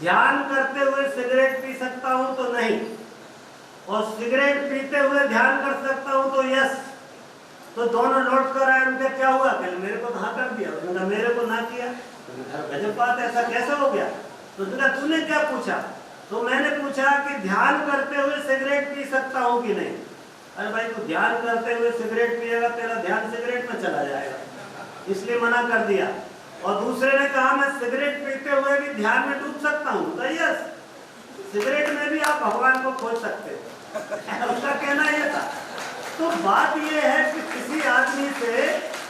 ध्यान करते हुए सिगरेट पी सकता हूँ तो नहीं, और सिगरेट पीते हुए ध्यान कर सकता हूँ तो यस। तो दोनों लौट कर आए, उनका क्या हुआ? कल मेरे को हाँ कर दिया, उसने कहा मेरे को ना किया। गजब बात, ऐसा कैसे हो गया? तो उसने कहा तूने क्या पूछा? तो मैंने पूछा कि ध्यान करते हुए सिगरेट पी सकता हूँ कि नहीं। अरे भाई तू ध्यान करते हुए सिगरेट पिएगा, तेरा ध्यान सिगरेट में चला जाएगा, इसलिए मना कर दिया। और दूसरे ने कहा मैं सिगरेट पीते हुए भी ध्यान में डूब सकता हूँ, तो यस, सिगरेट में भी आप भगवान को खोज सकते हो। उसका कहना यह था। तो बात यह है कि किसी आदमी से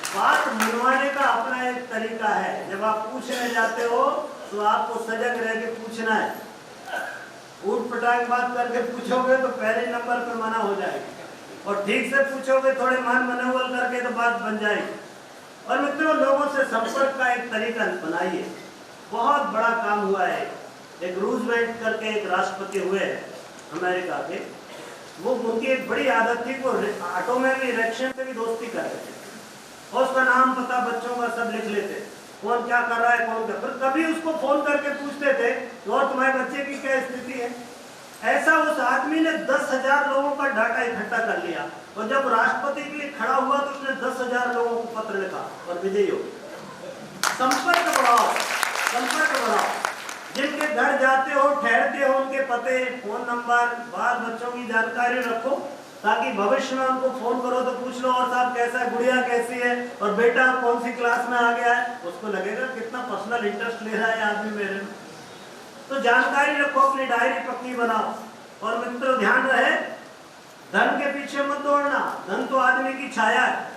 बात मनवाने का अपना एक तरीका है। जब आप पूछने जाते हो तो आपको सजग रह के पूछना है। ऊट पटांग बात करके पूछोगे तो पहले नंबर पे मना हो जाएगी, और ठीक से पूछोगे थोड़े मन मनोबल करके तो बात बन जाएगी। और मित्रों, लोगों से संपर्क का एक तरीका बनाइए। बहुत बड़ा काम हुआ है। एक रूजवेल्ट करके एक राष्ट्रपति हुए अमेरिका के, वो उनकी एक बड़ी आदत थी, वो ऑटो में भी, रिक्शा से भी दोस्ती कर रहे थे, और उसका नाम पता बच्चों का सब लिख लेते, कौन क्या कर रहा है, कौन क्या। फिर कभी उसको फोन करके पूछते थे और तुम्हारे बच्चे की क्या स्थिति है। ऐसा उस आदमी ने 10,000 लोगों का डाटा इकट्ठा कर लिया, और जब राष्ट्रपति के लिए खड़ा हुआ तो उसने 10,000 लोगों को पत्र लिखा और विजयी हो। संपर्क बढ़ाओ, संपर्क बढ़ाओ। जिनके घर जाते हो, ठहरते हो, उनके पते, फोन नंबर, बाल बच्चों की जानकारी रखो, ताकि भविष्य में उनको फोन करो तो पूछ लो और साहब कैसा है, गुड़िया कैसी है, और बेटा कौन सी क्लास में आ गया है। उसको लगेगा कितना पर्सनल इंटरेस्ट ले रहा है आदमी मेरे में। तो जानकारी रखो, अपनी डायरी पक्की बनाओ। और मित्रों ध्यान रहे, धन के पीछे मत दौड़ना, धन तो आदमी की छाया है,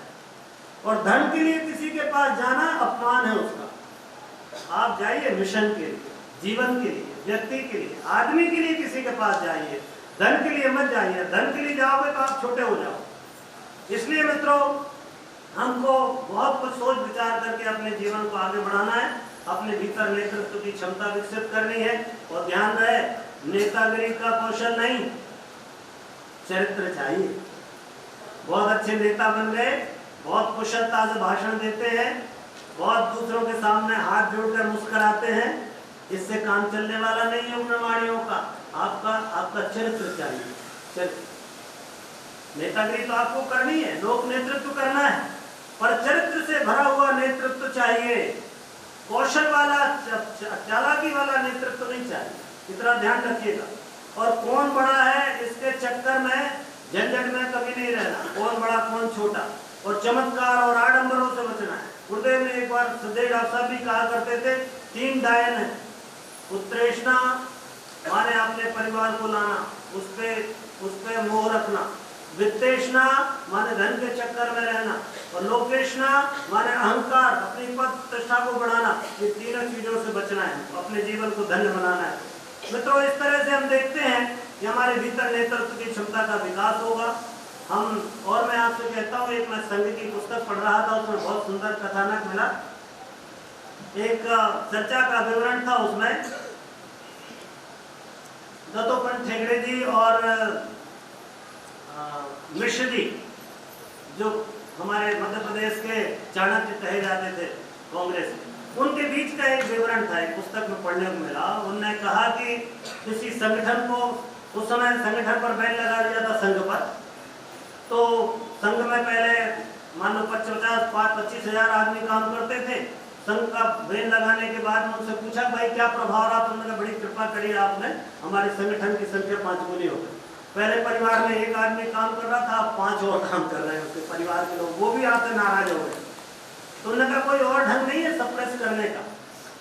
और धन के लिए किसी के पास जाना अपमान है उसका। आप जाइए मिशन के लिए, जीवन के लिए, व्यक्ति के लिए, आदमी के लिए किसी के पास जाइए, धन के लिए मत जाइए। धन के लिए जाओगे तो आप छोटे हो जाओ। इसलिए मित्रों, हमको बहुत कुछ सोच विचार करके अपने जीवन को आगे बढ़ाना है, अपने भीतर नेतृत्व की क्षमता विकसित करनी है। और ध्यान रहे, नेतागिरी का कौशल नहीं, चरित्र चाहिए। बहुत अच्छे नेता बन गए, बहुत कुशलता से भाषण देते हैं, बहुत दूसरों के सामने हाथ जोड़कर मुस्कुराते हैं, इससे काम चलने वाला नहीं है प्रमाणियों का। आपका चरित्र चाहिए, चरित्र। नेतागिरी तो आपको करनी है, लोक नेतृत्व करना है, पर चरित्र से भरा हुआ नेतृत्व चाहिए। कौशल वाला, चालाकी वाला नेतृत्व नहीं चाहिए, इतना ध्यान रखिएगा। और कौन बड़ा है इसके चक्कर में झंझट में कभी नहीं रहना, कौन बड़ा कौन छोटा, और चमत्कार और आडंबरों से बचना है। गुरुदेव ने एक बार सदैव डॉक्टर साहब भी कहा करते थे, 3 डायन है, उत्तरेषणा माने अपने परिवार को लाना, उस पे मोह रखना, वित्तेषणा माने धन के चक्कर में रहना, और लोकेषणा माने अहंकार, अपनी पद प्रतिष्ठा को बढ़ाना। ये तीनों चीजों से बचना है, अपने जीवन को धन्य बनाना है। मित्रों, इस तरह से हम देखते हैं कि हमारे भीतर नेतृत्व की क्षमता का विकास होगा। और मैं आपसे कहता हूँ, एक मैं संघ की पुस्तक पढ़ रहा था, उसमें बहुत सुंदर कथानक मिला। एक चर्चा का विवरण था, उसमें दत्तोपंत ठेंगड़े जी और मिश्र जी, जो हमारे मध्य प्रदेश के चाणक्य कहे जाते थे कांग्रेस में, उनके बीच का एक विवरण था, एक पुस्तक में पढ़ने को मिला। उन्होंने कहा कि किसी संगठन को, उस समय संगठन पर बैन लगा दिया था संघ पर, तो संघ में पहले मान लो 50-25 हजार आदमी काम करते थे। संघ का बैन लगाने के बाद मुझसे पूछा, भाई क्या प्रभाव रहा? तो मैंने बड़ी कृपा करी आपने, हमारे संगठन की संख्या 5 गुनी हो गई। पहले परिवार में 1 आदमी काम कर रहा था, अब 5 और काम कर रहे हैं उसके परिवार के लोग, वो भी आपसे नाराज हो गए। तो उन्होंने कहा कोई और ढंग नहीं है सप्रेस करने का?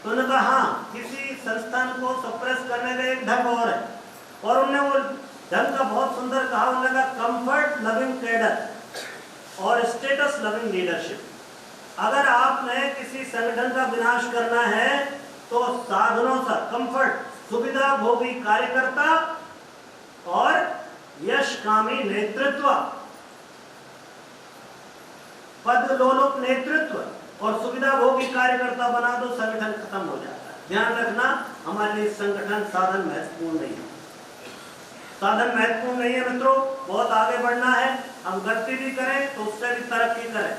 तो उन्होंने कहा हाँ, किसी संस्थान को सप्रेस करने का एक ढंग और है, और उन्होंने वो ढंग का बहुत सुंदर कहा। उन्होंने कहा कंफर्ट लविंग कैडर और स्टेटस लविंग लीडरशिप। अगर आपने किसी संगठन का विनाश करना है तो साधनों से कंफर्ट, सुविधा भोगी कार्यकर्ता और यशकामी नेतृत्व, पद लोलुप नेतृत्व और सुविधा भोगी कार्यकर्ता बना दो, संगठन खत्म हो जाता है। ध्यान रखना, हमारे लिए संगठन साधन महत्वपूर्ण नहीं है। साधन महत्वपूर्ण नहीं है मित्रों, बहुत आगे बढ़ना है। हम गति भी करें तो उससे भी तरक्की करें।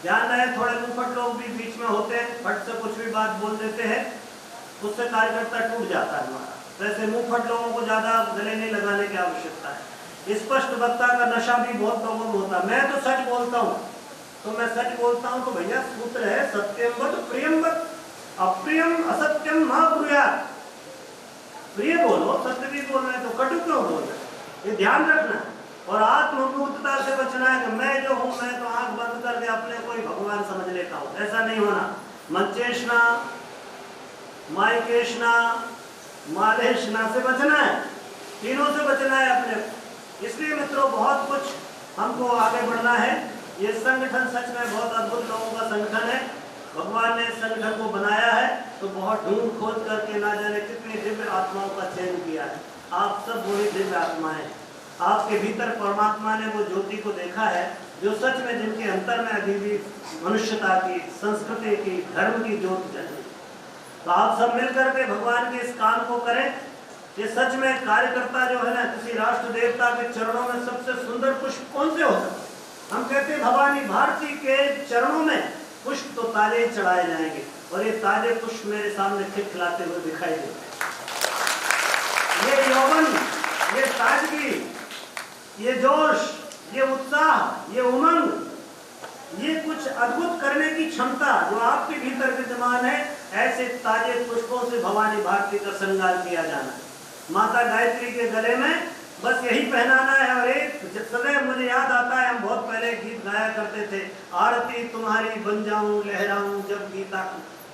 ध्यान रहे, थोड़े मुंहफट लोग भी बीच में होते हैं, फट से कुछ भी बात बोल देते हैं, उससे कार्यकर्ता टूट जाता है हमारा। वैसे मुंहफट लोगों को ज्यादा गले नहीं लगाने की आवश्यकता है। स्पष्ट वक्ता का नशा भी बहुत लोगों में होता है। मैं तो सच बोलता हूँ, तो मैं सच बोलता हूँ तो भैया सूत्र है, सत्यम वद प्रियम वद, अप्रियम असत्यम मा ब्रूयात्। प्रिय बोलो, सत्य भी बोल रहे, तो कटु क्यों बोल रहे? ये ध्यान रखना। और आत्ममूर्तता से बचना है कि मैं जो हूं, मैं तो आंख बंद करके अपने को ही भगवान समझ लेता हूं, ऐसा नहीं होना। मंचेषणा, माइकेषणा, मालेषणा से बचना है, तीनों से बचना है अपने। इसलिए मित्रों, बहुत कुछ हमको आगे बढ़ना है। ये संगठन सच में बहुत अद्भुत लोगों का संगठन है। भगवान ने संगठन को बनाया है तो बहुत ढूंढ खोज करके ना जाने कितनी दिव्य आत्माओं का चयन किया है। आप सब वही दिव्य आत्माएं, आपके भीतर परमात्मा ने वो ज्योति को देखा है, जो सच में जिनके अंतर में अभी भी मनुष्यता की, संस्कृति की, धर्म की ज्योति जल रही। तो आप सब मिलकर के भगवान के इस काम को करें। ये सच में कार्यकर्ता जो है ना, किसी राष्ट्र देवता के चरणों में सबसे सुंदर पुष्प कौन से होता है? हम कहते हैं भवानी भारती के चरणों में पुष्प तो ताजे ही चढ़ाए जाएंगे, और ये ताजे पुष्प मेरे सामने खिलखिलाते हुए दिखाई देते हैं। ये यौवन, ये ताजगी, ये जोश, ये उत्साह, ये उमंग, ये कुछ अद्भुत करने की क्षमता जो आपके भीतर विद्यमान है, ऐसे ताजे पुष्पों से भवानी भारती का श्रृंगार किया जाना। माता गायत्री के गले में बस यही पहनाना है। और एक सदैव मुझे याद आता है, हम बहुत पहले गीत गाया करते थे, आरती तुम्हारी बन जाऊं लहराऊं जब गीता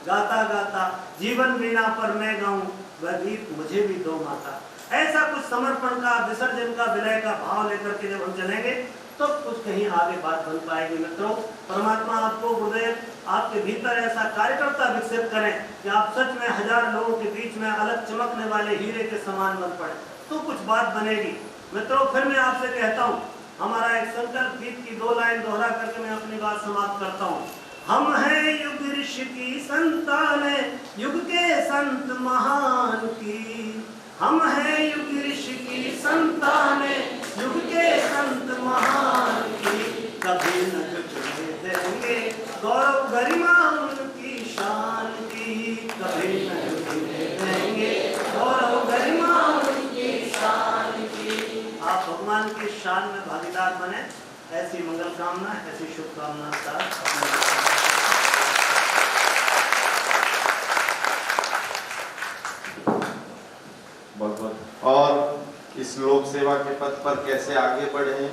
गाता गाता, जीवन वीणा पर मैं गाऊं वह गीत मुझे भी दो माता। ऐसा कुछ समर्पण का, विसर्जन का, विलय का भाव लेकर के जब हम चलेंगे तो कुछ कहीं आगे बात बन पाएगी। मित्रों, परमात्मा आपको, गुरुदेव आपके भीतर ऐसा कार्यकर्ता विकसित करें कि आप सच में 1000 लोगों के बीच में अलग चमकने वाले हीरे के समान बन पड़े, तो कुछ बात बनेगी। मित्रों, फिर मैं आपसे कहता हूँ, हमारा एक संकल्प गीत की 2 लाइन दोहरा करके मैं अपनी बात समाप्त करता हूँ। हम हैं युग ऋषि की संतान, युग के संत महान की। हम हैं युग ऋषि की संतान, युग के संत महान की। कभी न झुकने देंगे गौरव गरिमा उनकी शान की। कभी न झुकने देंगे गौरव गरिमा उनकी शान की। आप भगवान की शान में भागीदार बने, ऐसी मंगल कामना, ऐसी शुभकामना साथ बहुत बहुत। और इस लोक सेवा के पथ पर कैसे आगे बढ़ें,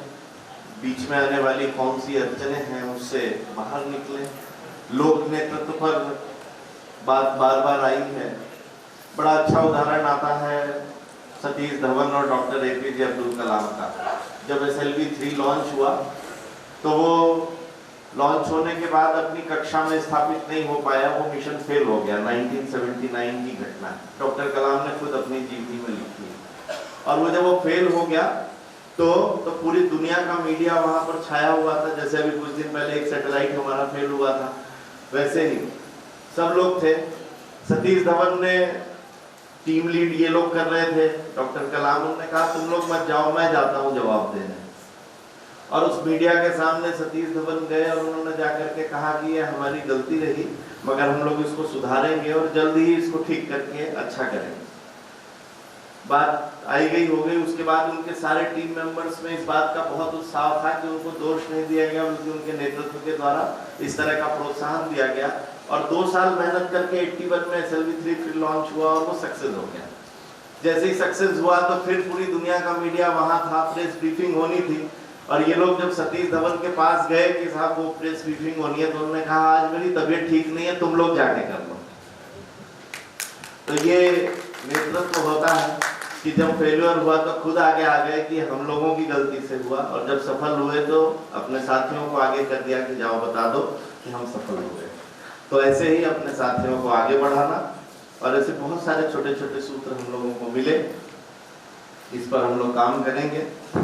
बीच में आने वाली कौन सी अड़चनें हैं उससे बाहर निकलें। लोक नेतृत्व पर बात बार बार आई है। बड़ा अच्छा उदाहरण आता है सतीश धवन और डॉक्टर APJ अब्दुल कलाम का। जब SLV-3 लॉन्च हुआ तो वो लॉन्च होने के बाद अपनी कक्षा में स्थापित नहीं हो पाया, वो मिशन फेल हो गया। 1979 की घटना है, डॉक्टर कलाम ने खुद अपनी जीवनी में लिखी है। और वो जब वो फेल हो गया तो पूरी दुनिया का मीडिया वहां पर छाया हुआ था। जैसे अभी कुछ दिन पहले एक सैटेलाइट हमारा फेल हुआ था, वैसे ही सब लोग थे। सतीश धवन ने टीम लीड ये लोग कर रहे थे, डॉक्टर कलाम ने कहा तुम लोग मत जाओ, मैं जाता हूँ जवाब देने। और उस मीडिया के सामने सतीश धवन गए और उन्होंने जाकर के कहा कि ये हमारी गलती रही, मगर हम लोग इसको सुधारेंगे और जल्दी ही इसको ठीक करके अच्छा करेंगे। बात आई गई हो गई। उसके बाद उनके सारे टीम मेंबर्स में इस बात का बहुत उत्साह था कि उनको दोष नहीं दिया गया, बल्कि उनके नेतृत्व के द्वारा इस तरह का प्रोत्साहन दिया गया। और 2 साल मेहनत करके 81 में SLV-3 फिर लॉन्च हुआ और वो सक्सेस हो गया। जैसे ही सक्सेस हुआ तो फिर पूरी दुनिया का मीडिया वहां था, प्रेस ब्रीफिंग होनी थी। और ये लोग जब सतीश धवन के पास गए कि साहब वो प्रेस ब्रीफिंग होनी है, तो उन्होंने कहा आज मेरी तबीयत ठीक नहीं है, तुम लोग जाके कर लो। तो ये नेतृत्व होता है कि जब फेल्यूर हुआ तो खुद आगे आ गए कि हम लोगों की गलती से हुआ, और जब सफल हुए तो अपने साथियों को आगे कर दिया कि जाओ बता दो कि हम सफल हुए। तो ऐसे ही अपने साथियों को आगे बढ़ाना, और ऐसे बहुत सारे छोटे छोटे सूत्र हम लोगों को मिले, इस पर हम लोग काम करेंगे।